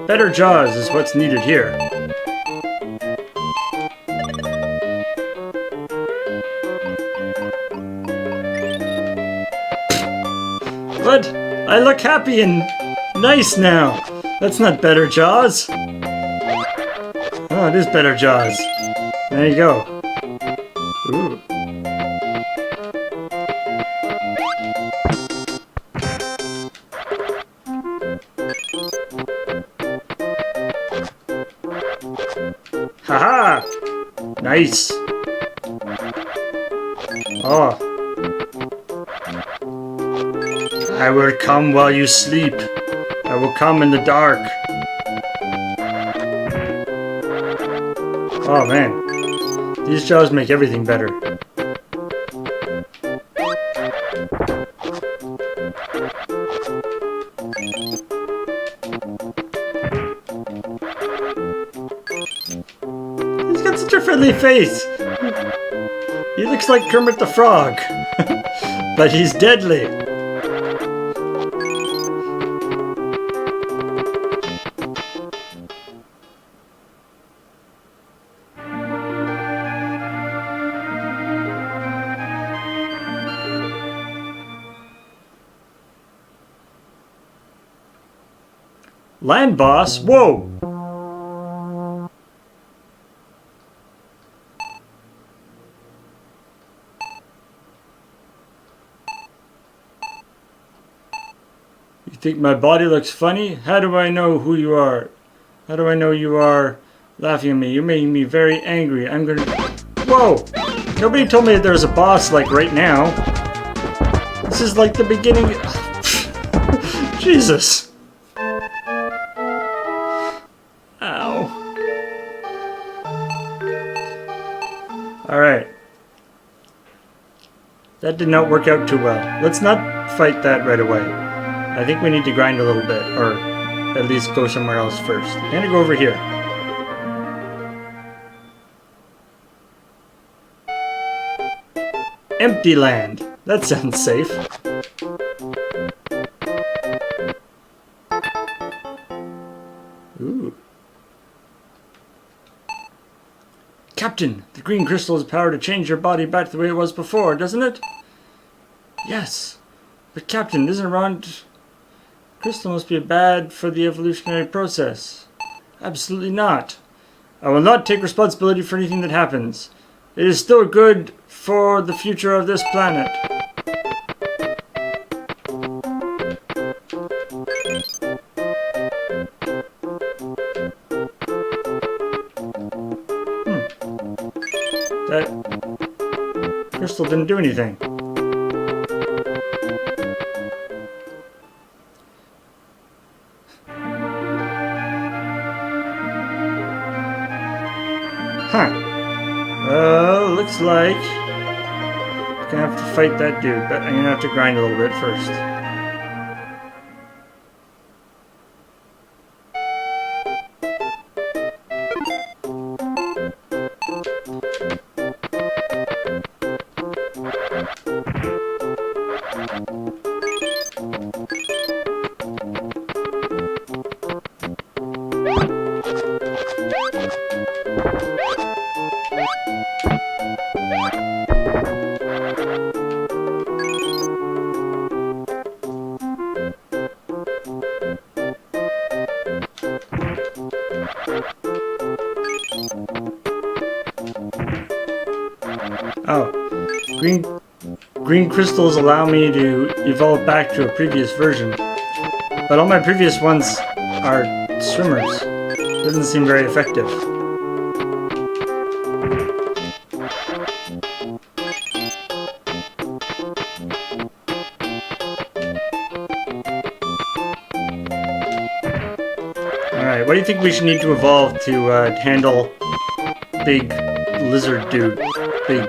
Speaker 1: Better jaws is what's needed here. But I look happy and nice now. That's not better jaws. Oh, it is better jaws. There you go. Ooh. Haha! Nice! Oh. I will come while you sleep. I will come in the dark. Oh man. These jaws make everything better. He's got such a friendly face. He looks like Kermit the Frog. But he's deadly. Land boss? Whoa! think my body looks funny? How do I know who you are? How do I know you are laughing at me? You're making me very angry. I'm gonna... Whoa! Nobody told me that there was a boss, like, right now. This is like the beginning... Jesus! Ow. Alright. That did not work out too well. Let's not fight that right away. I think we need to grind a little bit, or at least go somewhere else first. I'm gonna go over here. Empty land. That sounds safe. Ooh. Captain, the green crystal has power to change your body back to the way it was before, doesn't it? Yes. But Captain, isn't around... Crystal must be bad for the evolutionary process. Absolutely not. I will not take responsibility for anything that happens. It is still good for the future of this planet. That crystal didn't do anything. Huh. Looks like I'm gonna have to fight that dude, but I'm gonna have to grind a little bit first. Oh, green crystals allow me to evolve back to a previous version, but all my previous ones are swimmers. Doesn't seem very effective. Alright, what do you think we should need to evolve to handle big lizard dude? Big...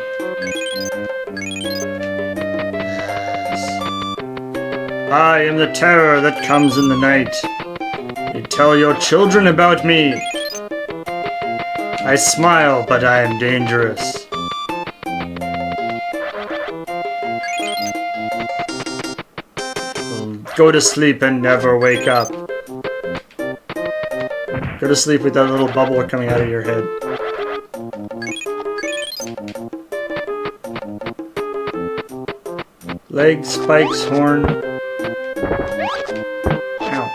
Speaker 1: I am the terror that comes in the night. You tell your children about me. I smile, but I am dangerous. Go to sleep and never wake up. Go to sleep with that little bubble coming out of your head. Legs, spikes, horn. Ow.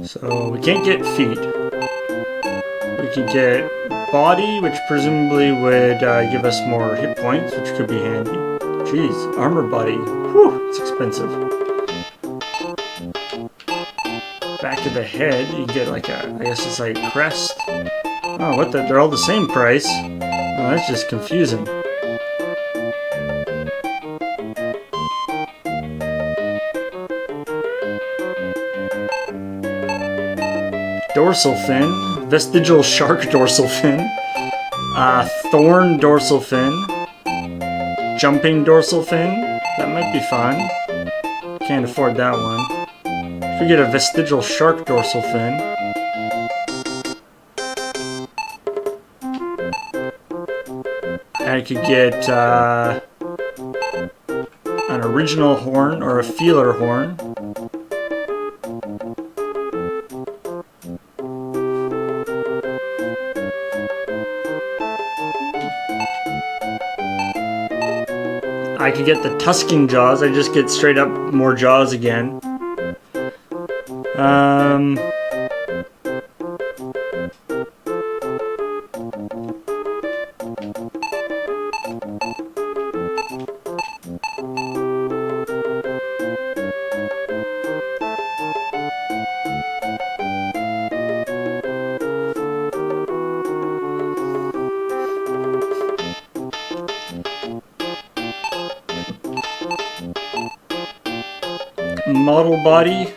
Speaker 1: So we can't get feet. We can get body, which presumably would give us more hit points, which could be handy. Jeez, armor body. Whew, it's expensive. Back of the head, you can get like a, I guess it's like crest. Oh, what the? They're all the same price. Oh, that's just confusing. Dorsal fin, vestigial shark dorsal fin, thorn dorsal fin, jumping dorsal fin. That might be fun. Can't afford that one. If we get a vestigial shark dorsal fin. I could get an original horn or a feeler horn. I could get the tusking jaws. I just get straight up more jaws again. Model body.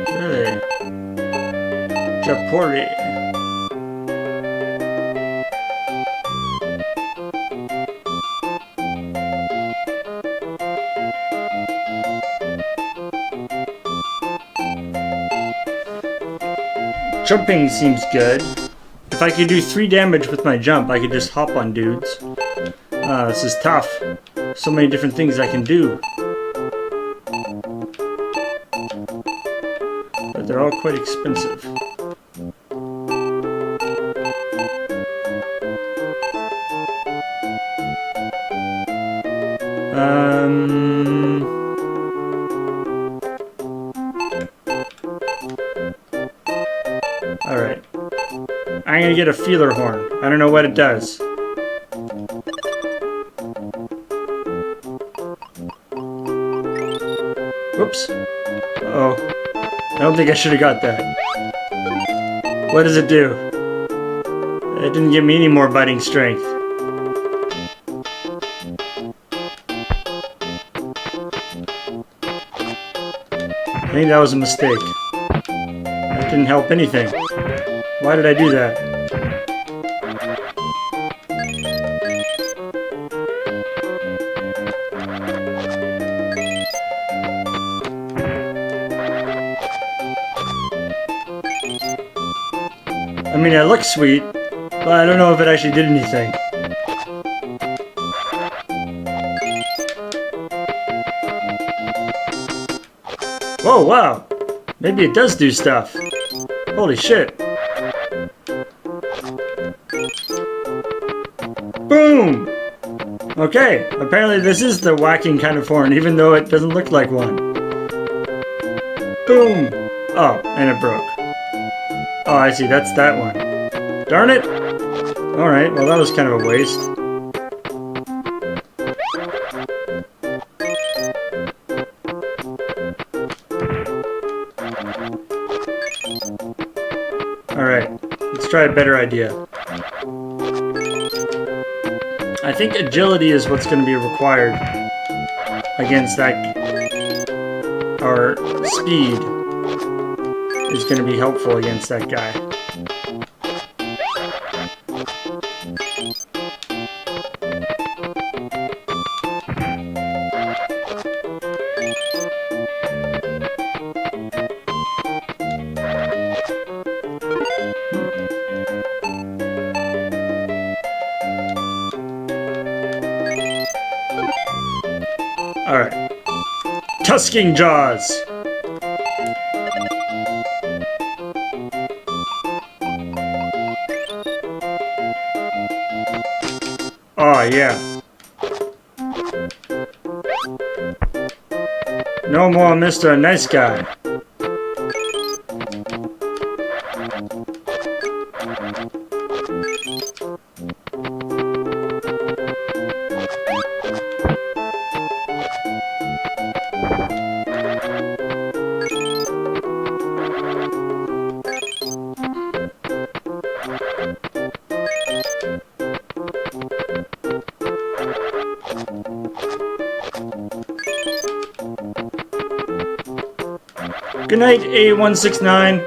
Speaker 1: Really? Japori. Jumping seems good. If I could do 3 damage with my jump, I could just hop on dudes. This is tough. So many different things I can do. But they're all quite expensive. Alright. I'm gonna get a feeler horn. I don't know what it does. Whoops. Uh-oh. I don't think I should have got that. What does it do? It didn't give me any more biting strength. I think that was a mistake. That didn't help anything. Why did I do that? I mean, it looks sweet, but I don't know if it actually did anything. Oh, wow! Maybe it does do stuff. Holy shit. Boom! Okay, apparently this is the whacking kind of horn, even though it doesn't look like one. Boom! Oh, and it broke. Oh, I see, that's that one. Darn it! Alright, well that was kind of a waste. Alright, let's try a better idea. I think agility is what's going to be required against that, or speed is going to be helpful against that guy. Alright. Tusking jaws! Oh, yeah. No more Mr. Nice Guy. Good night, A169.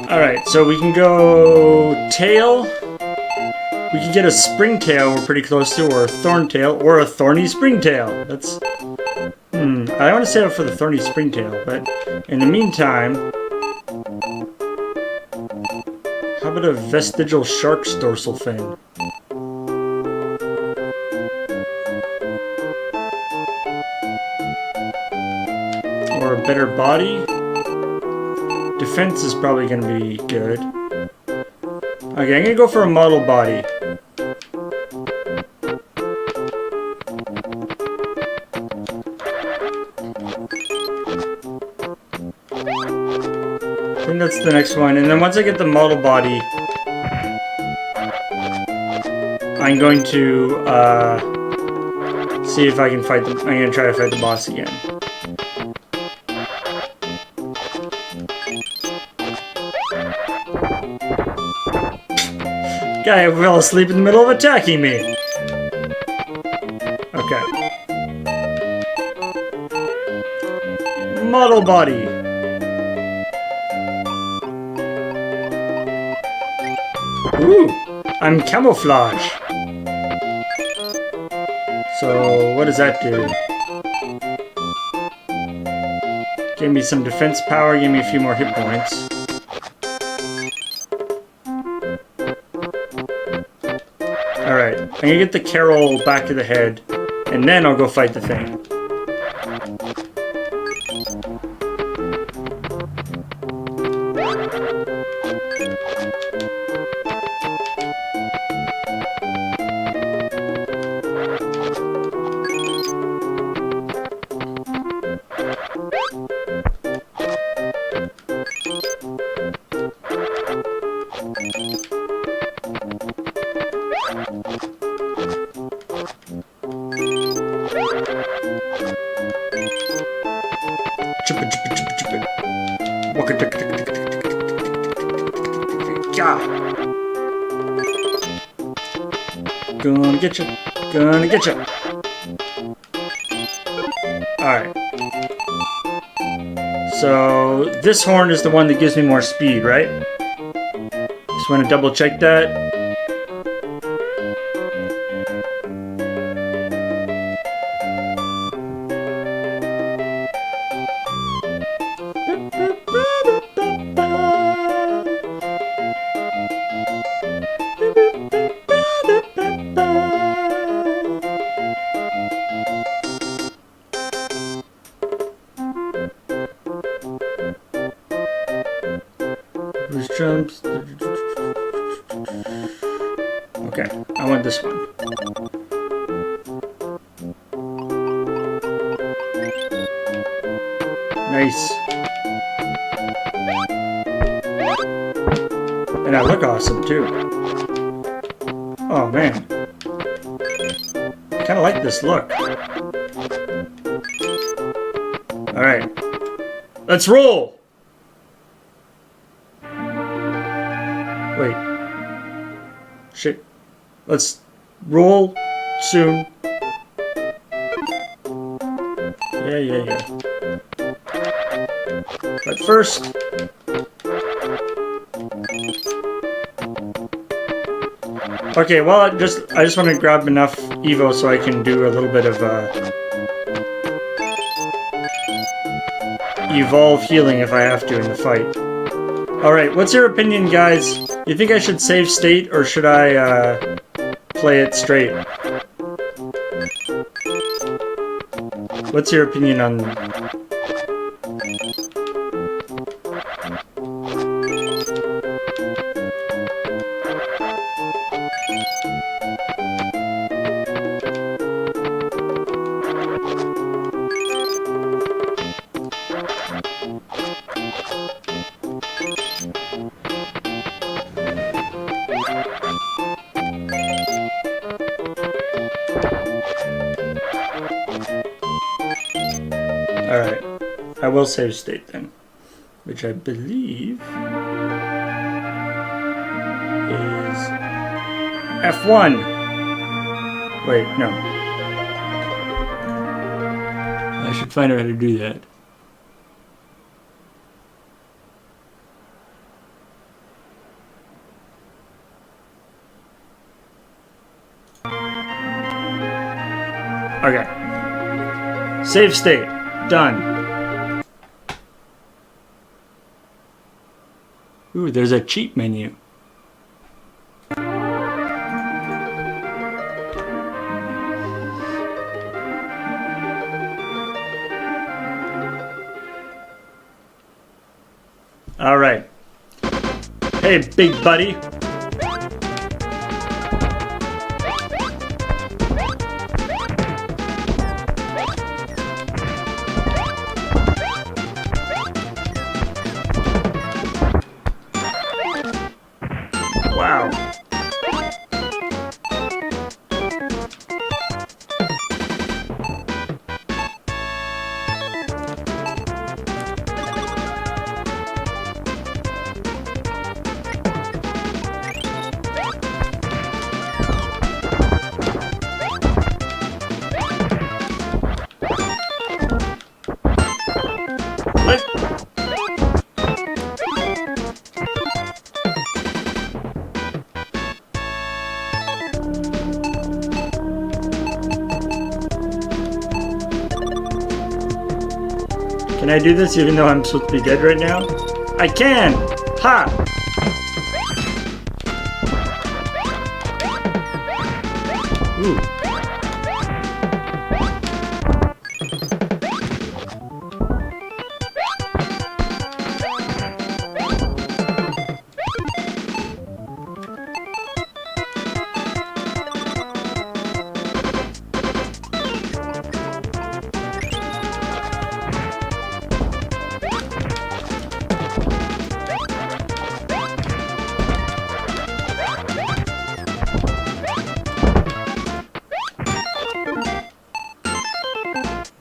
Speaker 1: Alright, so we can go tail. We can get a springtail we're pretty close to, or a thorntail, or a thorny springtail. That's... I want to save it for the thorny springtail, but in the meantime... How about a vestigial shark's dorsal fin? Or a better body? Defense is probably going to be good. Okay, I'm going to go for a model body. I think that's the next one. And then once I get the model body, I'm going to see if I can fight the... I'm going to try to fight the boss again. Guy fell asleep in the middle of attacking me. Okay. Model body. Ooh, I'm camouflage. So, what does that do? Gave me some defense power, gave me a few more hit points. Alright, I'm gonna get the Carol back to the head, and then I'll go fight the thing. Gonna get you. Gonna get you. Alright. So, this horn is the one that gives me more speed, right? Just want to double check that. Jumps. Okay, I want this one. Nice. And I look awesome too. Oh man. I kinda like this look. Alright. Let's roll! Wait. Shit. Let's roll soon. Yeah. But first... Okay, well, I just want to grab enough EVO so I can do a little bit of evolve healing if I have to in the fight. Alright, what's your opinion, guys? You think I should save state, or should I play it straight? What's your opinion on... Alright, I will save state then, which I believe is F1. Wait, no. I should find out how to do that. Okay. Save state. Done. Ooh, there's a cheat menu. All right. Hey, big buddy. Wow. What? Can I do this even though I'm supposed to be dead right now? I can! Ha! Ooh.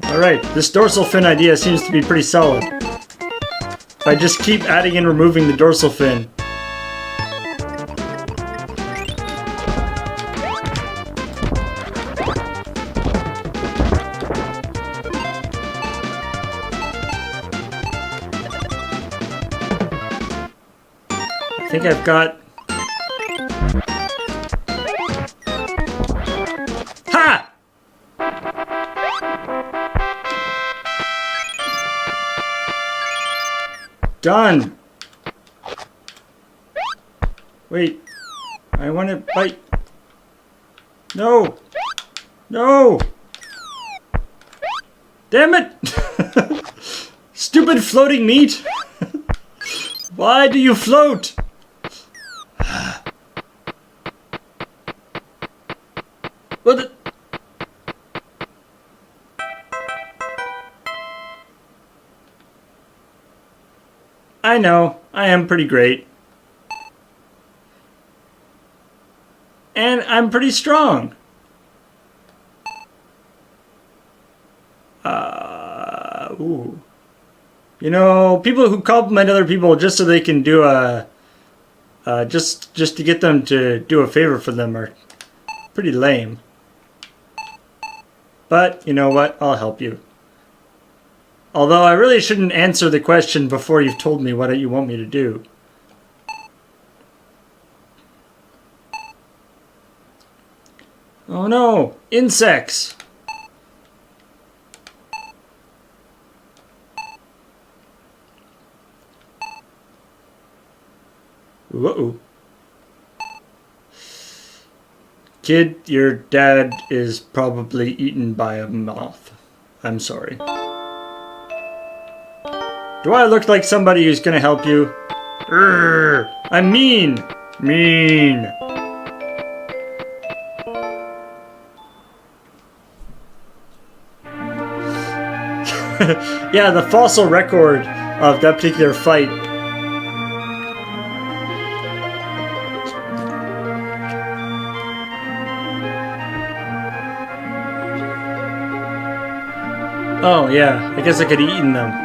Speaker 1: Alright, this dorsal fin idea seems to be pretty solid. If I just keep adding and removing the dorsal fin. I think I've got... Ha! Done! Wait. I want to bite. No! No! Damn it! Stupid floating meat! Why do you float? What the... I know, I am pretty great. And I'm pretty strong. Ooh. You know, people who compliment other people just so they can do a... just to get them to do a favor for them are pretty lame. But, you know what? I'll help you. Although I really shouldn't answer the question before you've told me what you want me to do. Oh no! Insects! Whoa. Kid, your dad is probably eaten by a moth. I'm sorry. Do I look like somebody who's gonna help you? Urgh, I'm mean! Mean! Yeah, the fossil record of that particular fight. Oh yeah, I guess I could have eaten them.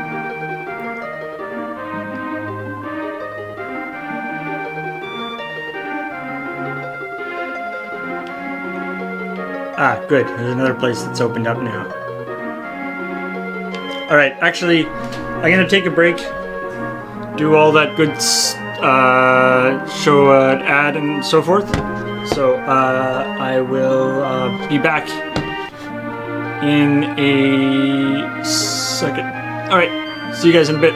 Speaker 1: Ah, good. There's another place that's opened up now. Alright, actually, I'm gonna take a break, do all that good show an ad and so forth. So, I will be back in a second. All right, see you guys in a bit.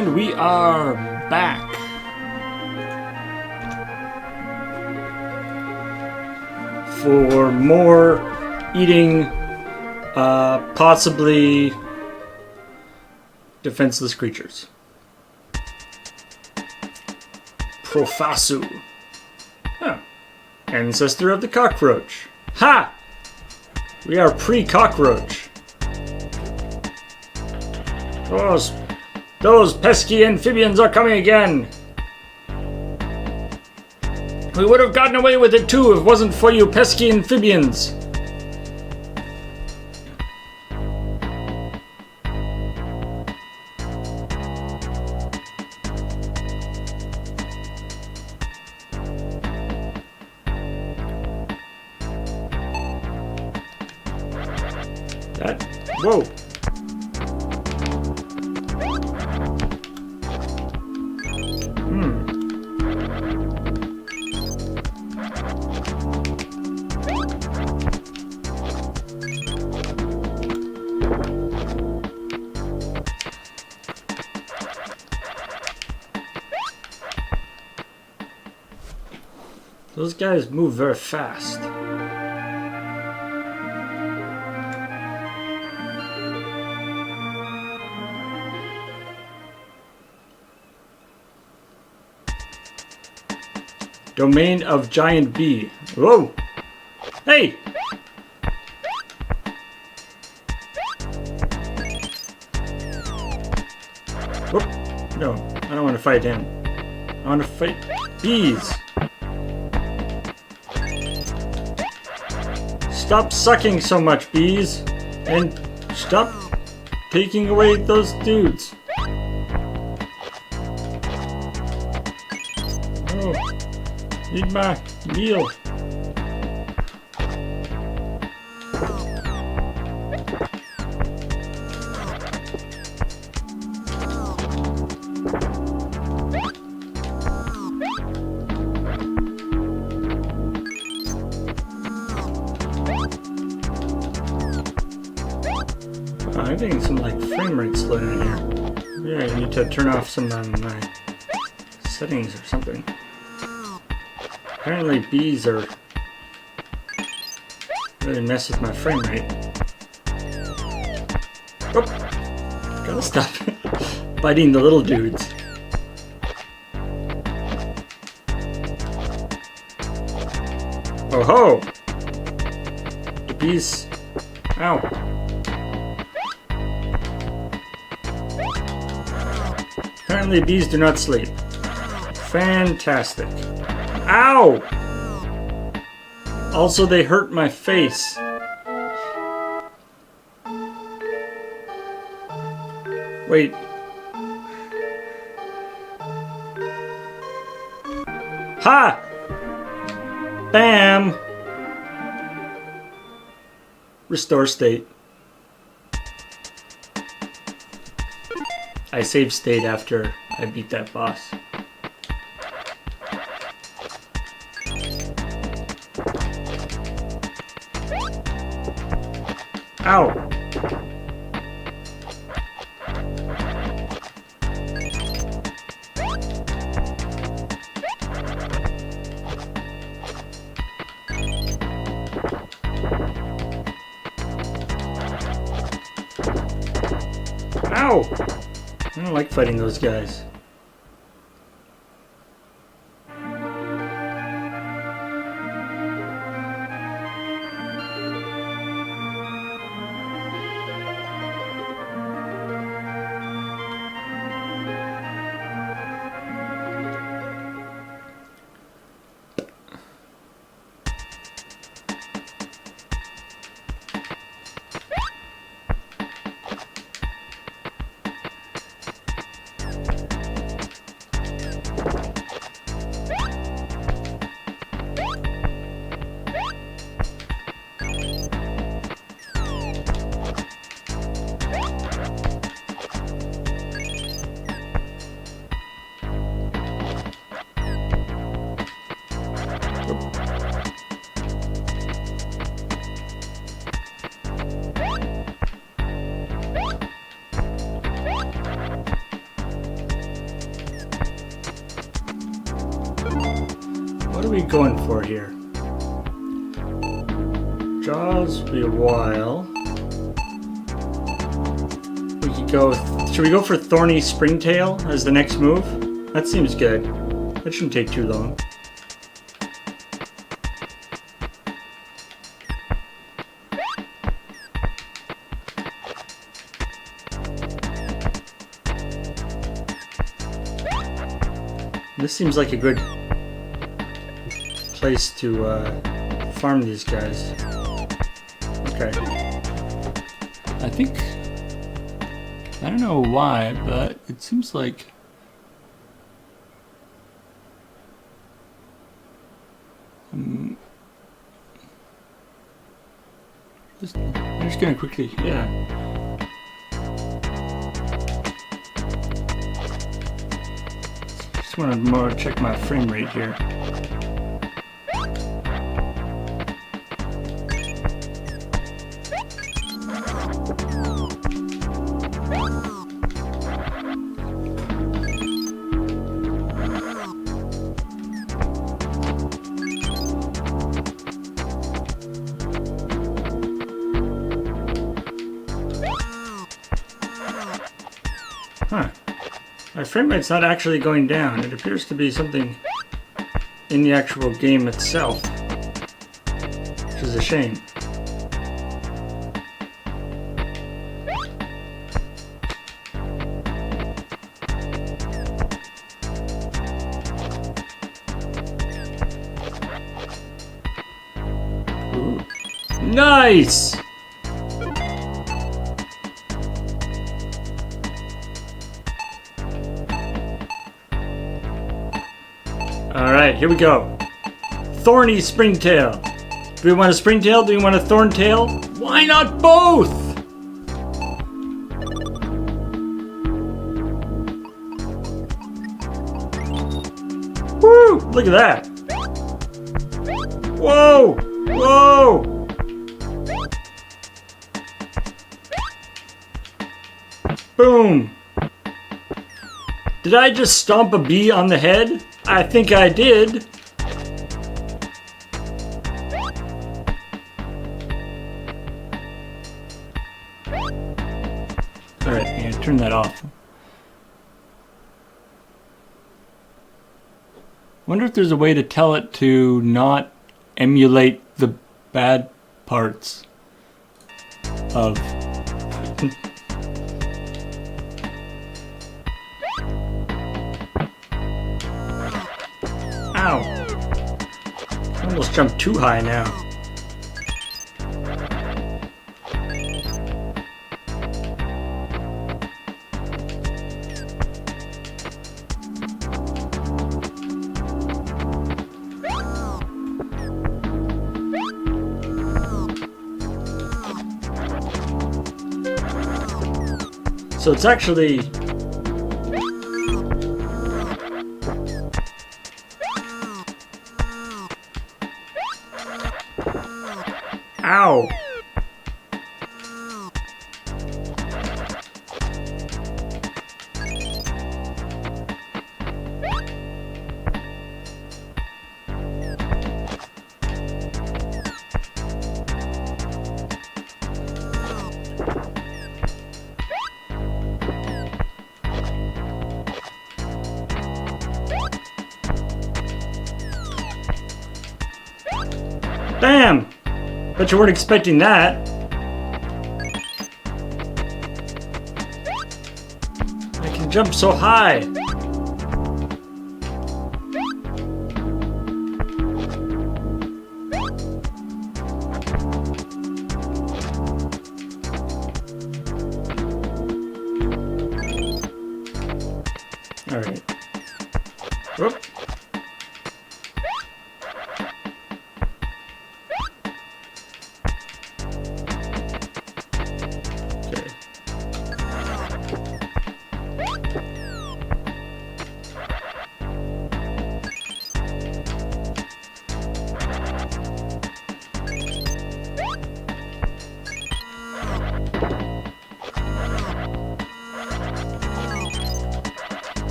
Speaker 1: And we are back. For more eating, possibly defenseless creatures. Profasu. Huh. Ancestor of the cockroach. Ha! We are pre-cockroach. Those pesky amphibians are coming again. We would have gotten away with it too if it wasn't for you pesky amphibians. Whoa. Those guys move very fast. Domain of Giant Bee. Whoa! Hey! Whoop. No, I don't want to fight him. I want to fight bees. Stop sucking so much, bees. And stop taking away those dudes. Oh. Need my meal. I'm getting some like frame rate slowdown here. Yeah, I need to turn off some of my settings or something. Apparently bees are really mess with my frame rate. Oh, gotta stop biting the little dudes. Oh ho! The bees. Ow. Apparently bees do not sleep. Fantastic. Ow! Also, they hurt my face. Wait. Ha! Bam! Restore state. I saved state after I beat that boss. Ow! Ow! I don't like fighting those guys. going for here? Jaws will be a while. We could go. Should we go for Thorny Springtail as the next move? That seems good. That shouldn't take too long. This seems like a good place to farm these guys. Okay.
Speaker 2: I think, I don't know why, but it seems like I'm just gonna quickly, yeah.
Speaker 1: Just want to more check my frame rate here. Huh. My frame rate's not actually going down. It appears to be something in the actual game itself, which is a shame. Ooh. Nice! Alright, here we go. Thorny Springtail. Do we want a Springtail? Do we want a Thorntail? Why not both? Woo! Look at that. Whoa! Whoa! Boom! Did I just stomp a bee on the head? I think I did. Alright, yeah, turn that off. Wonder if there's a way to tell it to not emulate the bad parts of Ow! I almost jumped too high now. So it's actually Ow! Bam! Bet you weren't expecting that. I can jump so high. All right. Whoop.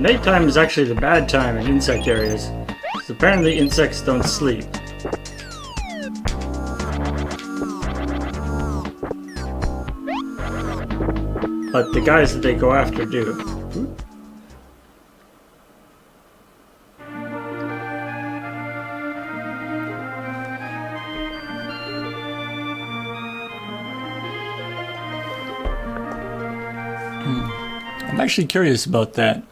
Speaker 1: Nighttime is actually the bad time in insect areas, because apparently insects don't sleep. But the guys that they go after do.
Speaker 2: I'm actually curious about that.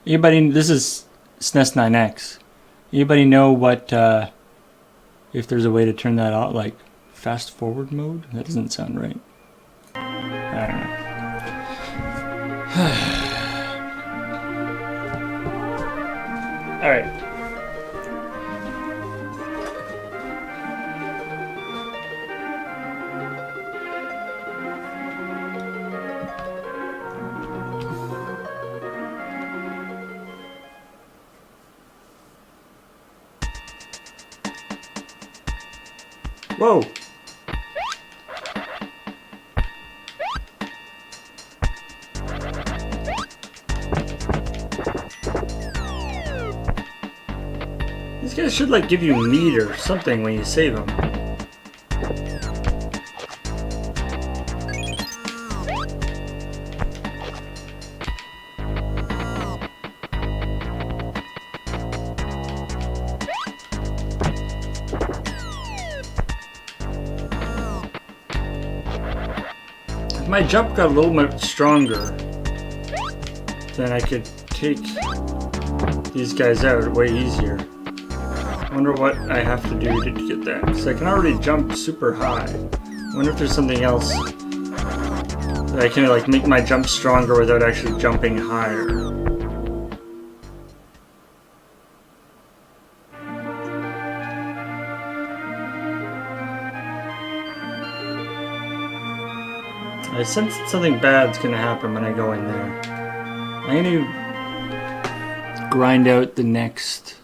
Speaker 2: Anybody? This is SNES 9X. Anybody know what if there's a way to turn that out, like fast forward mode? That doesn't sound right. I don't know.
Speaker 1: All right. Whoa! These guys should like give you meat or something when you save them. If my jump got a little bit stronger, then I could take these guys out way easier. I wonder what I have to do to get that, because I can already jump super high. I wonder if there's something else that I can like make my jump stronger without actually jumping higher. I sense that something bad's gonna happen when I go in there. I'm gonna grind out the next.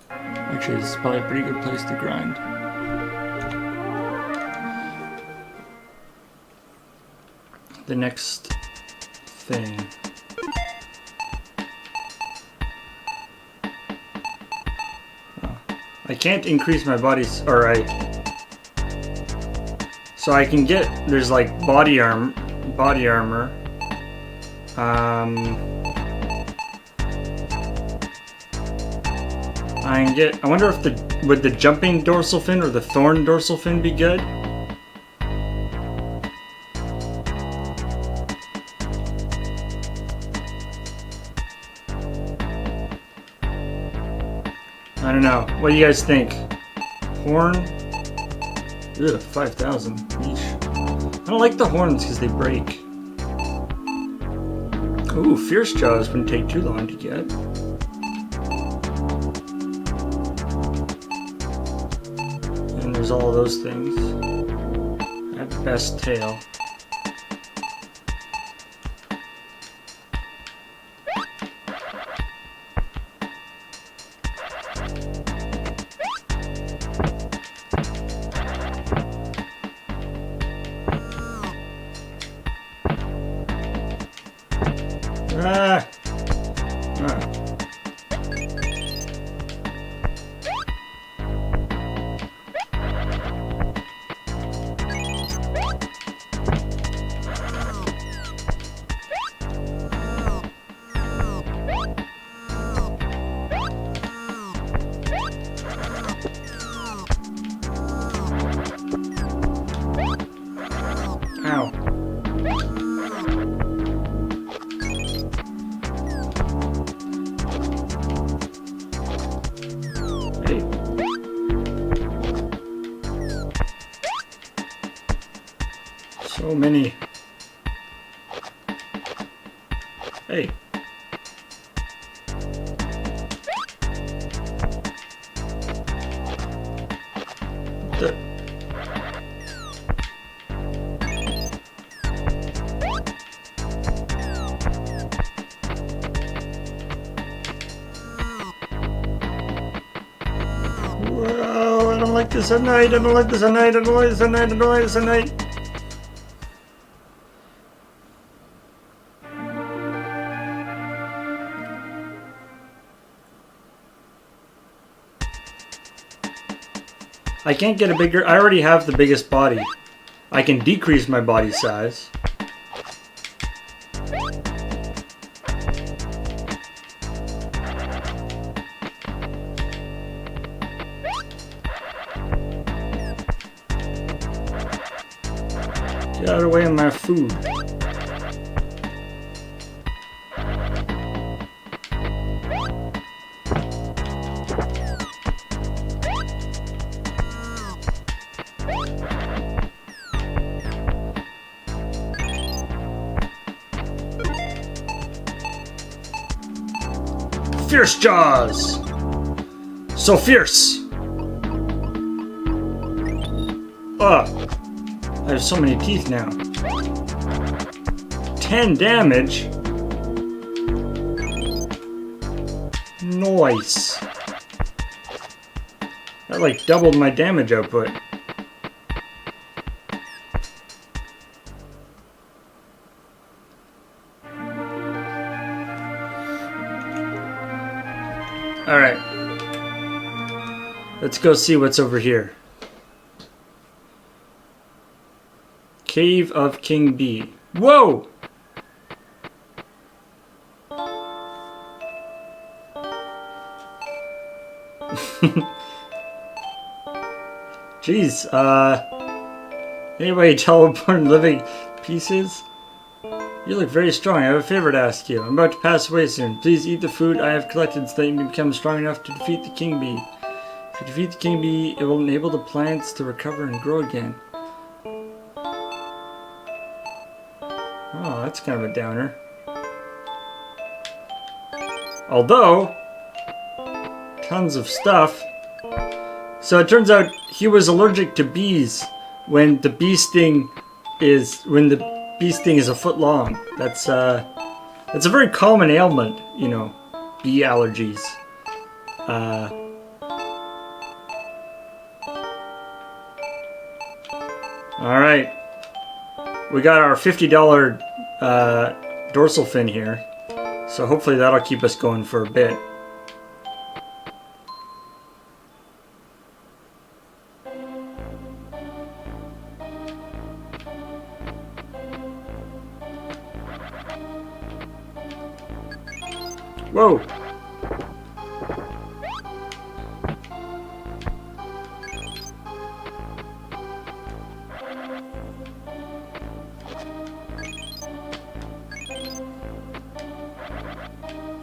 Speaker 1: Actually, this is probably a pretty good place to grind. The next thing. Oh. I can't increase my body's, or so I can get, there's like body armor. I can get, I wonder if would the jumping dorsal fin or the thorn dorsal fin be good? I don't know. What do you guys think? Horn? Ugh, 5,000 each. I don't like the horns because they break. Ooh, Fierce Jaws wouldn't take too long to get. And there's all those things. I have the best tail. Ah. Ah. Ow. So many. Hey. this at night. I don't like this at night. I don't like this at night. I don't like this at night. I can't get a bigger... I already have the biggest body. I can decrease my body size. Get out of the way of my food. Fierce jaws! So fierce! Ugh. I have so many teeth now. 10 damage? Nice. That like doubled my damage output. Alright. Let's go see what's over here. Cave of King B. Whoa! Jeez, anybody teleport living pieces? You look very strong. I have a favor to ask you. I'm about to pass away soon. Please eat the food I have collected so that you can become strong enough to defeat the king bee. If you defeat the king bee, it will enable the plants to recover and grow again. Oh, that's kind of a downer. Although, tons of stuff. So it turns out he was allergic to bees when the bee sting is a foot long. That's a very common ailment, you know, bee allergies. All right, we got our $50 dorsal fin here, so hopefully that'll keep us going for a bit. Whoa!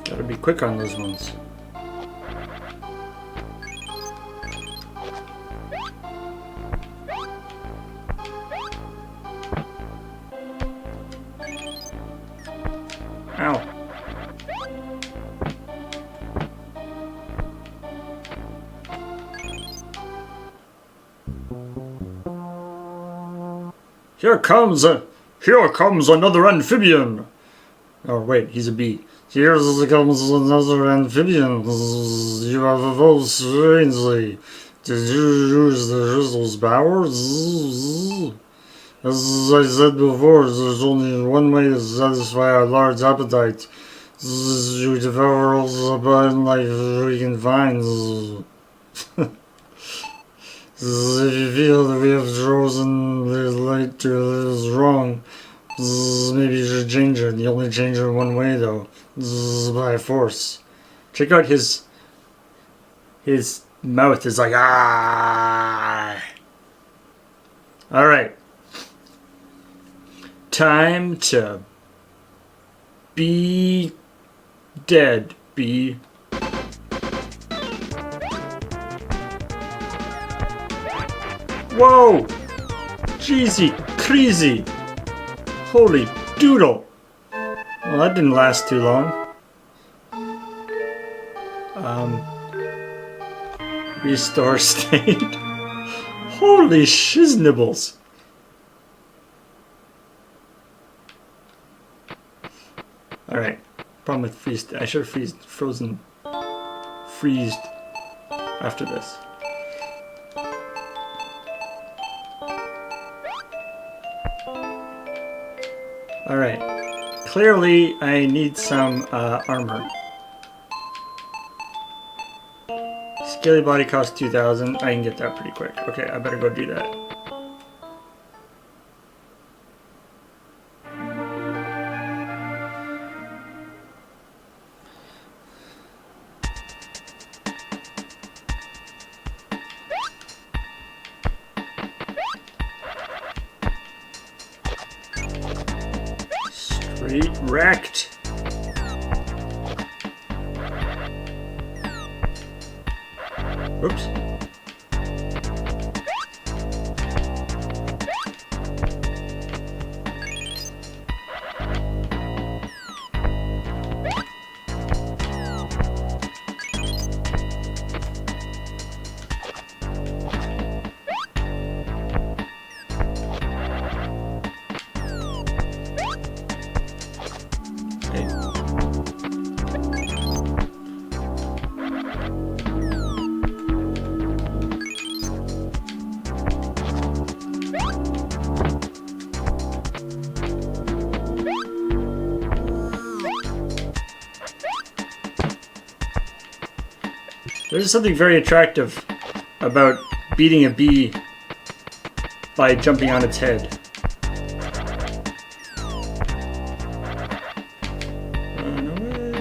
Speaker 1: Gotta be quick on those ones. Ow. Here comes another amphibian. Oh wait, he's a bee. Here comes another amphibian. You have evolved strangely. Did you use the drizzle's powers? As I said before, there's only one way to satisfy our large appetite. You devour all the button like we can find. If you feel that we have chosen the light to is wrong, maybe you should change it. You only change it one way though, by force. Check out his mouth is like ah. All right, time to be dead, bee. Whoa! Jeezy, crazy! Holy doodle! Well, that didn't last too long. Restore state. Holy shiznibbles! Alright, problem with freeze. I should have freezed after this. Alright. Clearly, I need some armor. Scaly body costs 2,000. I can get that pretty quick. Okay, I better go do that. Straight wrecked. Oops. There's something very attractive about beating a bee by jumping on its head. Run away.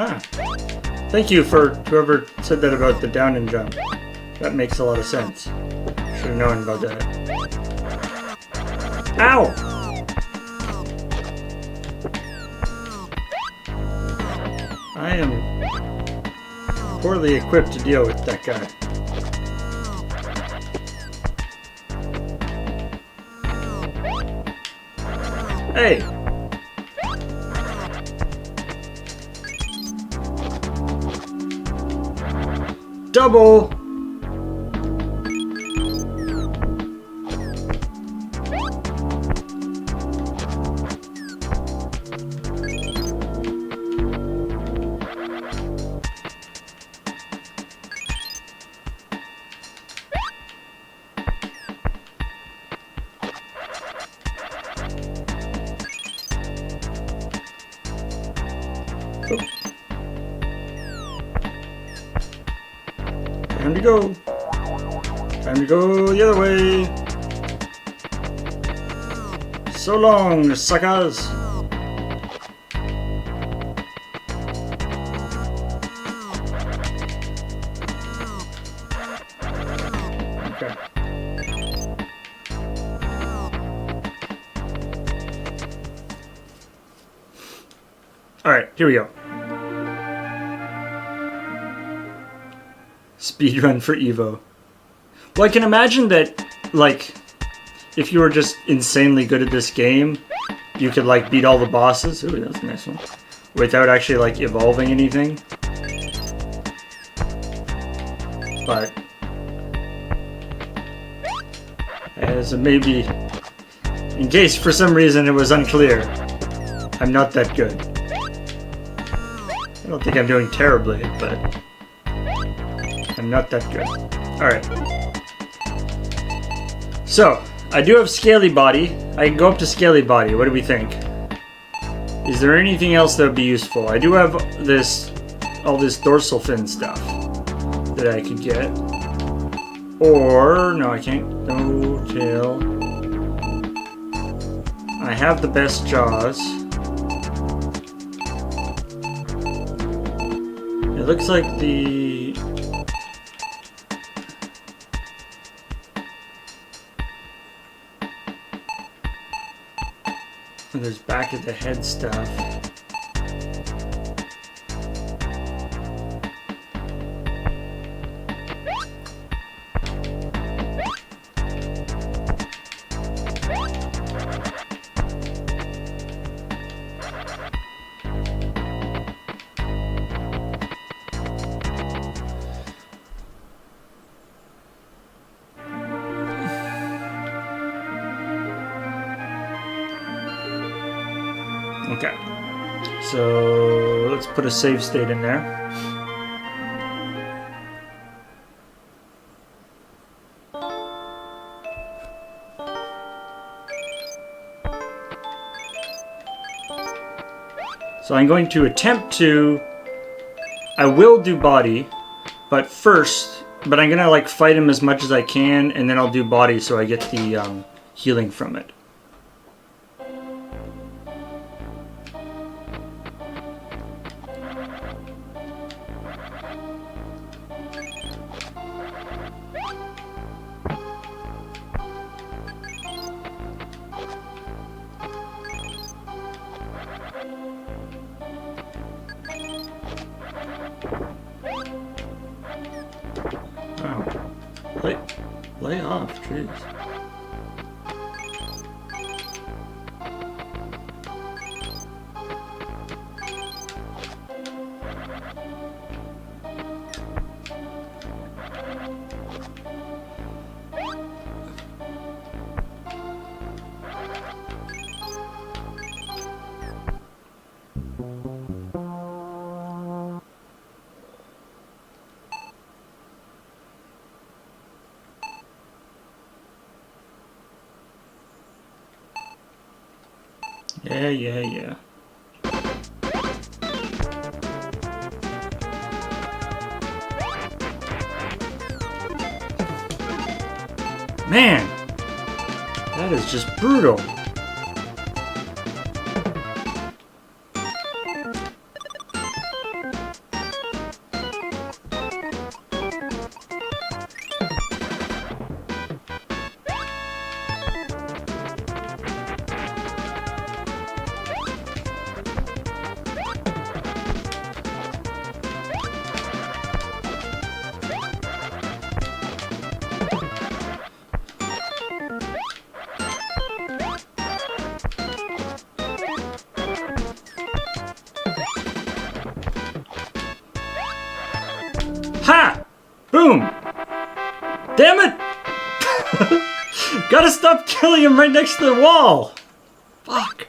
Speaker 1: Ah, thank you for whoever said that about the down and jump. That makes a lot of sense. Should have known about that. Ow! I am poorly equipped to deal with that guy. Hey! Double! Time to go. Time to go the other way. So long, suckers. Okay. All right, here we go. Speedrun for EVO. Well, I can imagine that, like, if you were just insanely good at this game, you could, like, beat all the bosses. Ooh, that's a nice one. Without actually, like, evolving anything. But as a maybe, in case for some reason it was unclear, I'm not that good. I don't think I'm doing terribly, but I'm not that good. Alright. So, I do have Scaly Body. I can go up to Scaly Body. What do we think? Is there anything else that would be useful? I do have all this dorsal fin stuff that I could get. Or, no, I can't. No tail. I have the best jaws. It looks like there's back of the head stuff. Okay. So let's put a save state in there. So I'm going to attempt to... I will do body, but I'm gonna like fight him as much as I can, and then I'll do body so I get the healing from it. Lay off, jeez. Yeah. Man, that is just brutal. Ha! Boom! Damn it! Gotta stop killing him right next to the wall! Fuck!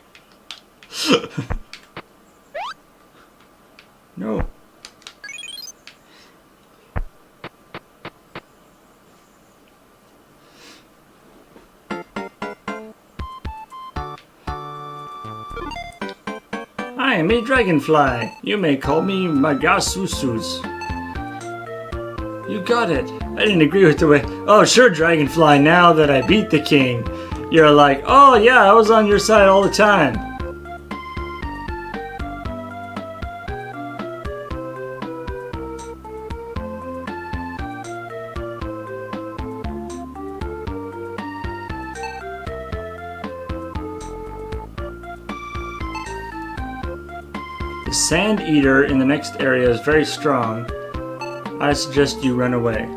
Speaker 1: No. I am a dragonfly. You may call me Magasusus. You got it. I didn't agree with the way... Oh, sure, Dragonfly, now that I beat the king. You're like, oh yeah, I was on your side all the time. The Sand Eater in the next area is very strong. I suggest you run away.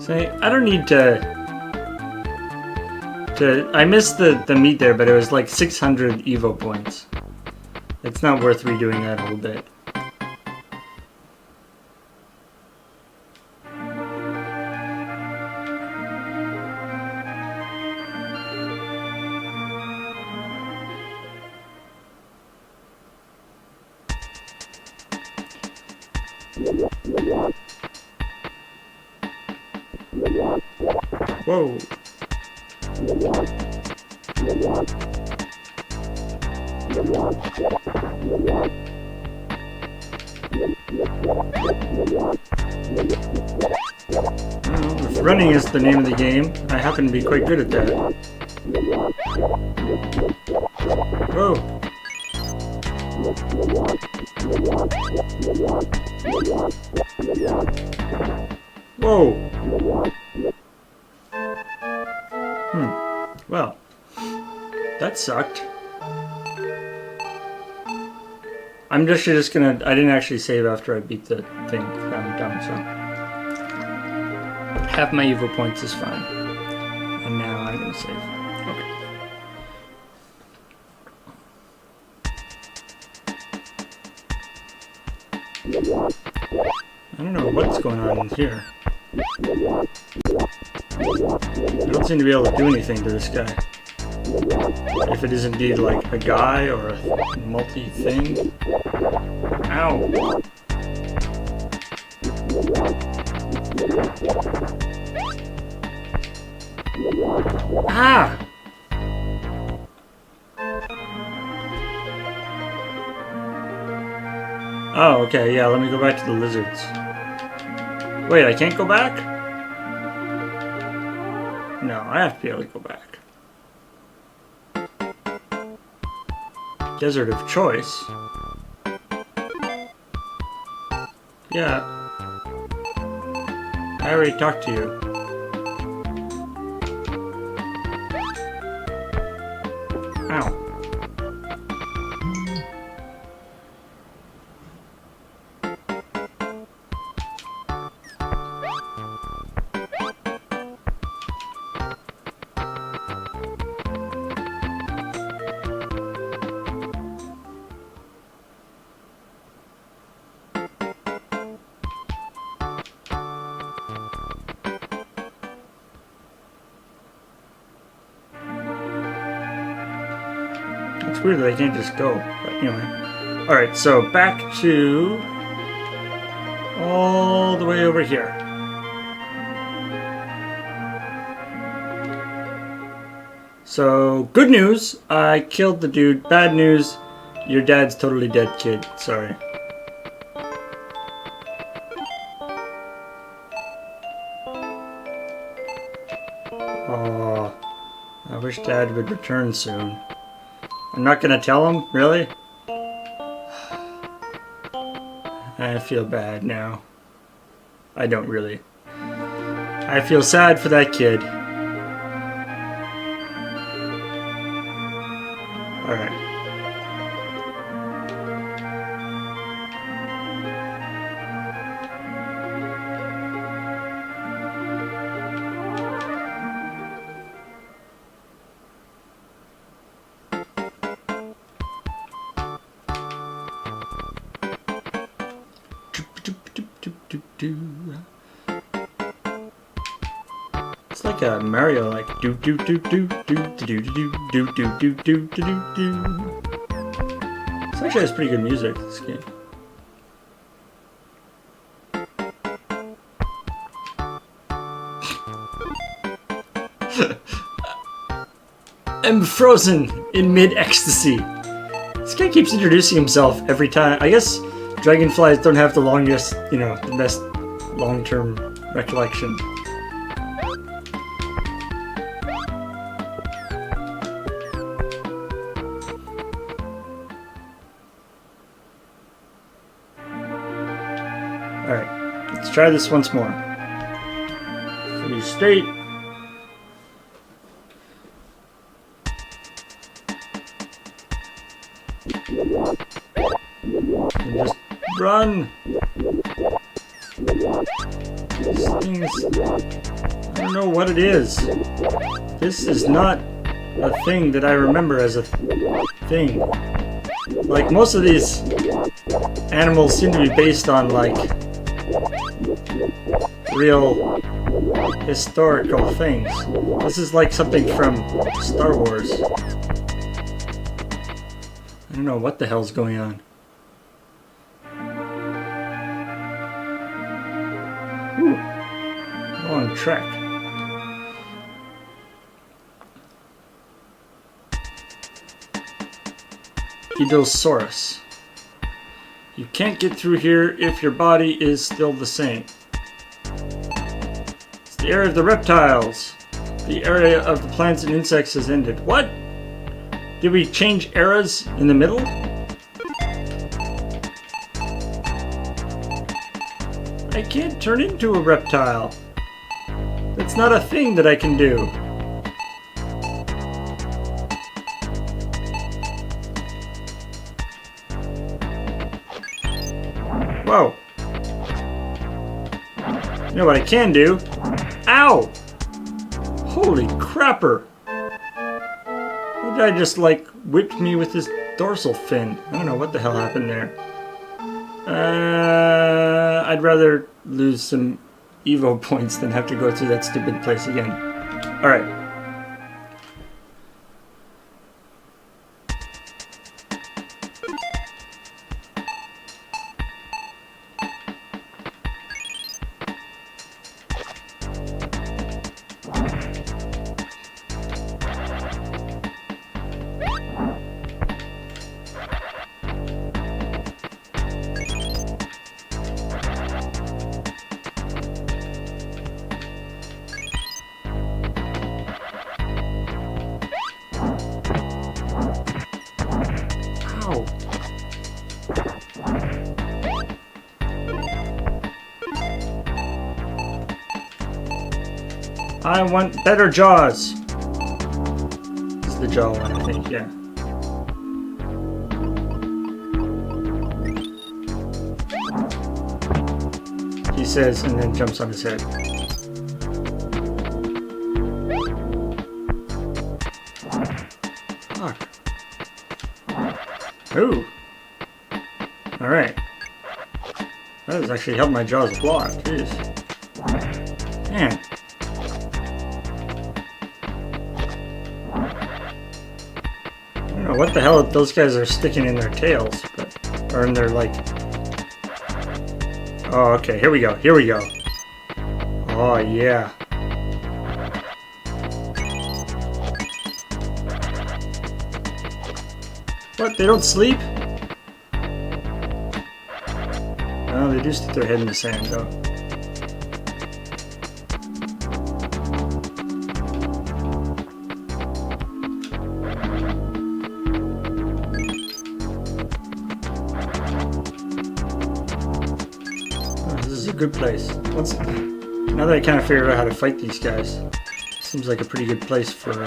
Speaker 1: Say, I don't need to... I missed the meat there, but it was like 600 EVO points. It's not worth redoing that whole bit. Whoa. If running is the name of the game, I happen to be quite good at that. Whoa. Whoa. Well, that sucked. I'm just gonna... I didn't actually save after I beat the thing. I'm dumb, so... Half my EVO points is fine. And now I'm gonna save. Okay. I don't know what's going on in here. I don't seem to be able to do anything to this guy. If it is indeed like a guy or a multi-thing. Ow! Ah! Oh, okay, yeah, let me go back to the lizards. Wait, I can't go back? No, I have to be able to go back. Desert of choice? Yeah. I already talked to you. Ow. It's weird that I can't just go, but anyway. Alright, so back to all the way over here. So, good news, I killed the dude. Bad news, your dad's totally dead, kid. Sorry. Oh, I wish Dad would return soon. I'm not gonna tell him? Really? I feel bad now. I don't really. I feel sad for that kid. Alright. It's like a Mario, like do do do do do do do do do do do do do do. This actually has pretty good music, this game. I'm frozen in mid-ecstasy. This guy keeps introducing himself every time. I guess dragonflies don't have the longest, the best long-term recollection. Alright, let's try this once more. Free state. And just run! These things, I don't know what it is. This is not a thing that I remember as a thing. Like, most of these animals seem to be based on, like, real historical things. This is like something from Star Wars. I don't know what the hell's going on. Ooh, long trek. Edosaurus. You can't get through here if your body is still the same. It's the area of the reptiles. The area of the plants and insects has ended. What? Did we change eras in the middle? I can't turn into a reptile. That's not a thing that I can do. Whoa. You know what I can do? Ow! Holy crapper! That guy just like whipped me with his dorsal fin. I don't know what the hell happened there. I'd rather lose some EVO points than have to go through that stupid place again. Alright. Ow. I want better jaws. This is the jaw one, I think, yeah. He says, and then jumps on his head. Fuck. Ooh. Alright. That has actually helped my jaws a lot. Jeez. Man. I don't know what the hell those guys are sticking in their tails, but or in their like. Oh, okay. Here we go. Here we go. Oh yeah. What? They don't sleep? No, they do stick their head in the sand, though. Oh, this is a good place. Now that I kind of figured out how to fight these guys, seems like a pretty good place for.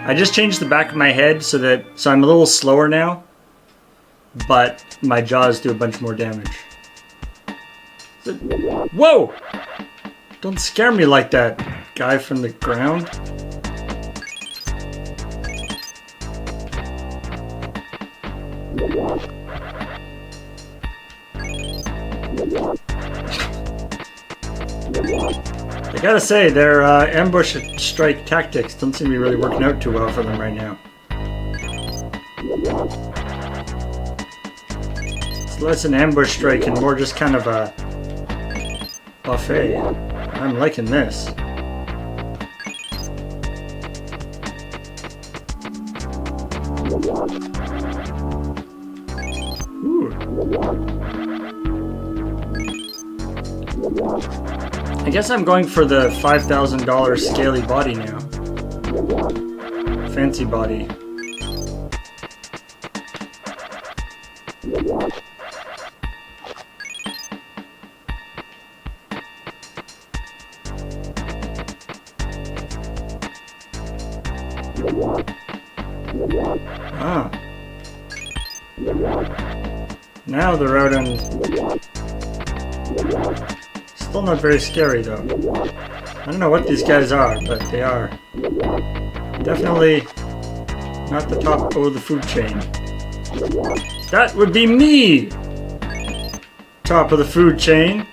Speaker 1: I just changed the back of my head so I'm a little slower now, but my jaws do a bunch more damage. Whoa! Don't scare me like that, guy from the ground. I gotta say, their ambush strike tactics don't seem to be really working out too well for them right now. It's less an ambush strike and more just kind of a buffet. I'm liking this. Ooh. I guess I'm going for the $5,000 scaly body now. Fancy body. Ah. Now they're out on... Still not very scary though. I don't know what these guys are, but they are definitely not the top of the food chain. That would be me! Top of the food chain.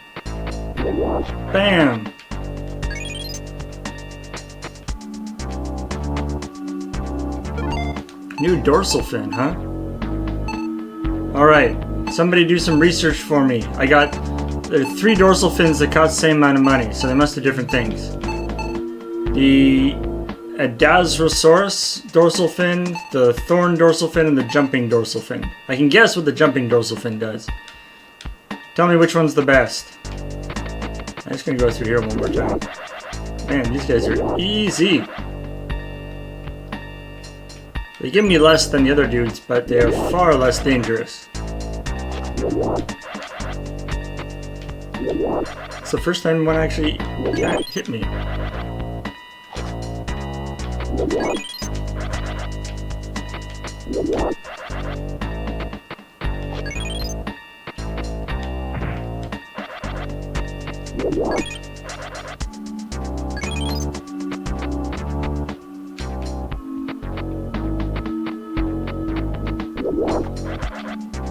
Speaker 1: Bam! New dorsal fin, huh? Alright, somebody do some research for me. There are 3 dorsal fins that cost the same amount of money, so they must have different things. The Adasrosaurus dorsal fin, the thorn dorsal fin, and the jumping dorsal fin. I can guess what the jumping dorsal fin does. Tell me which one's the best. I'm just gonna go through here one more time. Man, these guys are easy. They give me less than the other dudes, but they are far less dangerous. It's the first time one actually can't hit me.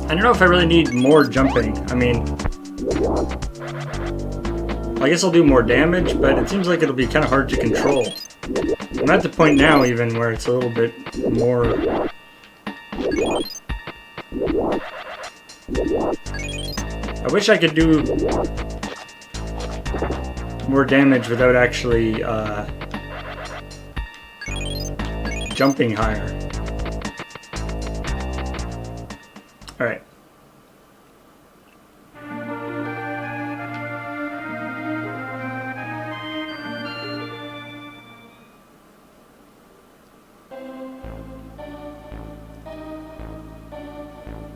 Speaker 1: I don't know if I really need more jumping. I mean, I guess I'll do more damage, but it seems like it'll be kind of hard to control. I'm at the point now even where it's a little bit more... I wish I could do more damage without actually jumping higher. Alright.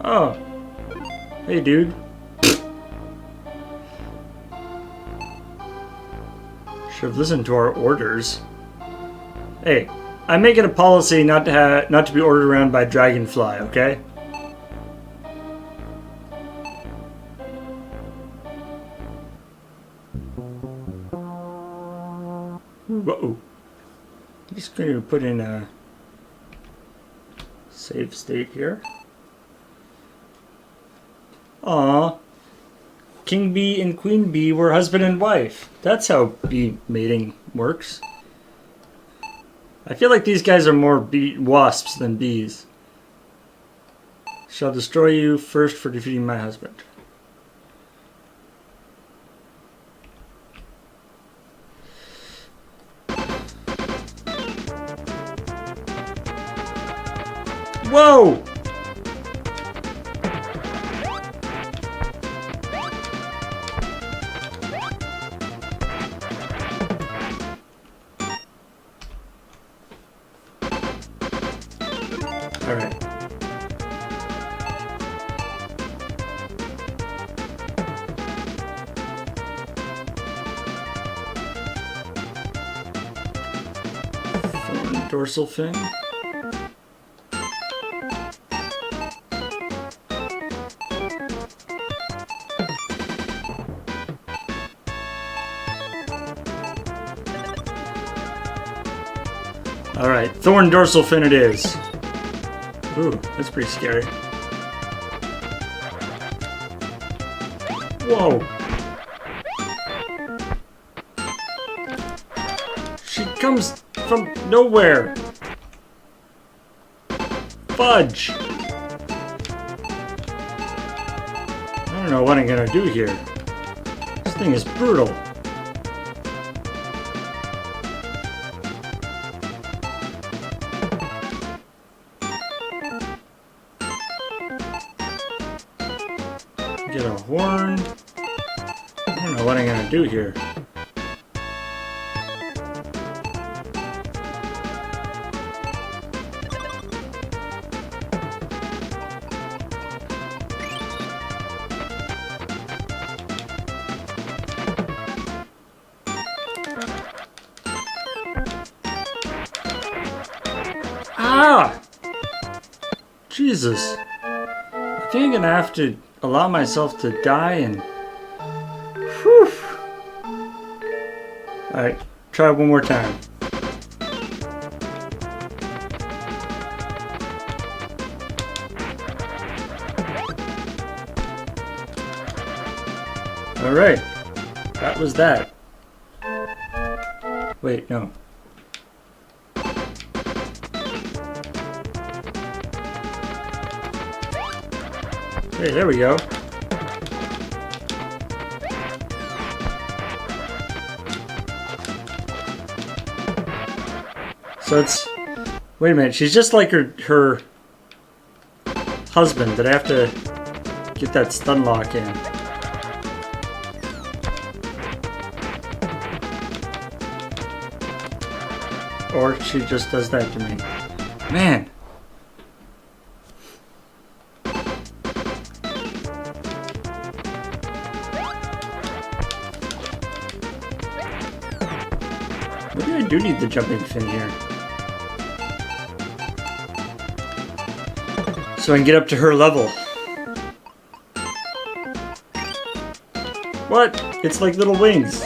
Speaker 1: Oh. Hey, dude. Should have listened to our orders. Hey, I make it a policy not to be ordered around by Dragonfly, okay? Whoa. I'm just going to put in a save state here. Aw. King bee and queen bee were husband and wife. That's how bee mating works. I feel like these guys are more wasps than bees. Shall destroy you first for defeating my husband. Whoa! All right. Dorsal fin. Alright, thorn dorsal fin it is. Ooh, that's pretty scary. Whoa! She comes from nowhere! Fudge! I don't know what I'm gonna do here. This thing is brutal. Get a horn. I don't know what I'm gonna do here. Ah! Jesus. I think I'm gonna have to allow myself to die and... Whew. Alright, try one more time. Alright, that was that. Wait, no. Hey, there we go. So it's... Wait a minute, she's just like her husband, that I have to get that stun lock in. Or she just does that to me. Man! Maybe I do need the jumping fin here. So I can get up to her level. What? It's like little wings.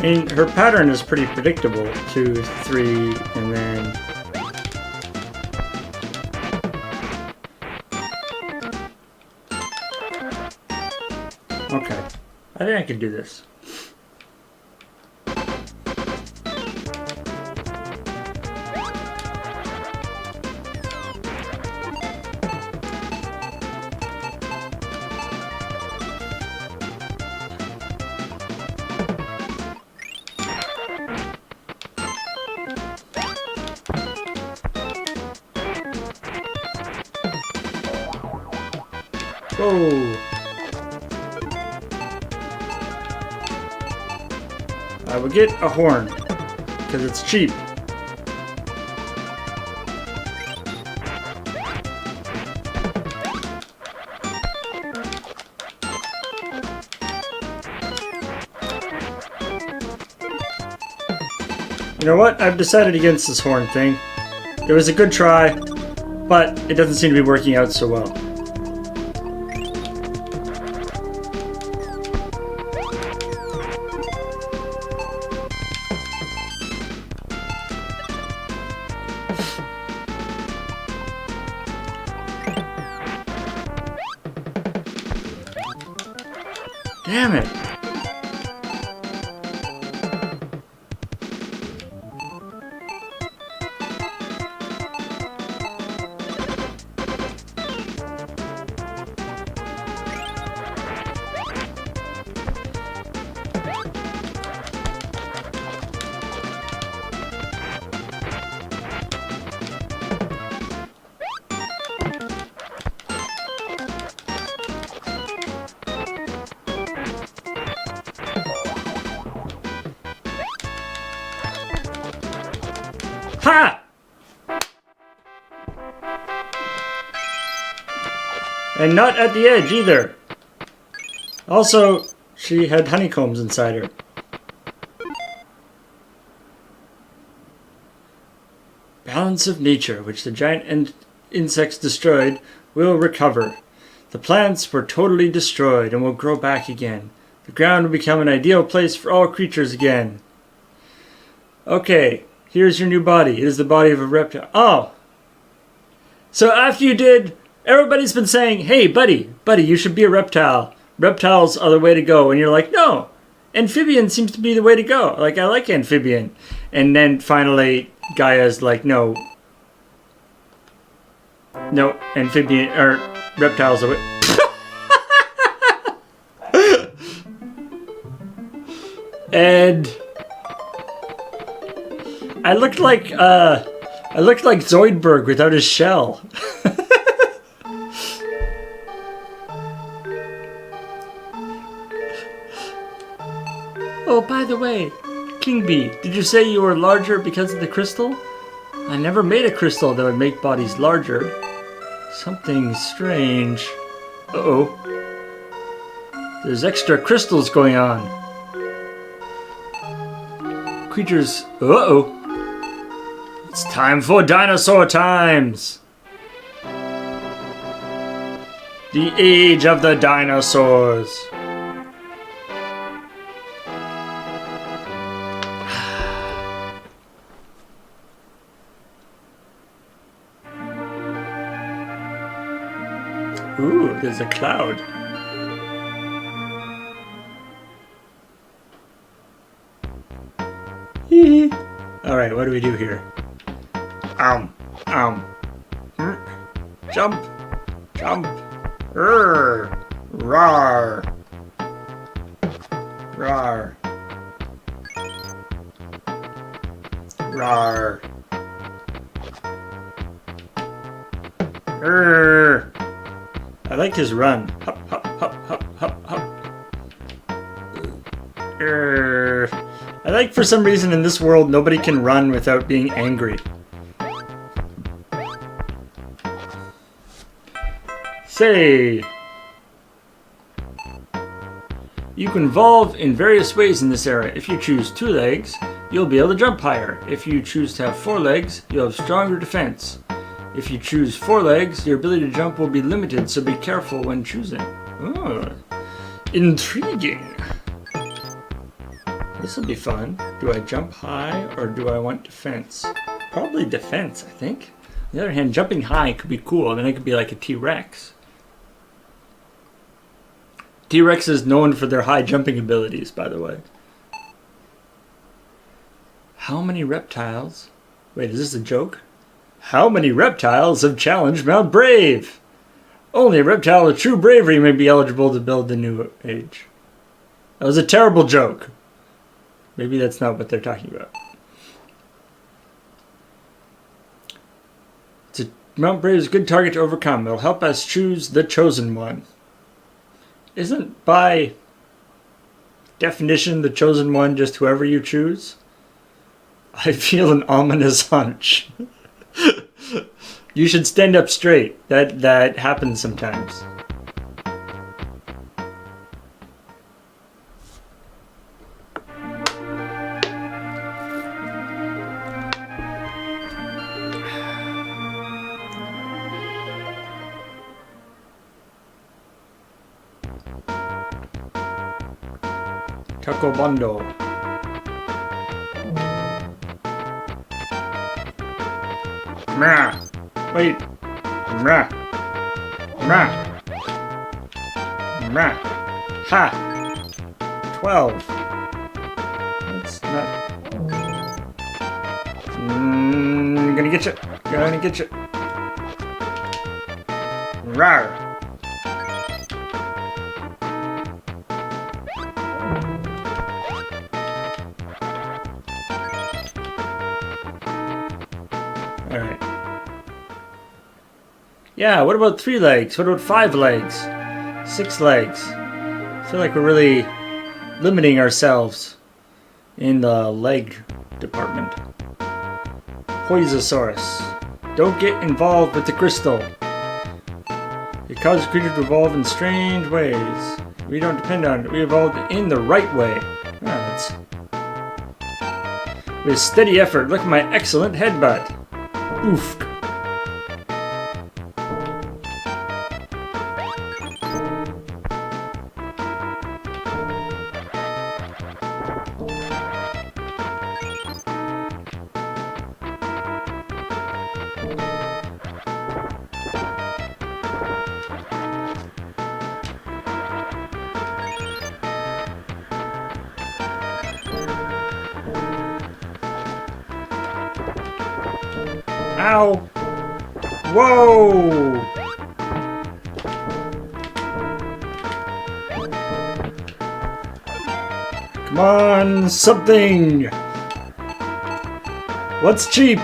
Speaker 1: I mean, her pattern is pretty predictable. 2, 3, and then... Okay. I think I can do this. Whoa! I will get a horn, because it's cheap. You know what? I've decided against this horn thing. It was a good try, but it doesn't seem to be working out so well. Damn it! Ha! And not at the edge either. Also, she had honeycombs inside her. Balance of nature, which the giant insects destroyed, will recover. The plants were totally destroyed and will grow back again. The ground will become an ideal place for all creatures again. Okay. Here's your new body. It is the body of a reptile. Oh! So after you did, everybody's been saying, hey, buddy, you should be a reptile. Reptiles are the way to go. And you're like, no, amphibian seems to be the way to go. Like, I like amphibian. And then finally, Gaia's like, no, amphibian, or reptiles are the way. And... I looked like Zoidberg without his shell. Oh, by the way, King Bee, did you say you were larger because of the crystal? I never made a crystal that would make bodies larger. Something strange. Uh-oh. There's extra crystals going on. Creatures... Uh-oh. It's time for dinosaur times! The age of the dinosaurs! Ooh, there's a cloud. Alright, what do we do here? Jump! Jump! Rawr! Rawr! Rawr! I like his run. Hop, hop, hop, hop, hop, hop. I like for some reason in this world nobody can run without being angry. Say! You can evolve in various ways in this era. If you choose 2 legs, you'll be able to jump higher. If you choose to have 4 legs, you'll have stronger defense. If you choose 4 legs, your ability to jump will be limited, so be careful when choosing. Oh, intriguing. This will be fun. Do I jump high or do I want defense? Probably defense, I think. On the other hand, jumping high could be cool. Then I could be like a T-Rex. T-Rex is known for their high jumping abilities, by the way. How many reptiles? Wait, is this a joke? How many reptiles have challenged Mount Brave? Only a reptile of true bravery may be eligible to build the new age. That was a terrible joke. Maybe that's not what they're talking about. Mount Brave is a good target to overcome. It'll help us choose the chosen one. Isn't by definition the chosen one just whoever you choose? I feel an ominous hunch. You should stand up straight. That happens sometimes. Takobondo. Meh. Wait. Meh. Meh. Meh. Ha. 12. That's not... gonna get you. Gonna get you. Rawr. Alright. Yeah, what about 3 legs? What about 5 legs? 6 legs? I feel like we're really limiting ourselves in the leg department. Poisosaurus. Don't get involved with the crystal. It causes creatures to evolve in strange ways. We don't depend on it. We evolved in the right way. That's... With steady effort, look at my excellent headbutt. Oof. Ow! Whoa! Come on, something! What's cheap?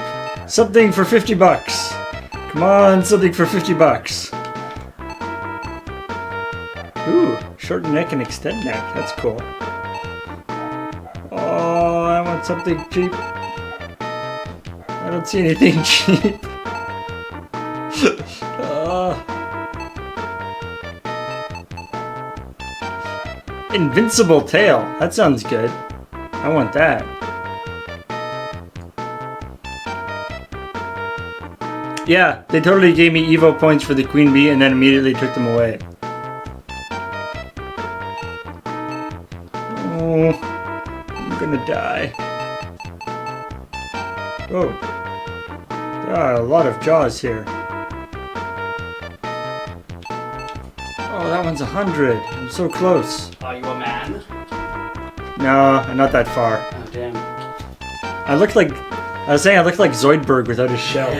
Speaker 1: Something for 50 bucks. Come on, something for 50 bucks. Ooh, shorten neck and extend neck. That's cool. Oh, I want something cheap. I don't see anything cheap. Invincible tail. That sounds good. I want that. Yeah, they totally gave me EVO points for the queen bee and then immediately took them away. Oh, I'm gonna die. Oh, there are a lot of jaws here. Oh, that one's 100. I'm so close.
Speaker 3: Are you a man?
Speaker 1: No, I'm not that far.
Speaker 3: Oh, damn.
Speaker 1: I look like Zoidberg without his shell.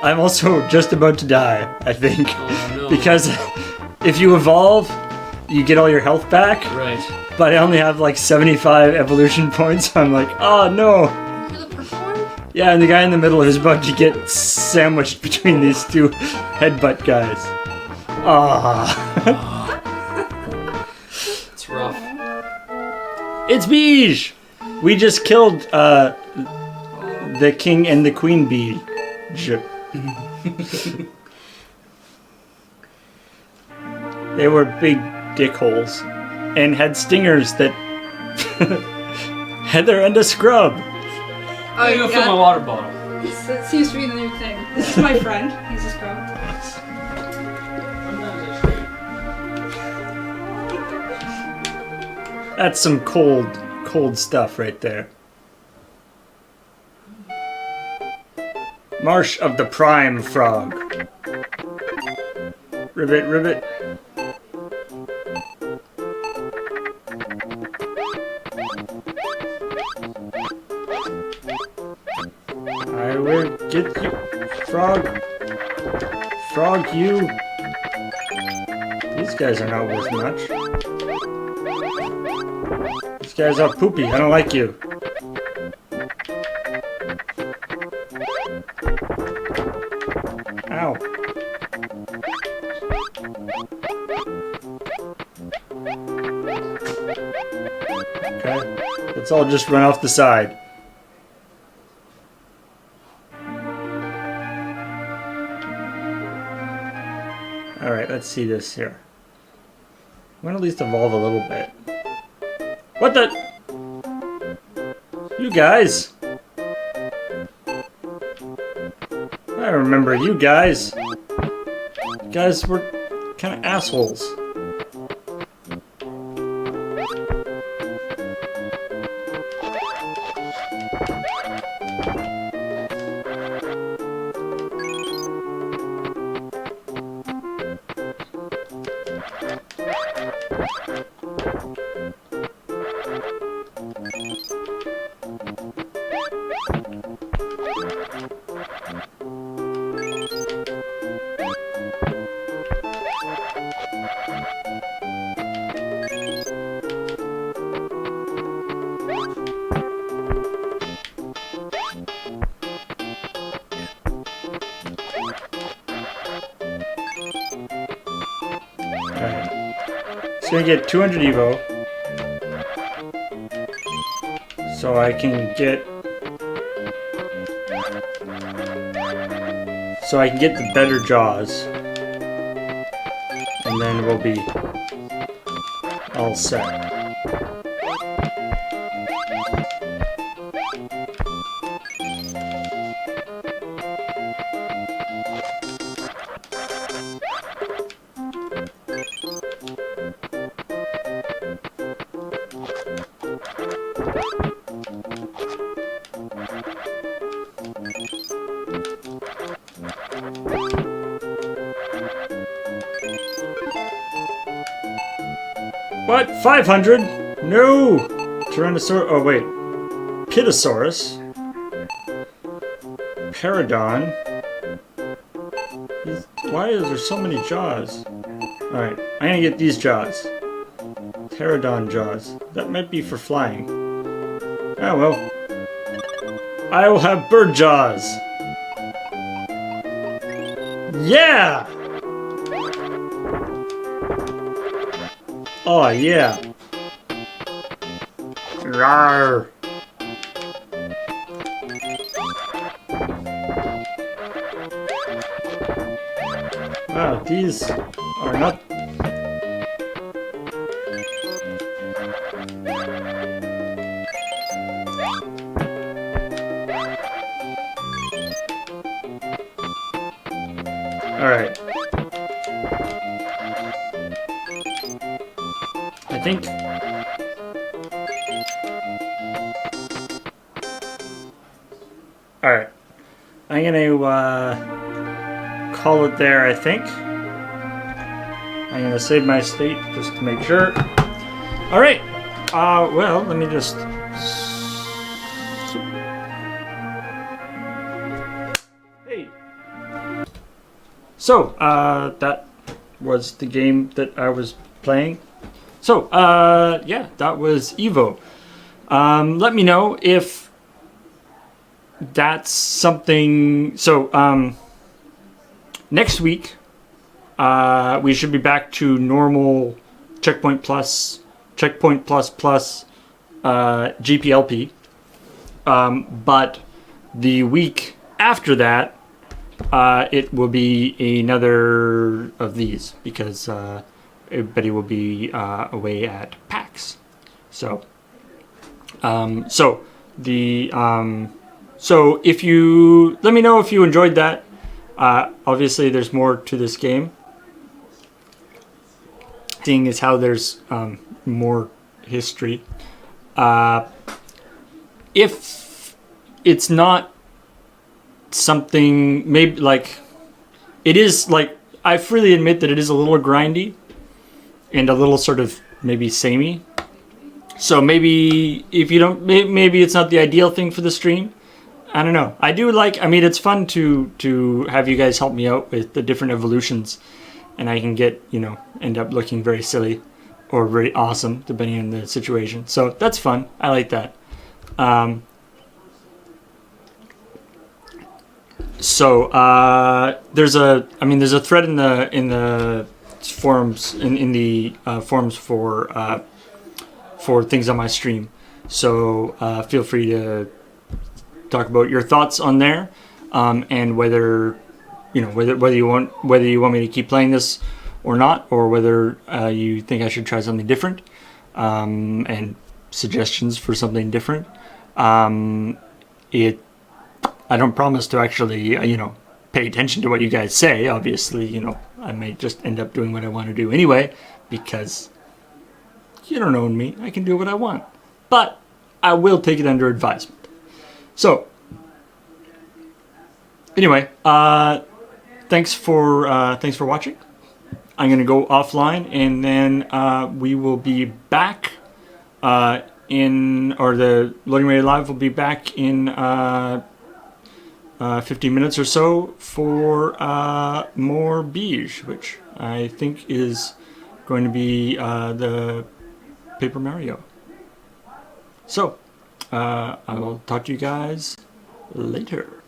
Speaker 1: I'm also just about to die, I think.
Speaker 3: Oh, no.
Speaker 1: Because if you evolve, you get all your health back.
Speaker 3: Right.
Speaker 1: But I only have like 75 evolution points. I'm like, oh no.
Speaker 4: For the purple one?
Speaker 1: Yeah, and the guy in the middle is about to get sandwiched between these two headbutt guys. Ah.
Speaker 3: It's rough.
Speaker 1: It's beige! We just killed the king and the queen bee. They were big dickholes and had stingers that Heather and a scrub.
Speaker 3: Oh, you go fill my water bottle.
Speaker 4: That seems to be the new thing. This is my friend. He's a scrub.
Speaker 1: That's some cold stuff right there. Marsh of the Prime Frog. Ribbit, ribbit. I will get you, frog. Frog you. These guys are not worth much. These guys are poopy. I don't like you. Ow. Okay. Let's all just run off the side. Alright, let's see this here. I'm gonna at least evolve a little bit. What the? You guys! I remember you guys. You guys were kind of assholes. Gonna get 200 EVO, so I can get the better jaws, and then we'll be all set. What? 500? No! Tyrannosaurus. Oh, wait. Pitosaurus. Paradon. Why is there so many jaws? Alright, I'm gonna get these jaws. Pterodon jaws. That might be for flying. Oh well. I will have bird jaws! Yeah! Oh yeah. Rawr. Wow, these are not... Alright. I think... Alright. I'm gonna call it there, I think. I'm gonna save my state just to make sure. Alright. Well, let me just... Hey! So, that was the game that I was playing. So, yeah, that was EVO. Let me know if that's something... So, next week, we should be back to normal Checkpoint Plus, GPLP. But the week after that, it will be another of these because everybody will be away at PAX. So, so if you let me know if you enjoyed that. Obviously, there's more to this game. Seeing as how there's more history. If it's not something, maybe like it is, like I freely admit that it is a little grindy and a little sort of maybe samey. So maybe if you don't, maybe it's not the ideal thing for the stream. I don't know. I do like, I mean, it's fun to have you guys help me out with the different evolutions, and I can get, you know, end up looking very silly or very awesome depending on the situation. So that's fun. I like that. There's a thread in the forums in the forums for things on my stream. So feel free to talk about your thoughts on there, and whether you want me to keep playing this or not, or whether you think I should try something different, and suggestions for something different. I don't promise to actually pay attention to what you guys say. Obviously, I may just end up doing what I want to do anyway, because you don't own me. I can do what I want, but I will take it under advisement. So, anyway, thanks for watching. I'm gonna go offline, and then we will be back the Loading Ready Live will be back in 15 minutes or so for more Beige, which I think is going to be the Paper Mario. So, I will talk to you guys later.